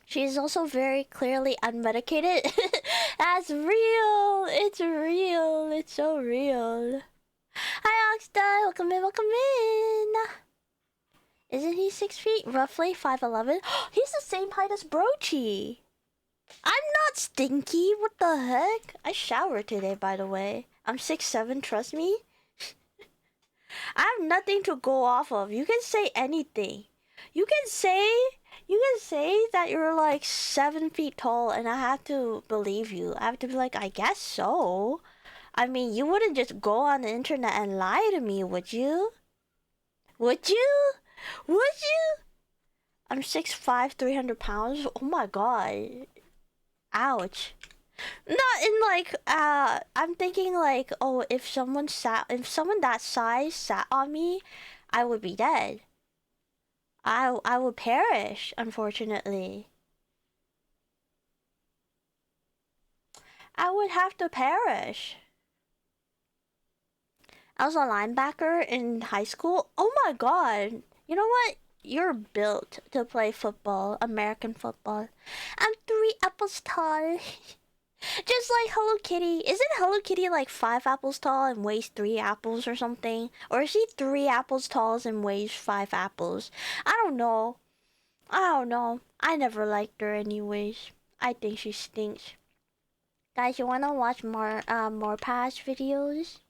She's also very clearly unmedicated. That's real. It's real. It's so real. Hi, Oxdie. Welcome in. Welcome in. Isn't he 6 feet? Roughly 5'11". He's the same height as Brochi. I'm not stinky. What the heck? I showered today, by the way. I'm 6'7", trust me. I have nothing to go off of. You can say anything. You can say that you're like 7 feet tall and I have to believe you. I have to be like, I guess so. I mean, you wouldn't just go on the internet and lie to me, would you? Would you? Would you? I'm 6'5", 300 pounds. Oh my god. Ouch. Not in like, I'm thinking like, oh, if someone that size sat on me, I would be dead. I would perish, unfortunately. I would have to perish. I was a linebacker in high school. Oh my god. You know what? You're built to play football, American football. I'm 3 apples tall. Just like Hello Kitty. Isn't Hello Kitty like 5 apples tall and weighs 3 apples or something? Or is she 3 apples tall and weighs 5 apples? I don't know. I never liked her anyways. I think she stinks. Guys, you wanna watch more past videos?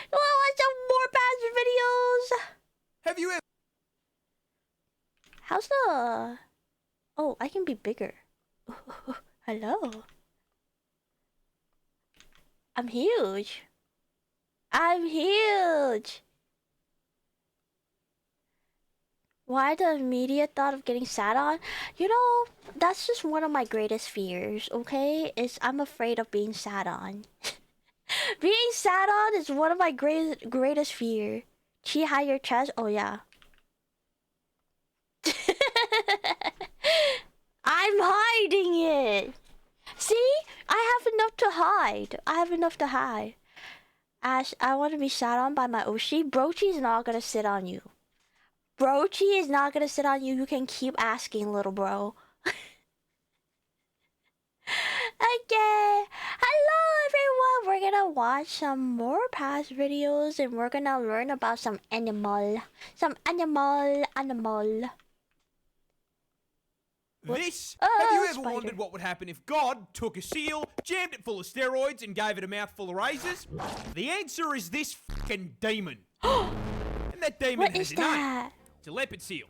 You wanna watch some more past videos? Have you ever... How's the... Oh, I can be bigger. Hello. I'm huge. I'm huge. Why the immediate thought of getting sat on? You know, that's just one of my greatest fears, okay? I'm afraid of being sat on. Being sat on is one of my greatest fear. Chi higher chest? Oh yeah. I'm hiding it. See? I have enough to hide. Ash, I want to be sat on by my Oshi. Brochi's not gonna sit on you. Brochi is not gonna sit on you. You can keep asking, little bro. Okay. Hello, everyone. We're gonna watch some more past videos and we're gonna learn about some animal. This? Have you ever spider. wondered what would happen if God took a seal, jammed it full of steroids, and gave it a mouthful of razors? The answer is this fucking demon. that demon What has is a name. that? It's a leopard seal.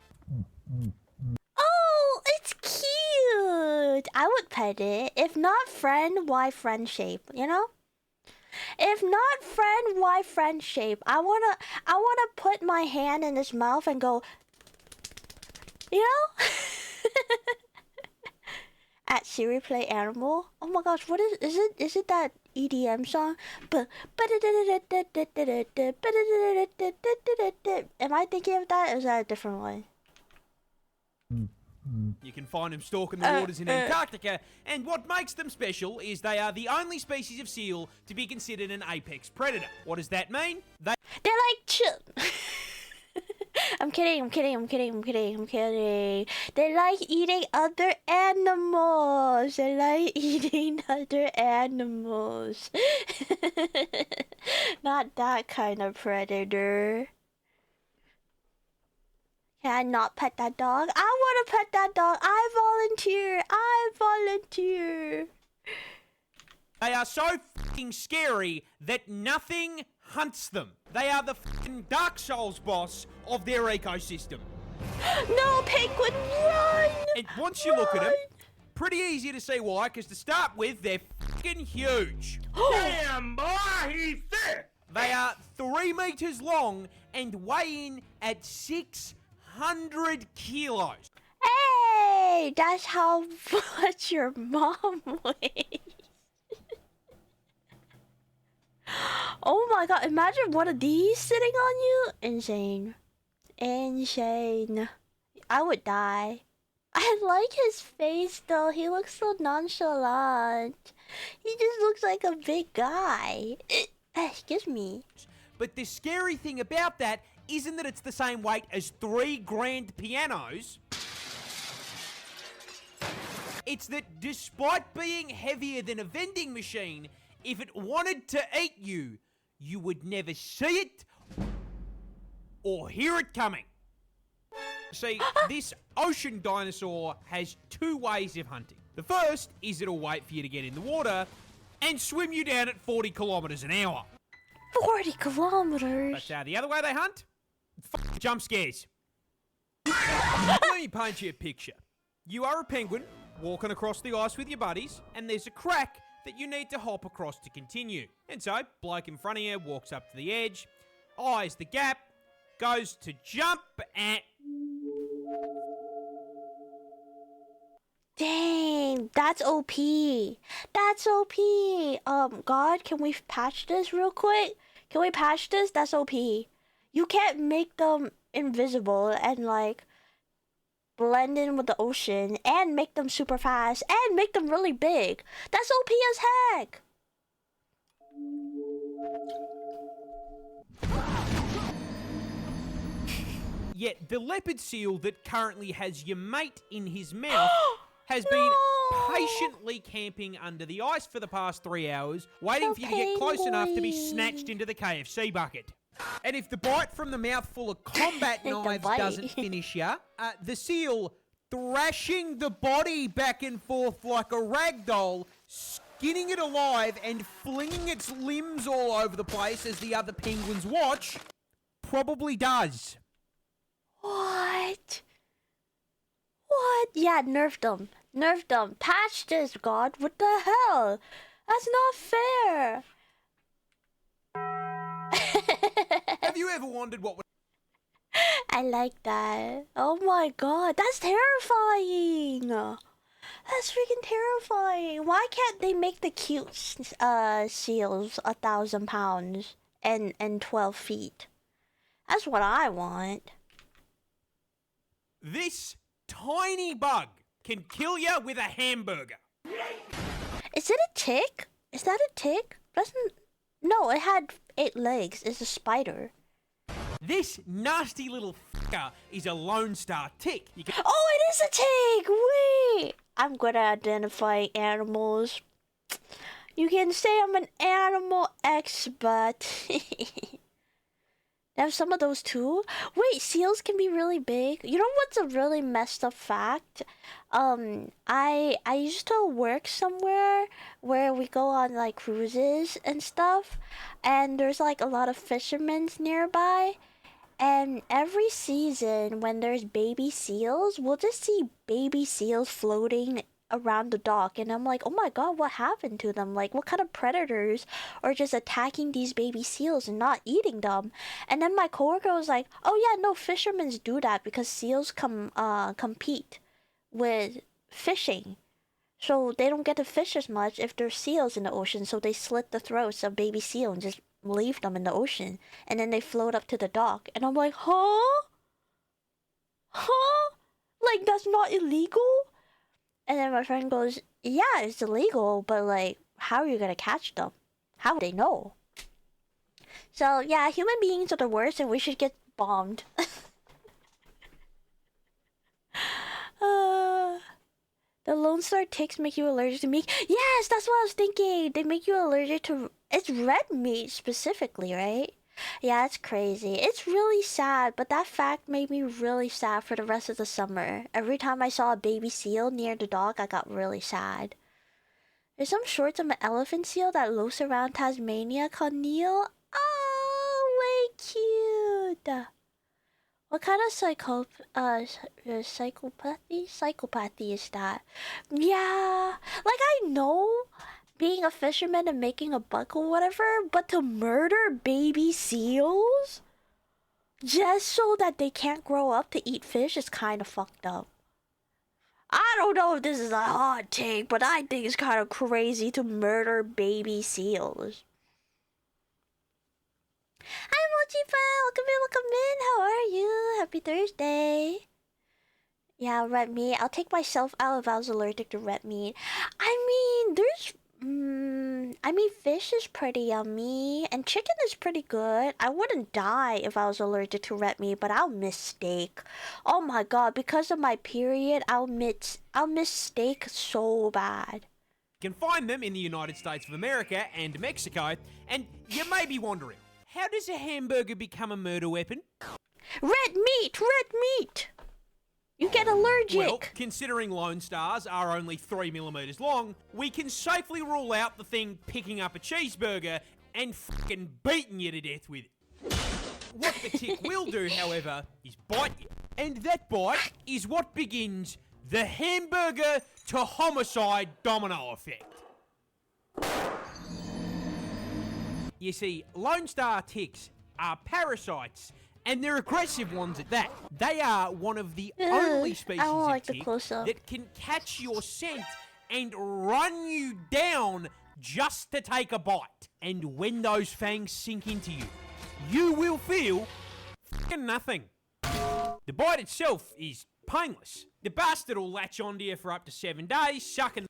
Oh, it's cute. I would pet it. If not friend, why friendship? You know? If not friend, why friendship? I wanna put my hand in his mouth and go, you know? At Siri play animal. Oh my gosh, what is it that EDM song? Am I thinking of that or is that a different one? You can find them stalking the waters in Antarctica, and what makes them special is they are the only species of seal to be considered an apex predator. What does that mean? They're like I'm kidding. They like eating other animals. Not that kind of predator. Can I not pet that dog? I want to pet that dog. I volunteer. They are so fucking scary that nothing hunts them. They are the fucking Dark Souls boss of their ecosystem. No, penguin, run! And once you look at them, pretty easy to see why, because to start with, they're fucking huge. Damn, boy, he's thick! They are 3 meters long and weigh in at 600 kilos. Hey, that's how much your mom weighs. Oh my god, imagine one of these sitting on you. Insane. I would die. I like his face though. He looks so nonchalant. He just looks like a big guy. Excuse me. But the scary thing about that isn't that it's the same weight as 3 grand pianos. It's that despite being heavier than a vending machine, if it wanted to eat you, you would never see it or hear it coming. See, this ocean dinosaur has 2 ways of hunting. The first is it'll wait for you to get in the water and swim you down at 40 kilometers an hour. 40 kilometers? But the other way they hunt? Jump scares. Let me paint you a picture. You are a penguin walking across the ice with your buddies, and there's a crack that you need to hop across to continue. And so, bloke in front of you walks up to the edge, eyes the gap, goes to jump, and... Dang, that's OP. That's OP. God, can we patch this real quick? Can we patch this? That's OP. You can't make them invisible and like blend in with the ocean and make them super fast and make them really big. That's OP as heck. Yet the leopard seal that currently has your mate in his mouth has been patiently camping under the ice for the past 3 hours, waiting for you to get close enough to be snatched into the KFC bucket. And if the bite from the mouthful of combat knives doesn't finish you, the seal thrashing the body back and forth like a rag doll, skinning it alive and flinging its limbs all over the place as the other penguins watch, probably does. What? What? Yeah, nerfed them. Nerfed them. Patch this, God. What the hell? That's not fair. Have you ever wondered what would... I like that. Oh my god, that's terrifying. That's freaking terrifying. Why can't they make the cute seals 1,000 pounds and 12 feet? That's what I want. This tiny bug can kill you with a hamburger. Is it a tick? Is that a tick? No, it had 8 legs. It's a spider. This nasty little fucker is a Lone Star tick. Oh, it is a tick! Wait! I'm good at identifying animals. You can say I'm an animal expert. There's some of those too. Wait, seals can be really big. You know what's a really messed up fact? I used to work somewhere where we go on like cruises and stuff, and there's like a lot of fishermen nearby, And every season, when there's baby seals, we'll just see baby seals floating around the dock. And I'm like, oh my god, what happened to them? Like, what kind of predators are just attacking these baby seals and not eating them? And then my coworker was like, oh yeah, no, fishermen do that because seals compete with fishing. So they don't get to fish as much if there's seals in the ocean. So they slit the throats of baby seal and just leave them in the ocean. And then they float up to the dock. And I'm like, huh? Huh? Like, that's not illegal? And then my friend goes, yeah, it's illegal. But, like, how are you going to catch them? How would they know? So, yeah, human beings are the worst and we should get bombed. The Lone Star ticks make you allergic to meat. Yes, that's what I was thinking. They make you allergic to... It's red meat specifically, right? Yeah, it's crazy. It's really sad, but that fact made me really sad for the rest of the summer. Every time I saw a baby seal near the dock, I got really sad. There's some shorts of an elephant seal that loafs around Tasmania called Neil. Oh, way cute. What kind of psychopathy is that? Yeah, like I know being a fisherman and making a buck or whatever, but to murder baby seals just so that they can't grow up to eat fish is kind of fucked up. I don't know if this is a hot take, but I think it's kind of crazy to murder baby seals. Hi, Mochi-fan! Welcome in! How are you? Happy Thursday! Yeah, red meat. I'll take myself out if I was allergic to red meat. I mean, fish is pretty yummy, and chicken is pretty good. I wouldn't die if I was allergic to red meat, but I'll miss steak. Oh my god, because of my period, I'll miss steak so bad. You can find them in the United States of America and Mexico, and you may be wondering, how does a hamburger become a murder weapon? Red meat! You get allergic! Well, considering Lone Stars are only 3 millimeters long, we can safely rule out the thing picking up a cheeseburger and fucking beating you to death with it. What the tick will do, however, is bite you. And that bite is what begins the hamburger to homicide domino effect. You see, Lone Star ticks are parasites, and they're aggressive ones at that. They are one of the only species of tick that can catch your scent and run you down just to take a bite. And when those fangs sink into you, you will feel fucking nothing. The bite itself is painless. The bastard will latch onto you for up to 7 days, sucking.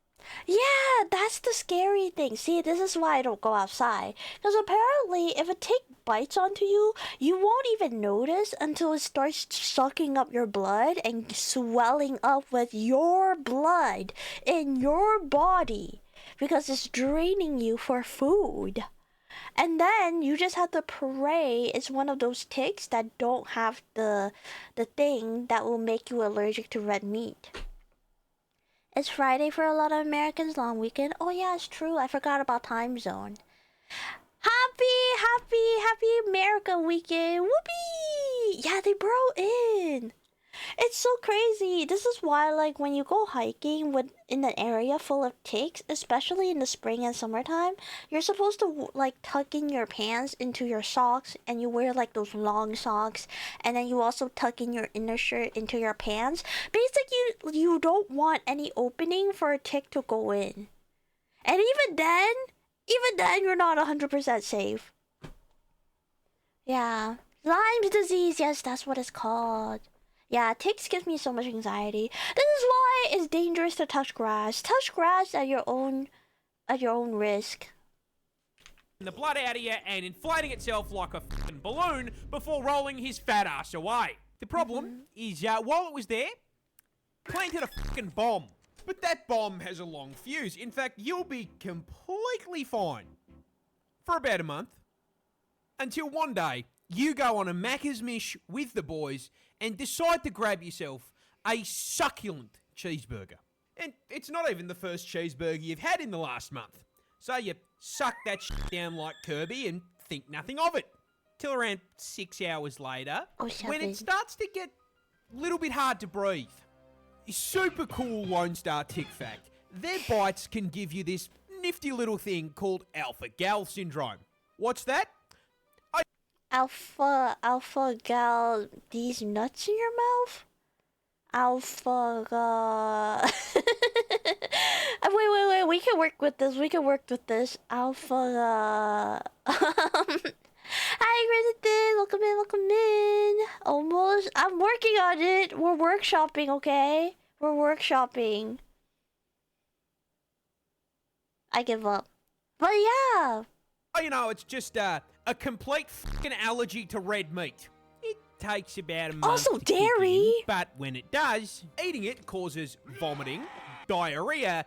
Yeah, that's the scary thing. See, this is why I don't go outside. Because apparently, if a tick bites onto you, you won't even notice until it starts sucking up your blood and swelling up with your blood in your body. Because it's draining you for food. And then you just have to pray it's one of those ticks that don't have the thing that will make you allergic to red meat. It's Friday for a lot of Americans, long weekend. Oh yeah, it's true. I forgot about time zone. Happy America weekend. Whoopee! Yeah, they brought in. It's so crazy. This is why, like, when you go hiking in an area full of ticks, especially in the spring and summertime, you're supposed to, like, tuck in your pants into your socks, and you wear, like, those long socks, and then you also tuck in your inner shirt into your pants. Basically, you don't want any opening for a tick to go in. And even then, you're not 100% safe. Yeah. Lyme disease, yes, that's what it's called. Yeah, ticks gives me so much anxiety. This is why it's dangerous to touch grass. Touch grass at your own risk. The blood out of you and inflating itself like a fucking balloon before rolling his fat ass away. The problem is, while it was there, planted a fucking bomb. But that bomb has a long fuse. In fact, you'll be completely fine for about a month. Until one day, you go on a Macca's Mish with the boys and decide to grab yourself a succulent cheeseburger. And it's not even the first cheeseburger you've had in the last month. So you suck that shit down like Kirby and think nothing of it. till around 6 hours later, Oh, when 7. it starts to get a little bit hard to breathe. Super cool Lone Star tick fact. Their bites can give you this nifty little thing called alpha-gal syndrome. What's that? Alpha gal, these nuts in your mouth? Alpha wait, we can work with this. Alpha Hi, Resident, welcome in. Almost, I'm working on it. We're workshopping, okay? We're workshopping. I give up. But yeah. Oh, you know, it's just a complete fucking allergy to red meat. It takes about a month Also to kick dairy. in, but when it does, eating it causes vomiting, diarrhea,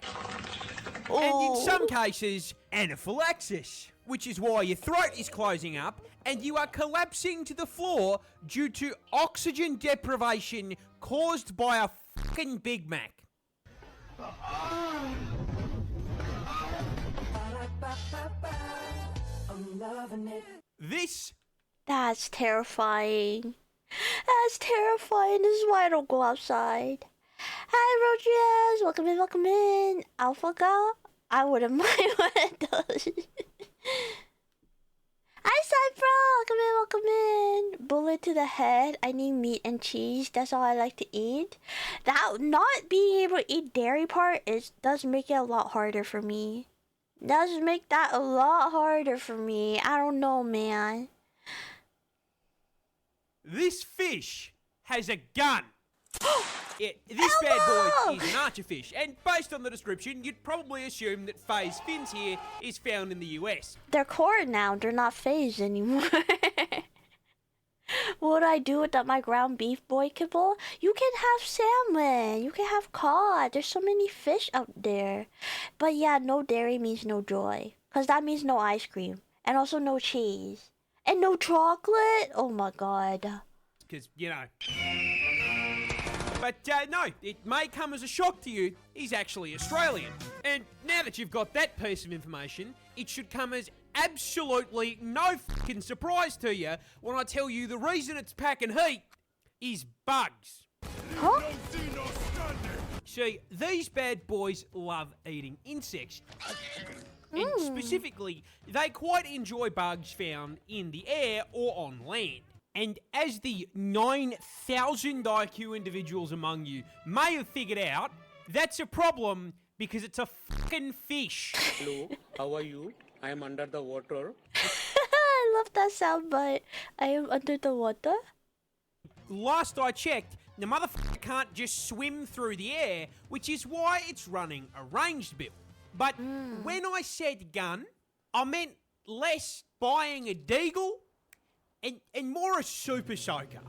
and in some cases, anaphylaxis, which is why your throat is closing up and you are collapsing to the floor due to oxygen deprivation caused by a fucking Big Mac. That's terrifying. That's terrifying. This is why I don't go outside. Hi, Rojas. Welcome in. Alpha gal? I wouldn't mind what it does. Hi, Cypher. Welcome in. Bullet to the head. I need meat and cheese. That's all I like to eat. That not being able to eat dairy part does make it a lot harder for me. Does make that a lot harder for me. I don't know, man. This fish has a gun. This bad boy is an archerfish, and based on the description, you'd probably assume that phased fins here is found in the US. They're core now. They're not phased anymore. What would I do without my ground beef boy kibble? You can have salmon. You can have cod. There's so many fish out there. But yeah, no dairy means no joy. Because that means no ice cream. And also no cheese. And no chocolate. Oh my god. Because, you know. But no, it may come as a shock to you. He's actually Australian. And now that you've got that piece of information, it should come as absolutely no fucking surprise to you when I tell you the reason it's packing heat is bugs. Huh? See, these bad boys love eating insects. And specifically, they quite enjoy bugs found in the air or on land. And as the 9,000 IQ individuals among you may have figured out, that's a problem because it's a fucking fish. Hello, how are you? I am under the water. I love that soundbite. I am under the water. Last I checked, the motherfucker can't just swim through the air, which is why it's running a ranged build. But when I said gun, I meant less buying a deagle and more a super soaker.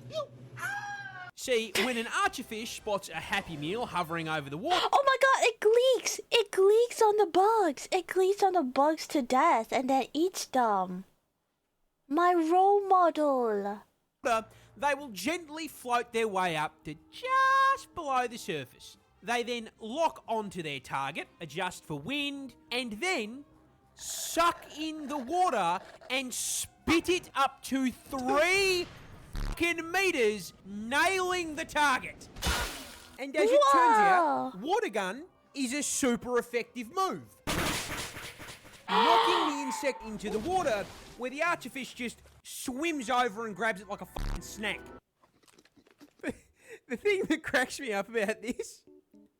See, when an archerfish spots a happy meal hovering over the water... Oh my god, it gleeks! It gleeks on the bugs! It gleeks on the bugs to death and then eats them. My role model. They will gently float their way up to just below the surface. They then lock onto their target, adjust for wind, and then suck in the water and spit it up to 3 fucking meters, nailing the target. And as it turns out, water gun is a super effective move. Knocking the insect into the water, where the archerfish just swims over and grabs it like a fucking snack. The thing that cracks me up about this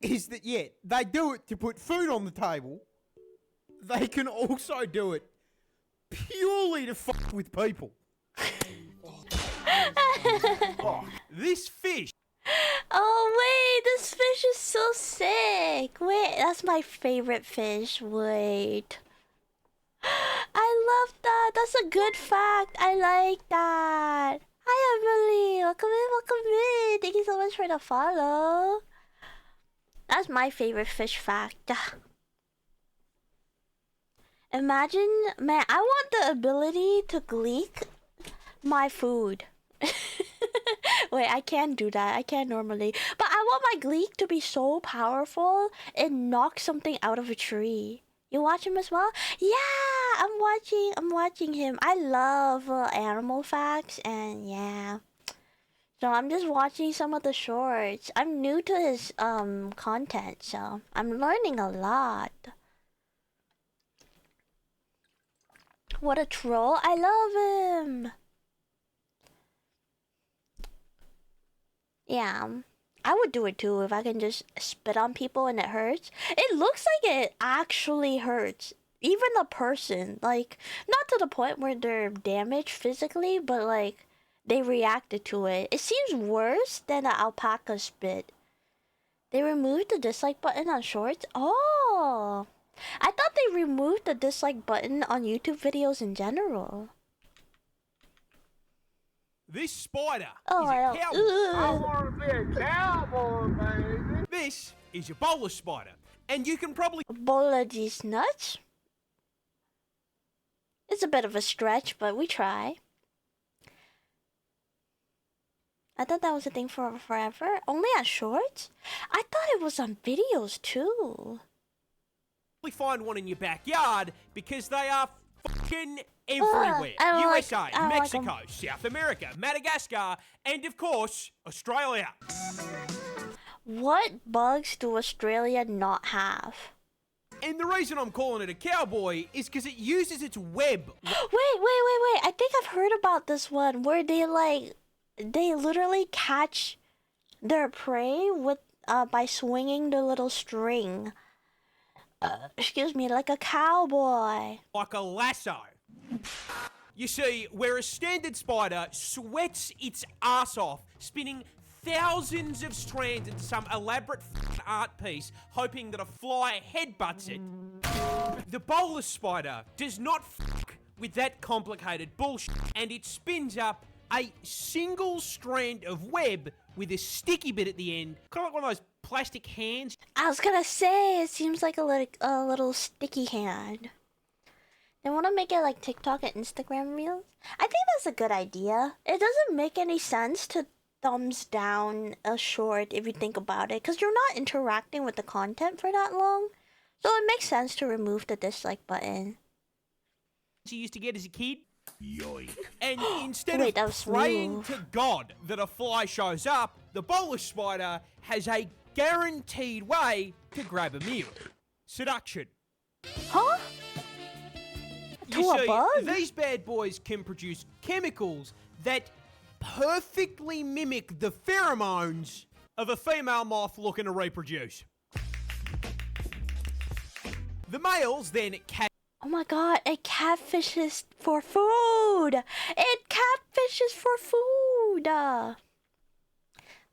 is that, yeah, they do it to put food on the table. They can also do it purely to fuck with people. This fish. Oh wait, this fish is so sick. Wait, that's my favorite fish. Wait. I love that. That's a good fact. I like that. Hi Emily. Welcome in. Thank you so much for the follow. That's my favorite fish fact. Imagine, man, I want the ability to gleek my food. Wait, I can't do that. I can't normally. But I want my gleek to be so powerful it knocks something out of a tree. You watch him as well? Yeah! I'm watching him. I love animal facts, and yeah. So I'm just watching some of the shorts. I'm new to his content, so I'm learning a lot. What a troll. I love him. Yeah. I would do it too if I can just spit on people and it hurts. It looks like it actually hurts. Even a person, like, not to the point where they're damaged physically, but like they reacted to it. It seems worse than an alpaca spit. They removed the dislike button on shorts? Oh, I thought they removed the dislike button on YouTube videos in general. This spider Oh, is a cowboy. I want to be a cowboy, baby. This is your bowler spider, and you can probably bowl these nuts. It's a bit of a stretch, but we try. I thought that was a thing for forever. Only on shorts? I thought it was on videos too. find one in your backyard because they are fucking everywhere. I don't USA, like- I don't like Mexico, South America, Madagascar, and of course, Australia. What bugs do Australia not have? And the reason I'm calling it a cowboy is because it uses its web. Wait. I think I've heard about this one where they literally catch their prey with by swinging the little string. Excuse me, like a cowboy. Like a lasso. You see, where a standard spider sweats its ass off, spinning thousands of strands into some elaborate art piece, hoping that a fly headbutts it, the bowler spider does not with that complicated bullshit, and it spins up a single strand of web with a sticky bit at the end, kind of like one of those plastic hands. I was gonna say, it seems like a little sticky hand. They want to make it like TikTok and Instagram reels. I think that's a good idea. It doesn't make any sense to thumbs down a short if you think about it, because you're not interacting with the content for that long. So it makes sense to remove the dislike button. You used to get as a kid. Yoink. And instead Wait, that of was praying smooth. to God that a fly shows up, the bowler spider has a guaranteed way to grab a meal. Seduction. Huh? You To a see, bug? these bad boys can produce chemicals that perfectly mimic the pheromones of a female moth looking to reproduce. The males then catch. Oh my god, it catfishes for food! It catfishes for food!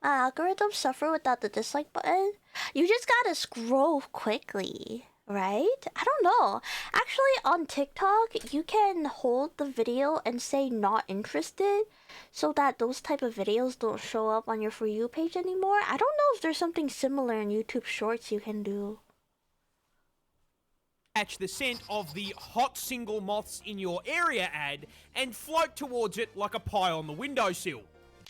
Algorithms suffer without the dislike button. You just gotta scroll quickly, right? I don't know. Actually, on TikTok, you can hold the video and say not interested so that those type of videos don't show up on your For You page anymore. I don't know if there's something similar in YouTube Shorts you can do. Catch the scent of the hot single moths in your area ad and float towards it like a pie on the windowsill.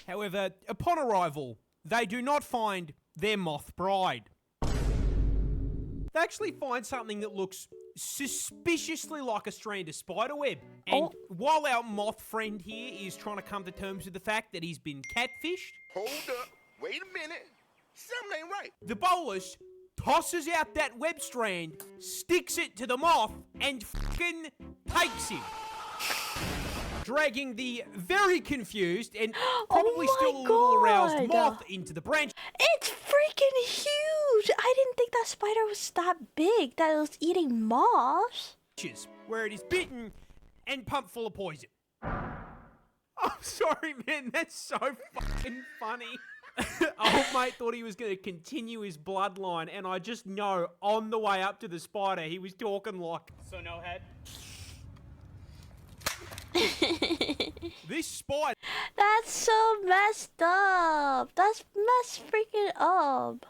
However, upon arrival, they do not find their moth bride. They actually find something that looks suspiciously like a strand of spiderweb. And while our moth friend here is trying to come to terms with the fact that he's been catfished... Hold up. Wait a minute. Something ain't right. The bolus tosses out that web strand, sticks it to the moth, and fucking takes him. Dragging the very confused and probably still a little aroused moth into the branch. It's freaking huge! I didn't think that spider was that big, that it was eating moths. Where it is bitten and pumped full of poison. I'm sorry, man, that's so fucking funny. Old mate thought he was going to continue his bloodline, and I just know on the way up to the spider, he was talking like... So no head? This spider... That's so messed up. That's messed freaking up.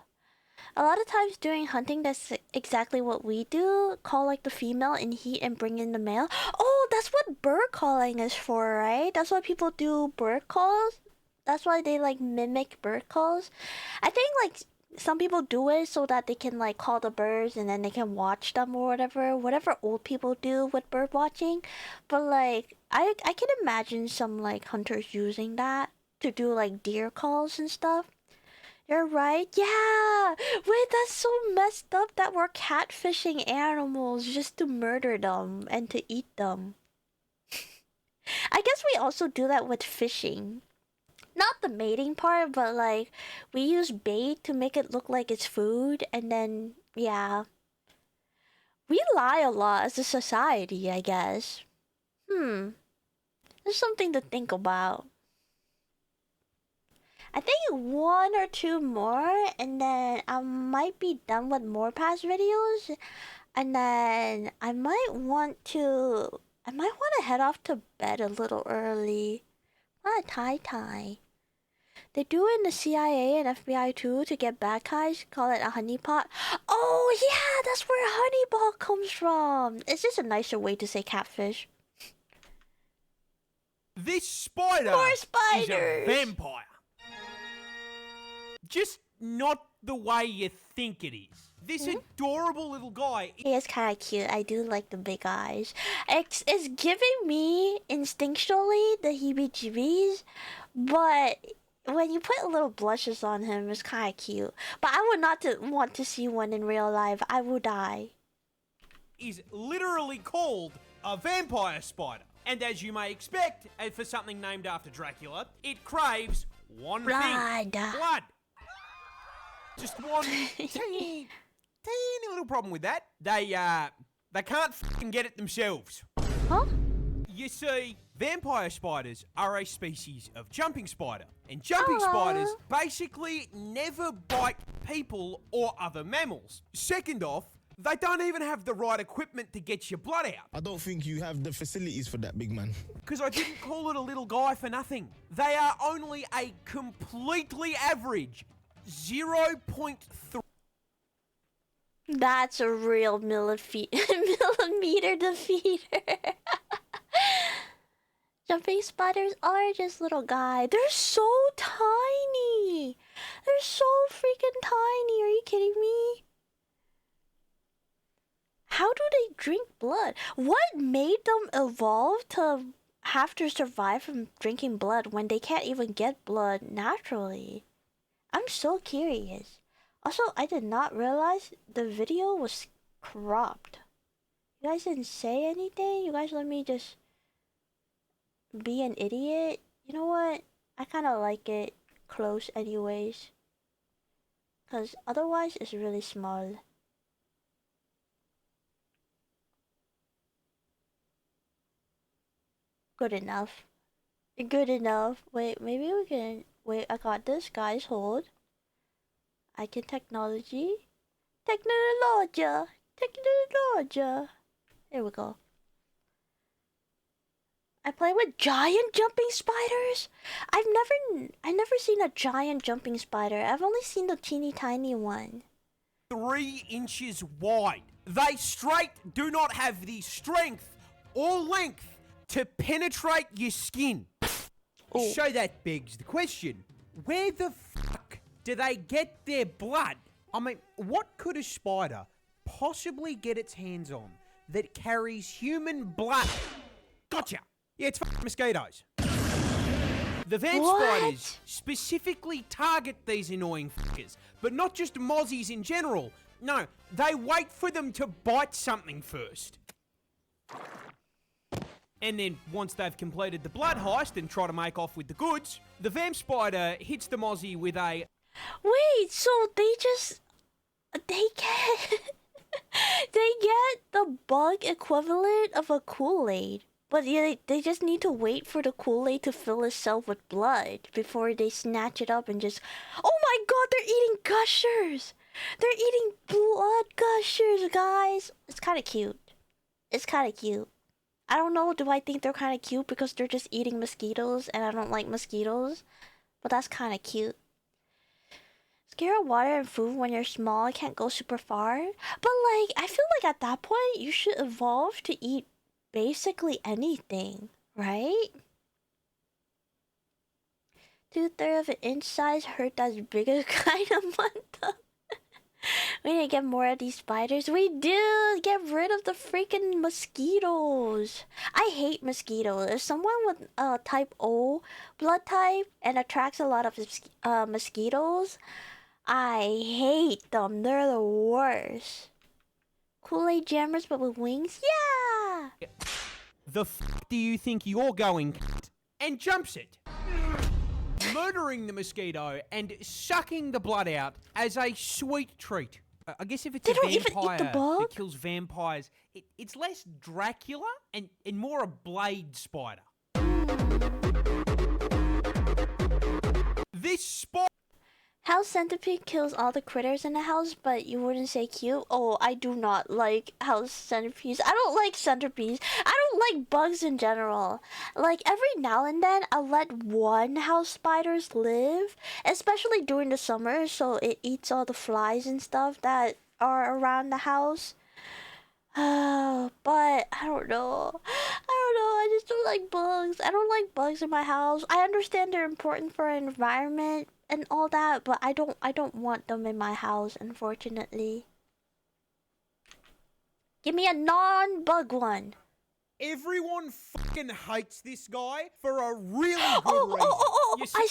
A lot of times during hunting, that's exactly what we do. Call like the female in heat and bring in the male. Oh, that's what bird calling is for, right? That's why people do bird calls. That's why they like mimic bird calls. I think like some people do it so that they can like call the birds and then they can watch them or whatever old people do with bird watching. But like I can imagine some like hunters using that to do like deer calls and stuff. You're right. Yeah. Wait, that's so messed up that we're catfishing animals just to murder them and to eat them. I guess we also do that with fishing. Not the mating part, but like we use bait to make it look like it's food, and then yeah. We lie a lot as a society, I guess. There's something to think about. I think one or two more, and then I might be done with more past videos, and then I might want to head off to bed a little early. Ah, tie. They do it in the CIA and FBI too to get bad guys. Call it a honeypot. Oh yeah, that's where honeyball comes from. It's just a nicer way to say catfish. This spider More is spiders. a vampire. Just not the way you think it is. This adorable little guy. He is kind of cute. I do like the big eyes. It's giving me instinctually the heebie-jeebies, but when you put little blushes on him, it's kind of cute. But I would not want to see one in real life. I would die. Is literally called a vampire spider. And as you may expect, for something named after Dracula, it craves one thing. Blood. Just one teeny little problem with that. They can't fucking get it themselves. Huh? You see, vampire spiders are a species of jumping spider. And jumping spiders basically never bite people or other mammals. Second off, they don't even have the right equipment to get your blood out. I don't think you have the facilities for that, big man. Because I didn't call it a little guy for nothing. They are only a completely average 0.3. That's a real millimeter defeater. Jumping spiders are just little guys. They're so tiny. They're so freaking tiny. Are you kidding me? How do they drink blood? What made them evolve to have to survive from drinking blood when they can't even get blood naturally? I'm so curious. Also, I did not realize the video was cropped. You guys didn't say anything? You guys let me just be an idiot? You know what? I kind of like it close anyways. Because otherwise it's really small. Good enough. Good enough. Wait, maybe we can... Wait, I got this, guys. Hold. I can technology. Technologia. There we go. I play with giant jumping spiders? I've never seen a giant jumping spider. I've only seen the teeny tiny one. 3 inches wide. They straight do not have the strength or length to penetrate your skin. Ooh. So that begs the question, where the fuck do they get their blood? I mean, what could a spider possibly get its hands on that carries human blood? Gotcha. Yeah, it's fucking mosquitoes. The vamp spiders specifically target these annoying fuckers, but not just mozzies in general. No, they wait for them to bite something first. And then, once they've completed the blood heist and try to make off with the goods, the vamp spider hits the mozzie with a... Wait, so they get... they get the bug equivalent of a Kool-Aid. But yeah, they just need to wait for the Kool-Aid to fill itself with blood before they snatch it up and just... Oh my god, they're eating gushers! They're eating blood gushers, guys! It's kind of cute. It's kind of cute. I don't know, do I think they're kind of cute because they're just eating mosquitoes and I don't like mosquitoes? But that's kind of cute. Scared of water and food when you're small, I can't go super far. But like, I feel like at that point, you should evolve to eat basically anything, right? 2/3 of an inch size hurt that's bigger kind of month. We need to get more of these spiders. We do! Get rid of the freaking mosquitoes. I hate mosquitoes. If someone with type O blood type and attracts a lot of mosquitoes, I hate them. They're the worst. Kool-Aid jammers but with wings? Yeah! The f do you think you're going, and jumps it, murdering the mosquito and sucking the blood out as a sweet treat. I guess if it's They a don't even eat the vampire bug? that kills vampires, it's less Dracula and more a blade spider. This spider... House centipede kills all the critters in the house, but you wouldn't say cute? Oh, I do not like house centipedes. I don't like centipedes. I don't like bugs in general. Like, every now and then, I'll let one house spiders live, especially during the summer, so it eats all the flies and stuff that are around the house. But I don't know. I just don't like bugs. I don't like bugs in my house. I understand they're important for an environment and all that, but I don't want them in my house, unfortunately. Give me a non-bug one. Everyone fucking hates this guy for a really good reason.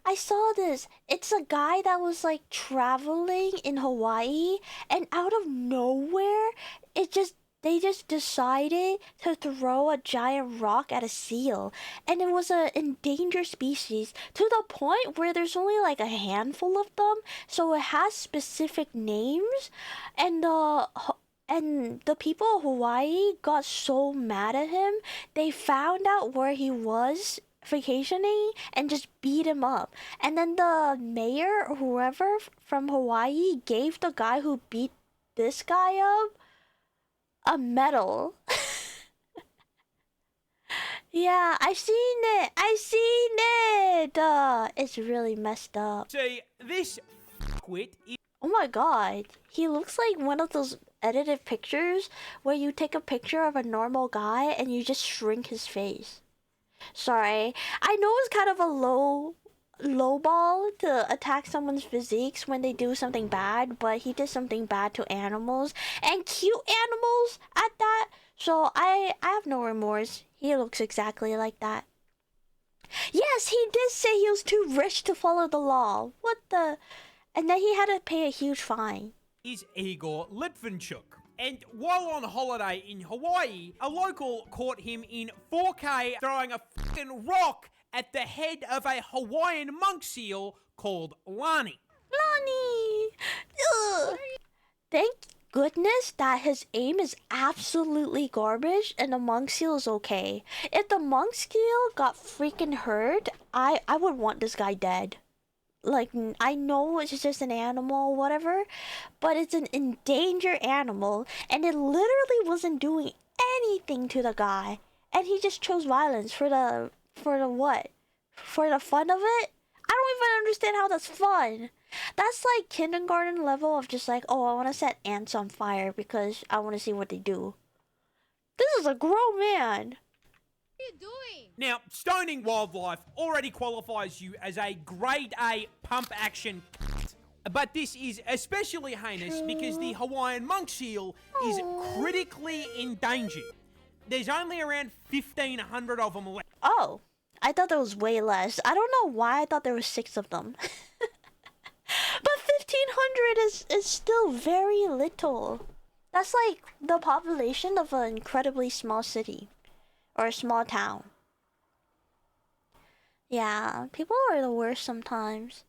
I saw this. It's a guy that was like traveling in Hawaii, and out of nowhere, they just decided to throw a giant rock at a seal, and it was an endangered species to the point where there's only like a handful of them, so it has specific names, and the people of Hawaii got so mad at him, they found out where he was vacationing and just beat him up. And then the mayor or whoever from Hawaii gave the guy who beat this guy up a medal. Yeah, I've seen it. It's really messed up. See, this fuckwit is... Oh my god, he looks like one of those edited pictures where you take a picture of a normal guy and you just shrink his face. Sorry, I know it's kind of a low ball to attack someone's physiques when they do something bad, but he did something bad to animals, and cute animals at that, so I have no remorse. He looks exactly like that. Yes, he did say he was too rich to follow the law. What the... And then he had to pay a huge fine. Is Igor Litvinchuk. And while on holiday in Hawaii, a local caught him in 4K throwing a fucking rock at the head of a Hawaiian monk seal called Lani. Lani! Ugh. Thank goodness that his aim is absolutely garbage and the monk seal is okay. If the monk seal got freaking hurt, I would want this guy dead. Like, I know it's just an animal, whatever, but it's an endangered animal, and it literally wasn't doing anything to the guy, and he just chose violence for the what? For the fun of it? I don't even understand how that's fun. That's like kindergarten level of just like, oh, I want to set ants on fire because I want to see what they do. This is a grown man. What are you doing? Now, stoning wildlife already qualifies you as a grade A pump action cunt. But this is especially heinous because the Hawaiian monk seal is critically endangered. There's only around 1,500 of them left. Oh, I thought there was way less. I don't know why I thought there were 6 of them. But 1,500 is still very little. That's like the population of an incredibly small city. Or a small town. Yeah, people are the worst sometimes.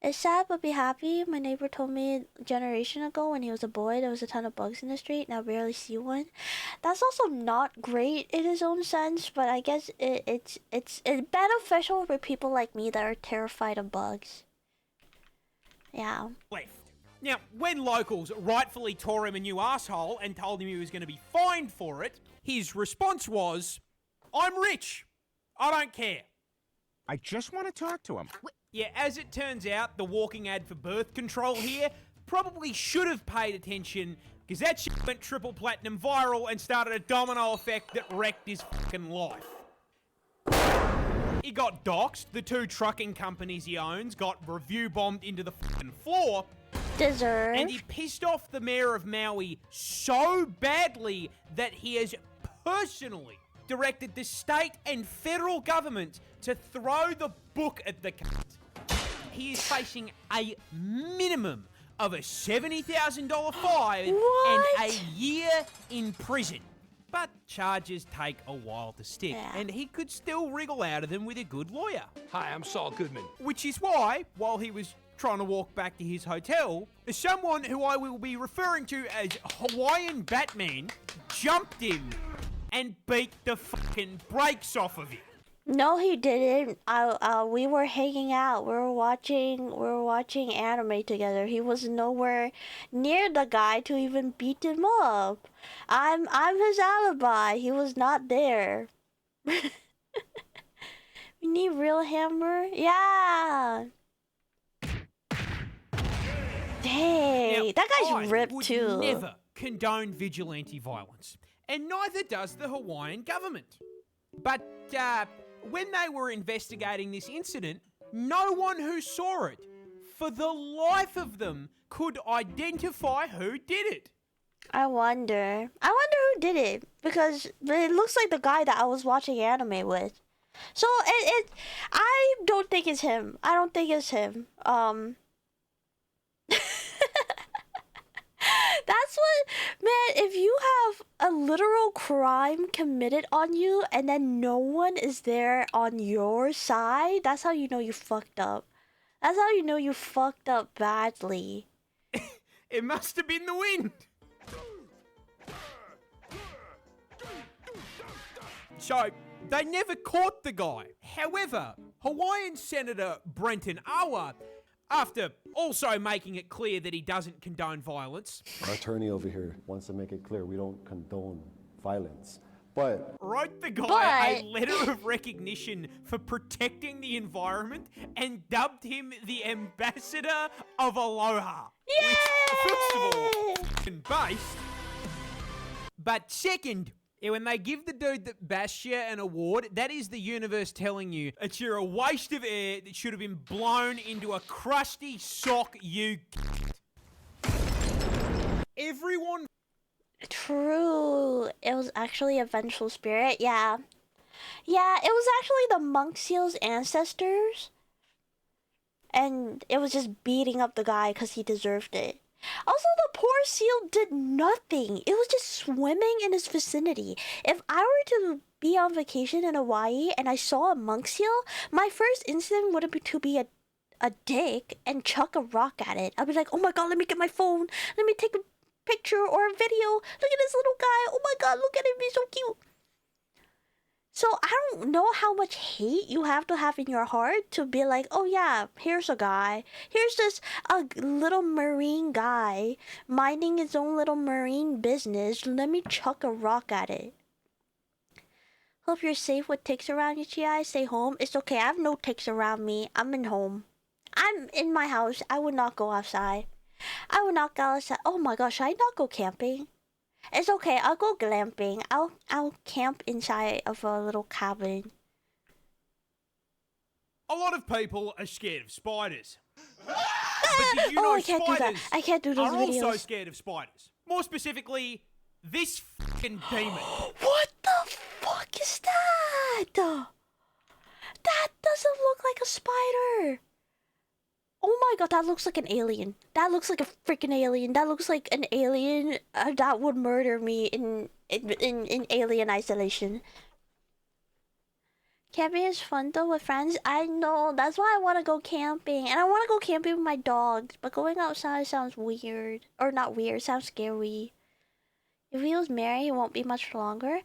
It's sad but be happy. My neighbor told me a generation ago when he was a boy there was a ton of bugs in the street and I barely see one. That's also not great in its own sense, but I guess it's beneficial for people like me that are terrified of bugs. Yeah. Left. Now, when locals rightfully tore him a new asshole and told him he was going to be fined for it, his response was, "I'm rich. I don't care." I just want to talk to him. Yeah, as it turns out, the walking ad for birth control here probably should have paid attention because that shit went triple platinum viral and started a domino effect that wrecked his fucking life. He got doxxed. The 2 trucking companies he owns got review bombed into the fucking floor. Deserved. And he pissed off the mayor of Maui so badly that he has personally directed the state and federal government to throw the book at the cunt. He is facing a minimum of a $70,000 fine and a year in prison. But charges take a while to stick, and he could still wriggle out of them with a good lawyer. Hi, I'm Saul Goodman. Which is why, while he was trying to walk back to his hotel, someone who I will be referring to as Hawaiian Batman jumped him and beat the fucking brakes off of him. No, he didn't. We were hanging out. We were watching anime together. He was nowhere near the guy to even beat him up. I'm his alibi. He was not there. We need real hammer. Yeah. Dang, Now, that guy's I ripped would too. never condone vigilante violence, and neither does the Hawaiian government. But when they were investigating this incident, no one who saw it, for the life of them, could identify who did it. I wonder who did it, because it looks like the guy that I was watching anime with. So I don't think it's him. I don't think it's him. That's what, man, if you have a literal crime committed on you and then no one is there on your side, that's how you know you fucked up. That's how you know you fucked up badly. It must have been the wind. So, they never caught the guy. However, Hawaiian Senator Brenton Awa, after also making it clear that he doesn't condone violence, our attorney over here wants to make it clear we don't condone violence, but wrote the guy a letter of recognition for protecting the environment and dubbed him the ambassador of Aloha. Yay! Which, first of all, f***ing based. But second, when they give the dude that bashed you an award, that is the universe telling you that you're a waste of air that should have been blown into a crusty sock, you Everyone... True. It was actually a vengeful spirit. Yeah. Yeah, it was actually the monk seal's ancestors. And it was just beating up the guy because he deserved it. Also, the poor seal did nothing. It was just swimming in his vicinity. If I were to be on vacation in Hawaii and I saw a monk seal, my first instinct would be to be a dick and chuck a rock at it. I'd be like, oh my god, let me get my phone. Let me take a picture or a video. Look at this little guy. Oh my god, look at him. He's so cute. So I don't know how much hate you have to have in your heart to be like, oh yeah, here's a guy. Here's this a little marine guy minding his own little marine business. Let me chuck a rock at it. Hope you're safe with ticks around you, Chi. Stay home. It's okay. I have no ticks around me. I'm in home. I'm in my house. I would not go outside. I would not go outside. Oh my gosh, should I not go camping? It's okay, I'll go glamping. I'll camp inside of a little cabin. A lot of people are scared of spiders. But did you know I can't do that. I can't do those are videos. also scared of spiders. More specifically, this fucking demon. What the fuck is that? That doesn't look like a spider. Oh my god, that looks like an alien. That looks like a freaking alien. That looks like an alien that would murder me in alien isolation. Camping is fun though with friends. I know, that's why I want to go camping. And I want to go camping with my dogs. But going outside sounds weird. Or not weird, sounds scary. If he was married, it won't be much longer.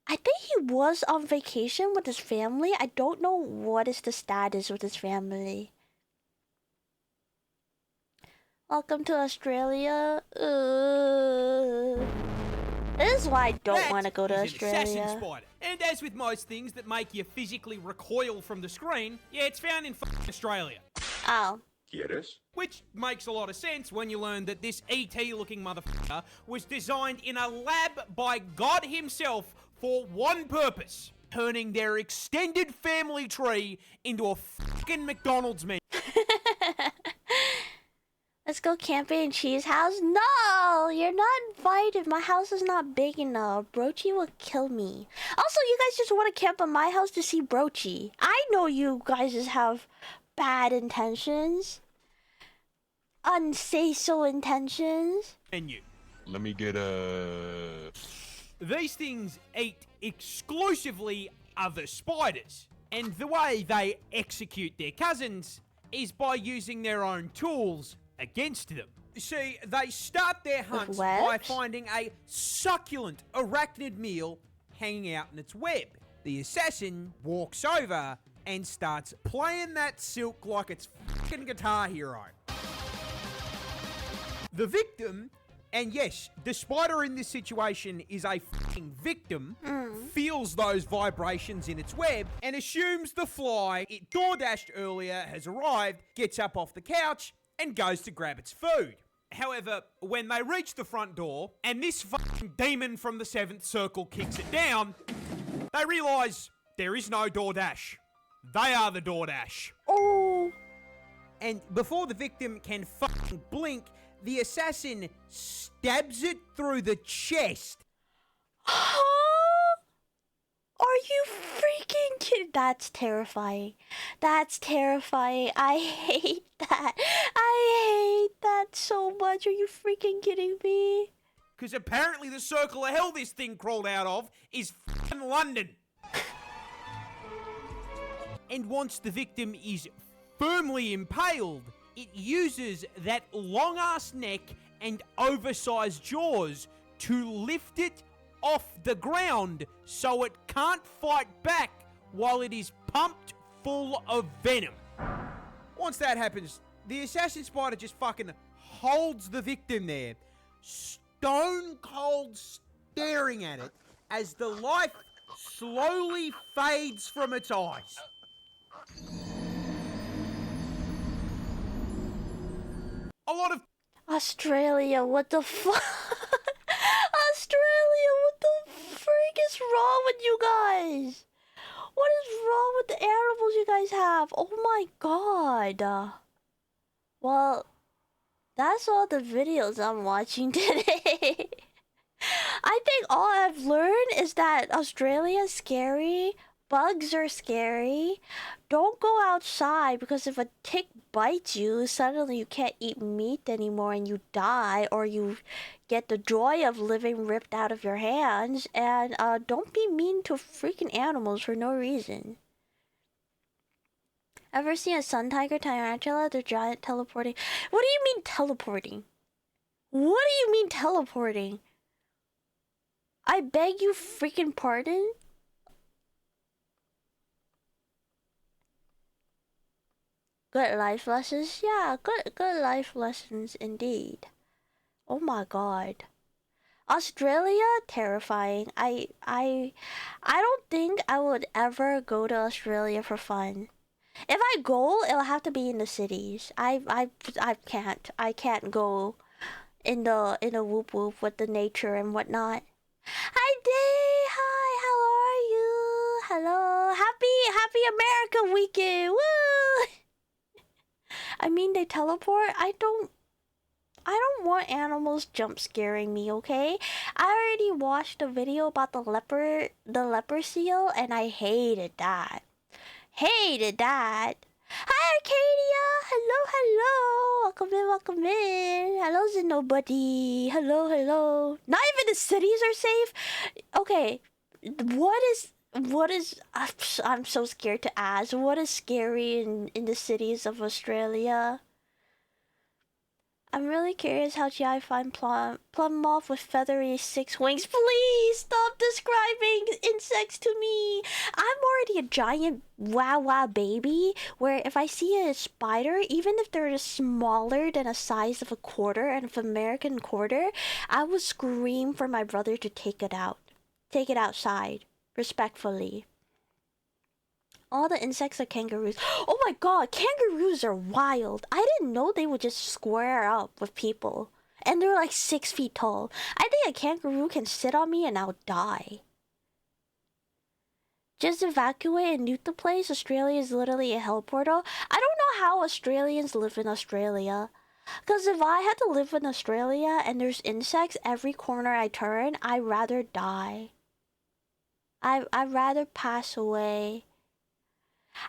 I think he was on vacation with his family. I don't know what is the status with his family. Welcome to Australia. This is why I don't want to go to Australia. Assassin spider. And as with most things that make you physically recoil from the screen, yeah, it's found in Australia. Oh. ¿Quieres? Which makes a lot of sense when you learn that this ET-looking motherfucker was designed in a lab by God himself for one purpose. turning their extended family tree into a fucking McDonald's menu. Let's go camping in Cheese House? No! You're not invited. My house is not big enough. Brochi will kill me. Also, you guys just want to camp at my house to see Brochi. I know you guys just have bad intentions. Unsay-so intentions. Menu. Let me get a... These things eat exclusively other spiders. And the way they execute their cousins is by using their own tools against them. See, they start their hunts by finding a succulent arachnid meal hanging out in its web. The assassin walks over and starts playing that silk like it's fucking Guitar Hero. The victim, and yes, the spider in this situation is a fucking victim, feels those vibrations in its web and assumes the fly it door-dashed earlier has arrived, gets up off the couch, and goes to grab its food. However, when they reach the front door, and this fucking demon from the 7th circle kicks it down, they realise there is no DoorDash. They are the DoorDash. Oh! And before the victim can fucking blink, the assassin stabs it through the chest. Are you freaking kidding? That's terrifying. That's terrifying. I hate that. I hate that so much. Are you freaking kidding me? Because apparently the circle of hell this thing crawled out of is fucking London. And once the victim is firmly impaled, it uses that long-ass neck and oversized jaws to lift it off the ground so it can't fight back while it is pumped full of venom. Once that happens, the assassin spider just fucking holds the victim there, stone cold staring at it as the life slowly fades from its eyes. A lot of Australia, what the fuck? Australia, what the freak is wrong with you guys? What is wrong with the animals you guys have? Oh my god. Well, that's all the videos I'm watching today. I think all I've learned is that Australia is scary. Bugs are scary. Don't go outside because if a tick bites you, suddenly you can't eat meat anymore and you die, or you get the joy of living ripped out of your hands. And don't be mean to freaking animals for no reason. Ever seen a sun tiger tarantula? They're giant teleporting. What do you mean teleporting? What do you mean teleporting? I beg you freaking pardon? Good life lessons? Yeah, good life lessons indeed. Oh my god. Australia? Terrifying. I don't think I would ever go to Australia for fun. If I go, it'll have to be in the cities. I can't go in the whoop whoop with the nature and whatnot. Hi Day, hi, how are you? Hello, happy America weekend, woo! I mean, they teleport. I don't want animals jump scaring me, okay? I already watched a video about the leper seal, and I hated that. Hated that. Hi, Arcadia. Hello. Welcome in. Hello, Zenobody. Hello. Not even the cities are safe. Okay, what is I'm so scared to ask. What is scary in the cities of Australia? I'm really curious how I find plum moth with feathery 6 wings. Please stop describing insects to me. I'm already a giant wow baby, where if I see a spider, even if they're smaller than the size of a quarter, and of American quarter, I would scream for my brother to take it out. Take it outside. Respectfully. All the insects are kangaroos. Oh my god, kangaroos are wild. I didn't know they would just square up with people. And they're like 6 feet tall. I think a kangaroo can sit on me and I'll die. Just evacuate and nuke the place. Australia is literally a hell portal. I don't know how Australians live in Australia. Because if I had to live in Australia and there's insects every corner I turn, I'd rather die. I'd rather pass away.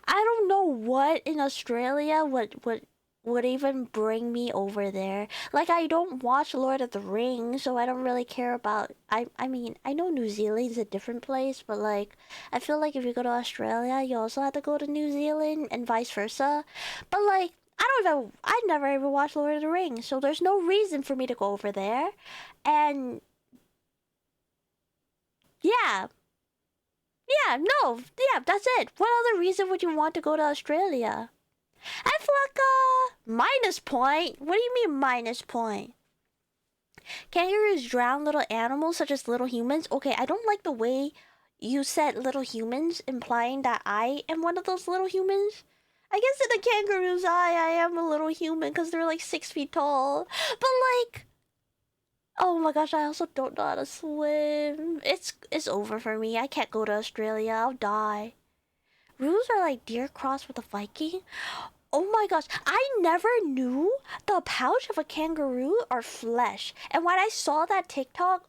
I don't know what in Australia would even bring me over there. Like, I don't watch Lord of the Rings, so I don't really care about... I mean, I know New Zealand's a different place, but like, I feel like if you go to Australia, you also have to go to New Zealand and vice versa. But like, I never ever watched Lord of the Rings, so there's no reason for me to go over there. And yeah, that's it. What other reason would you want to go to Australia? I feel like minus point. What do you mean minus point? Kangaroos drown little animals such as little humans. Okay, I don't like the way you said little humans, implying that I am one of those little humans. I guess in a kangaroo's eye, I am a little human because they're like 6 feet tall. But like, oh my gosh, I also don't know how to swim. It's over for me. I can't go to Australia. I'll die. Roos are like deer crossed with a Viking. Oh my gosh, I never knew the pouch of a kangaroo are flesh. And when I saw that TikTok,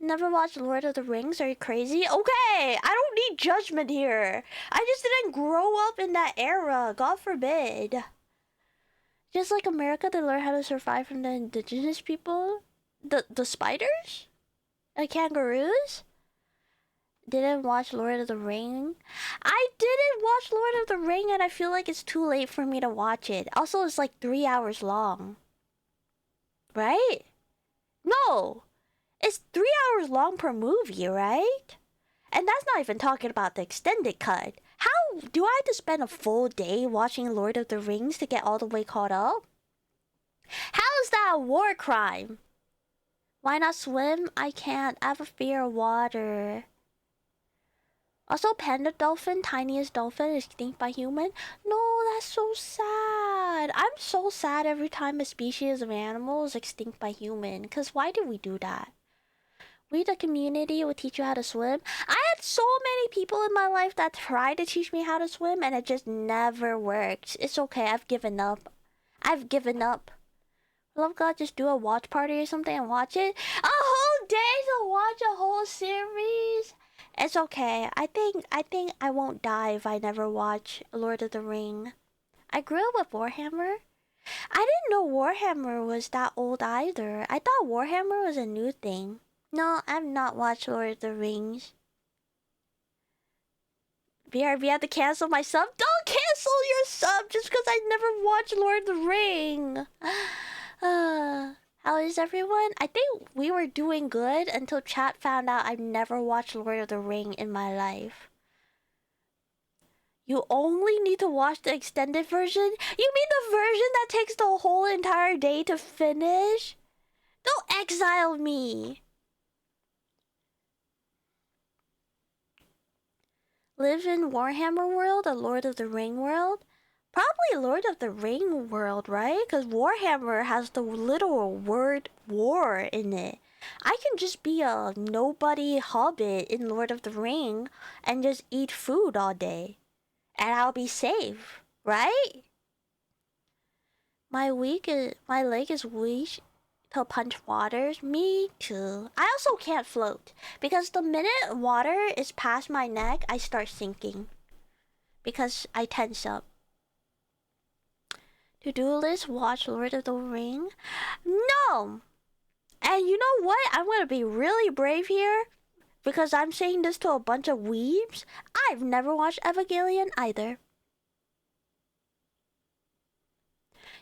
never watched Lord of the Rings? Are you crazy? Okay, I don't need judgment here. I just didn't grow up in that era. God forbid. Just like America, they learn how to survive from the indigenous people. The spiders? The kangaroos? Didn't watch Lord of the Ring. I didn't watch Lord of the Ring, and I feel like it's too late for me to watch it. Also, it's like 3 hours long. Right? No! It's 3 hours long per movie, right? And that's not even talking about the extended cut. How do I have to spend a full day watching Lord of the Rings to get all the way caught up? How is that a war crime? Why not swim? I can't. I have a fear of water. Also, panda dolphin, tiniest dolphin, is extinct by human. No, that's so sad. I'm so sad every time a species of animal is extinct by human. Because why do we do that? We, the community, will teach you how to swim. I had so many people in my life that tried to teach me how to swim, and it just never worked. It's okay, I've given up. I've given up. Love God, just do a watch party or something and watch it. A whole day to watch a whole series? It's okay. I think I won't die if I never watch Lord of the Ring. I grew up with Warhammer. I didn't know Warhammer was that old either. I thought Warhammer was a new thing. No, I've not watched Lord of the Rings. BRB had to cancel my sub? Don't cancel your sub just because I never watched Lord of the Ring. How is everyone? I think we were doing good until chat found out I've never watched Lord of the Ring in my life. You only need to watch the extended version? You mean the version that takes the whole entire day to finish? Don't exile me. Live in Warhammer world or Lord of the Ring world? Probably Lord of the Ring world, right? Because Warhammer has the literal word war in it. I can just be a nobody hobbit in Lord of the Ring and just eat food all day. And I'll be safe, right? My leg is weak to punch waters. Me too. I also can't float. Because the minute water is past my neck, I start sinking. Because I tense up. To-do list, watch Lord of the Ring? No! And you know what? I'm gonna be really brave here. Because I'm saying this to a bunch of weebs. I've never watched Evangelion either.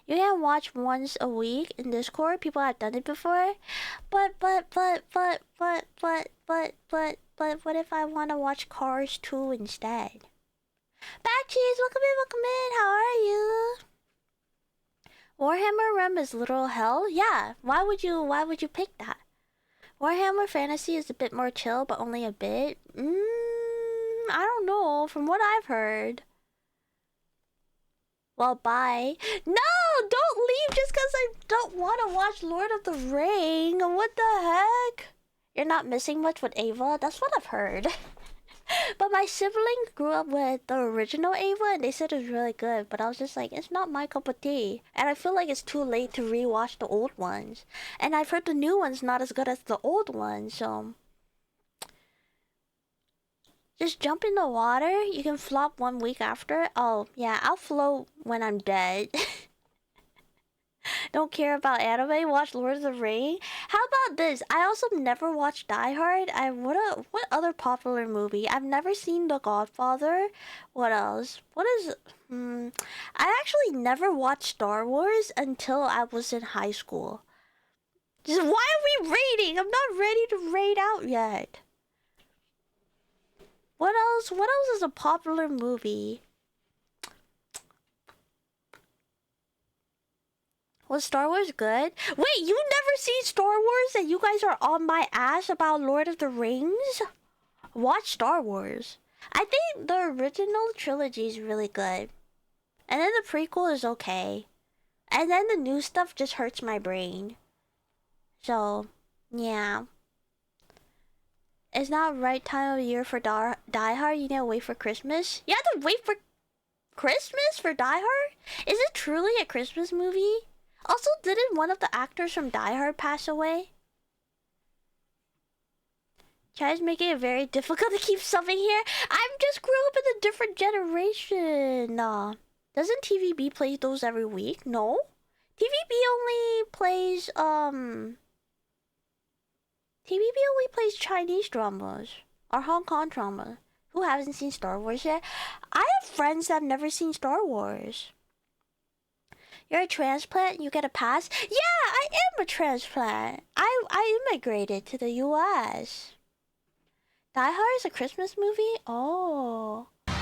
You can watch once a week in Discord. People have done it before. But what if I want to watch Cars 2 instead? Back Cheese, welcome in, how are you? Warhammer Realm is literal hell? Yeah, why would you pick that? Warhammer Fantasy is a bit more chill, but only a bit. I don't know, from what I've heard. Well, bye. No, don't leave just because I don't want to watch Lord of the Ring. What the heck? You're not missing much with Ava. That's what I've heard. But my siblings grew up with the original Ava and they said it was really good. But I was just like, it's not my cup of tea. And I feel like it's too late to rewatch the old ones. And I've heard the new ones not as good as the old ones. So just jump in the water. You can flop 1 week after. Oh, yeah, I'll float when I'm dead. Don't care about anime, watch Lord of the Ring. How about this? I also never watched Die Hard. What other popular movie? I've never seen The Godfather. What else? I actually never watched Star Wars until I was in high school. Just why are we rating? I'm not ready to rate out yet. What else? What else is a popular movie? Was Star Wars good? Wait, you never seen Star Wars and you guys are on my ass about Lord of the Rings? Watch Star Wars. I think the original trilogy is really good. And then the prequel is okay. And then the new stuff just hurts my brain. So, yeah. It's not right time of year for Die Hard. You need to wait for Christmas. You have to wait for Christmas for Die Hard? Is it truly a Christmas movie? Also, didn't one of the actors from Die Hard pass away? Chai's making it very difficult to keep something here. I just grew up in a different generation. Doesn't TVB play those every week? No. TVB only plays Chinese dramas or Hong Kong dramas. Who hasn't seen Star Wars yet? I have friends that have never seen Star Wars. You're a transplant? You get a pass? Yeah, I am a transplant. I immigrated to the US. Die Hard is a Christmas movie? Oh. Oh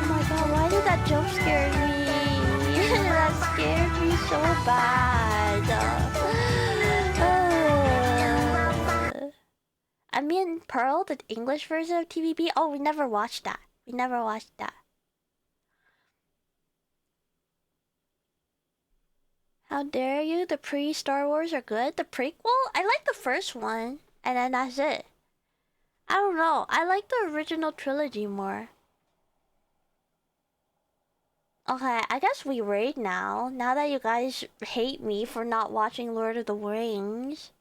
my god, why did that jump scare me? That scared me so bad. I mean, Pearl, the English version of TVB? Oh, we never watched that. How dare you? The pre-Star Wars are good. The prequel? I like the first one. And then that's it. I don't know. I like the original trilogy more. Okay, I guess we raid now. Now that you guys hate me for not watching Lord of the Rings.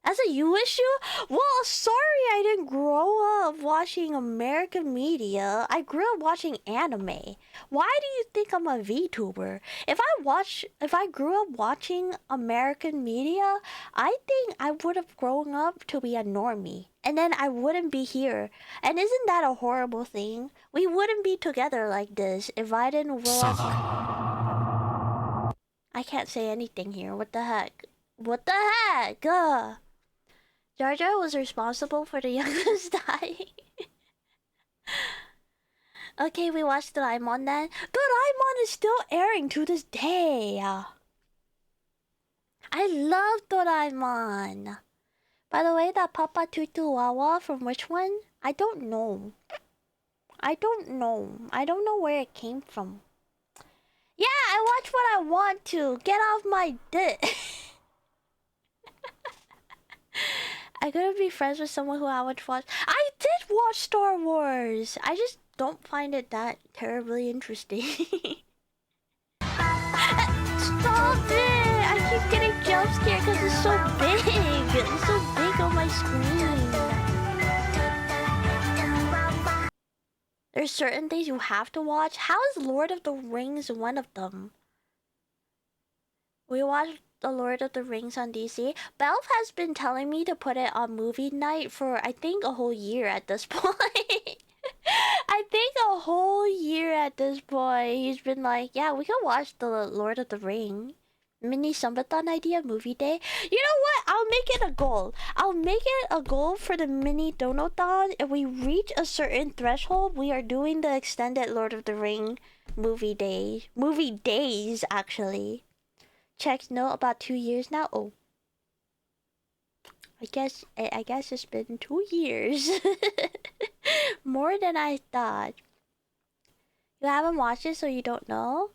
That's a you issue? Well, sorry I didn't grow up watching American media. I grew up watching anime. Why do you think I'm a VTuber? If I grew up watching American media, I think I would have grown up to be a normie. And then I wouldn't be here. And isn't that a horrible thing? We wouldn't be together like this if I didn't work. I can't say anything here. What the heck? Jar Jar was responsible for the youngest dying. Okay, we watched Doraemon then. Doraemon is still airing to this day. I love Doraemon. By the way, that Papa Tutu Wawa from which one? I don't know. I don't know where it came from. Yeah, I watch what I want to. Get off my dick. I couldn't be friends with someone who I would watch. I did watch Star Wars. I just don't find it that terribly interesting. Stop it! I keep getting jump scared because it's so big. It's so big on my screen. There's certain things you have to watch. How is Lord of the Rings one of them? We watched The Lord of the Rings on DC. Belf has been telling me to put it on movie night for, I think, a whole year at this point. I think a whole year at this point. He's been like, yeah, we can watch The Lord of the Ring. Mini Sumbathon idea, movie day. You know what? I'll make it a goal. I'll make it a goal for the mini Donothon. If we reach a certain threshold, we are doing the extended Lord of the Ring movie day. Movie days, actually. Checks note about 2 years now. Oh, I guess it's been 2 years. More than I thought. You haven't watched it, so you don't know.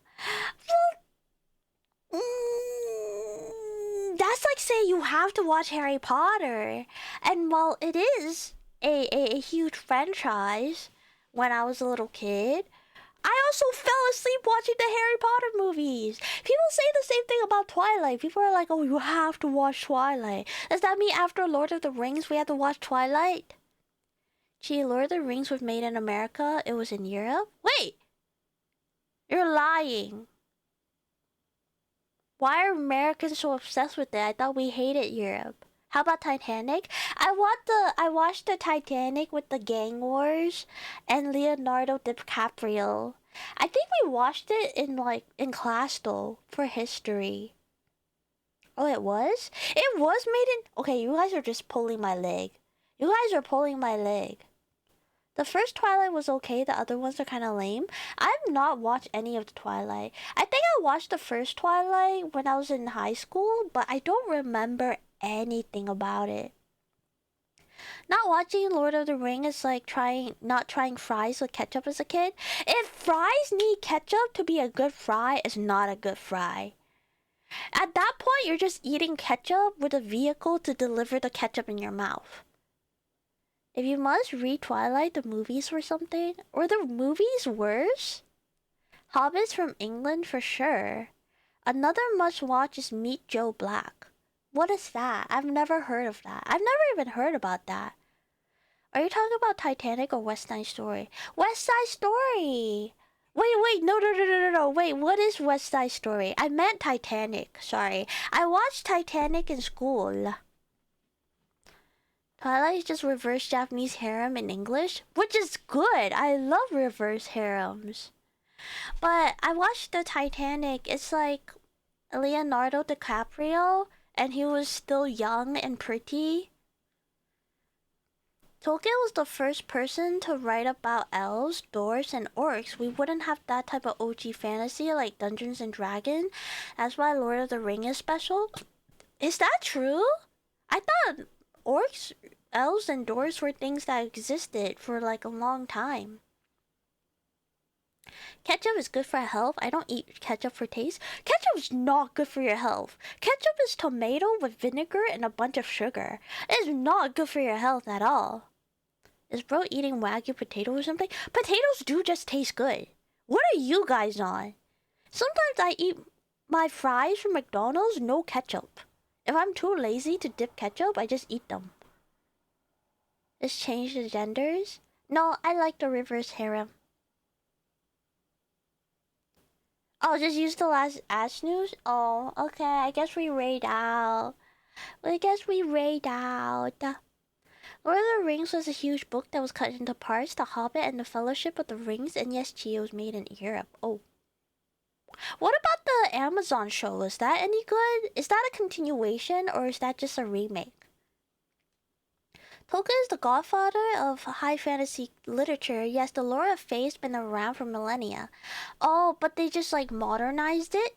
That's like saying you have to watch Harry Potter. And while it is a huge franchise when I was a little kid, I also fell asleep watching the Harry Potter movies. People say the same thing about Twilight. People are like, oh, you have to watch Twilight. Does that mean after Lord of the Rings we have to watch Twilight? Gee, Lord of the Rings was made in America. It was in Europe? Wait! You're lying. Why are Americans so obsessed with it? I thought we hated Europe. How about Titanic? I watched the Titanic with the gang wars and Leonardo DiCaprio. I think we watched it in class though for history. Oh, it was? It was made in. Okay, you guys are just pulling my leg. You guys are pulling my leg. The first Twilight was okay, the other ones are kind of lame. I've not watched any of the Twilight. I think I watched the first Twilight when I was in high school, but I don't remember anything about it. Not watching Lord of the Rings is like not trying fries with ketchup as a kid. If fries need ketchup to be a good fry, it's not a good fry. At that point, you're just eating ketchup with a vehicle to deliver the ketchup in your mouth. If you must read Twilight, the movies or something, or the movies worse? Hobbits from England for sure. Another must watch is Meet Joe Black. What is that? I've never heard of that. I've never even heard about that. Are you talking about Titanic or West Side Story? West Side Story! Wait, no. Wait, what is West Side Story? I meant Titanic, sorry. I watched Titanic in school. Twilight is just reverse Japanese harem in English, which is good. I love reverse harems. But I watched the Titanic. It's like Leonardo DiCaprio, and he was still young and pretty. Tolkien was the first person to write about elves, dwarves, and orcs. We wouldn't have that type of OG fantasy like Dungeons and Dragons. That's why Lord of the Rings is special. Is that true? I thought orcs, elves, and dwarves were things that existed for like a long time. Ketchup is good for health. I don't eat ketchup for taste. Ketchup is not good for your health. Ketchup is tomato with vinegar and a bunch of sugar. It is not good for your health at all. Is bro eating Wagyu potato or something? Potatoes do just taste good. What are you guys on? Sometimes I eat my fries from McDonald's, no ketchup. If I'm too lazy to dip ketchup, I just eat them. Just change the genders? No, I like the reverse harem. Oh, just use the last ash news? Oh, okay, I guess we raid out. Lord of the Rings was a huge book that was cut into parts. The Hobbit and the Fellowship of the Rings, and yes, Geo was made in Europe. Oh. What about the Amazon show? Is that any good? Is that a continuation, or is that just a remake? Tolkien is the godfather of high fantasy literature. Yes, the lore of Fae's been around for millennia. Oh, but they just like modernized it?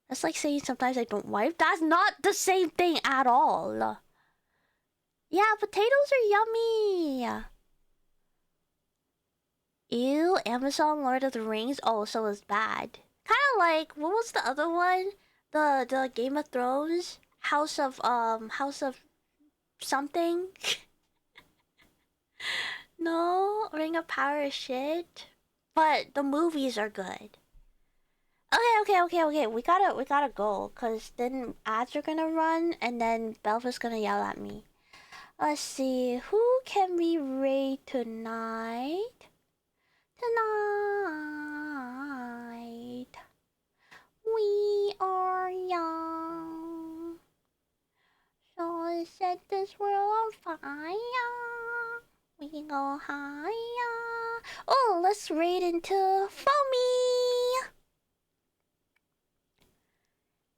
That's like saying sometimes I don't wipe. That's not the same thing at all. Yeah, potatoes are yummy. Ew, Amazon Lord of the Rings. Oh, so it's bad. Kind of like, what was the other one? The Game of Thrones? House of something? No, Ring of Power is shit. But the movies are good. Okay. We gotta go, cause then ads are gonna run, and then Belva's gonna yell at me. Let's see, who can we raid tonight? We are young, so let's set this world on fire. We can go higher. Oh, let's raid into Foamy.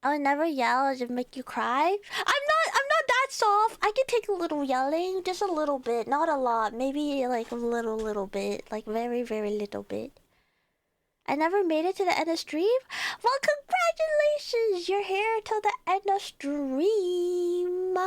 I would never yell, I just make you cry. I'm not that soft. I can take a little yelling, just a little bit, not a lot. Maybe like a little bit, like very, very little bit. I never made it to the end of stream. Well, congratulations! You're here till the end of stream.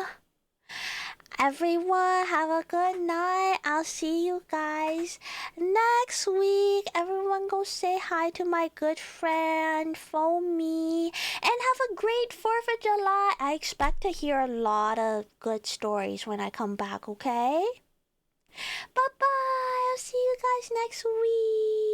Everyone, have a good night. I'll see you guys next week. Everyone everyone go say hi to my good friend Foamy, and have a great 4th of July. I expect to hear a lot of good stories when I come back, okay? Bye bye. I'll see you guys next week.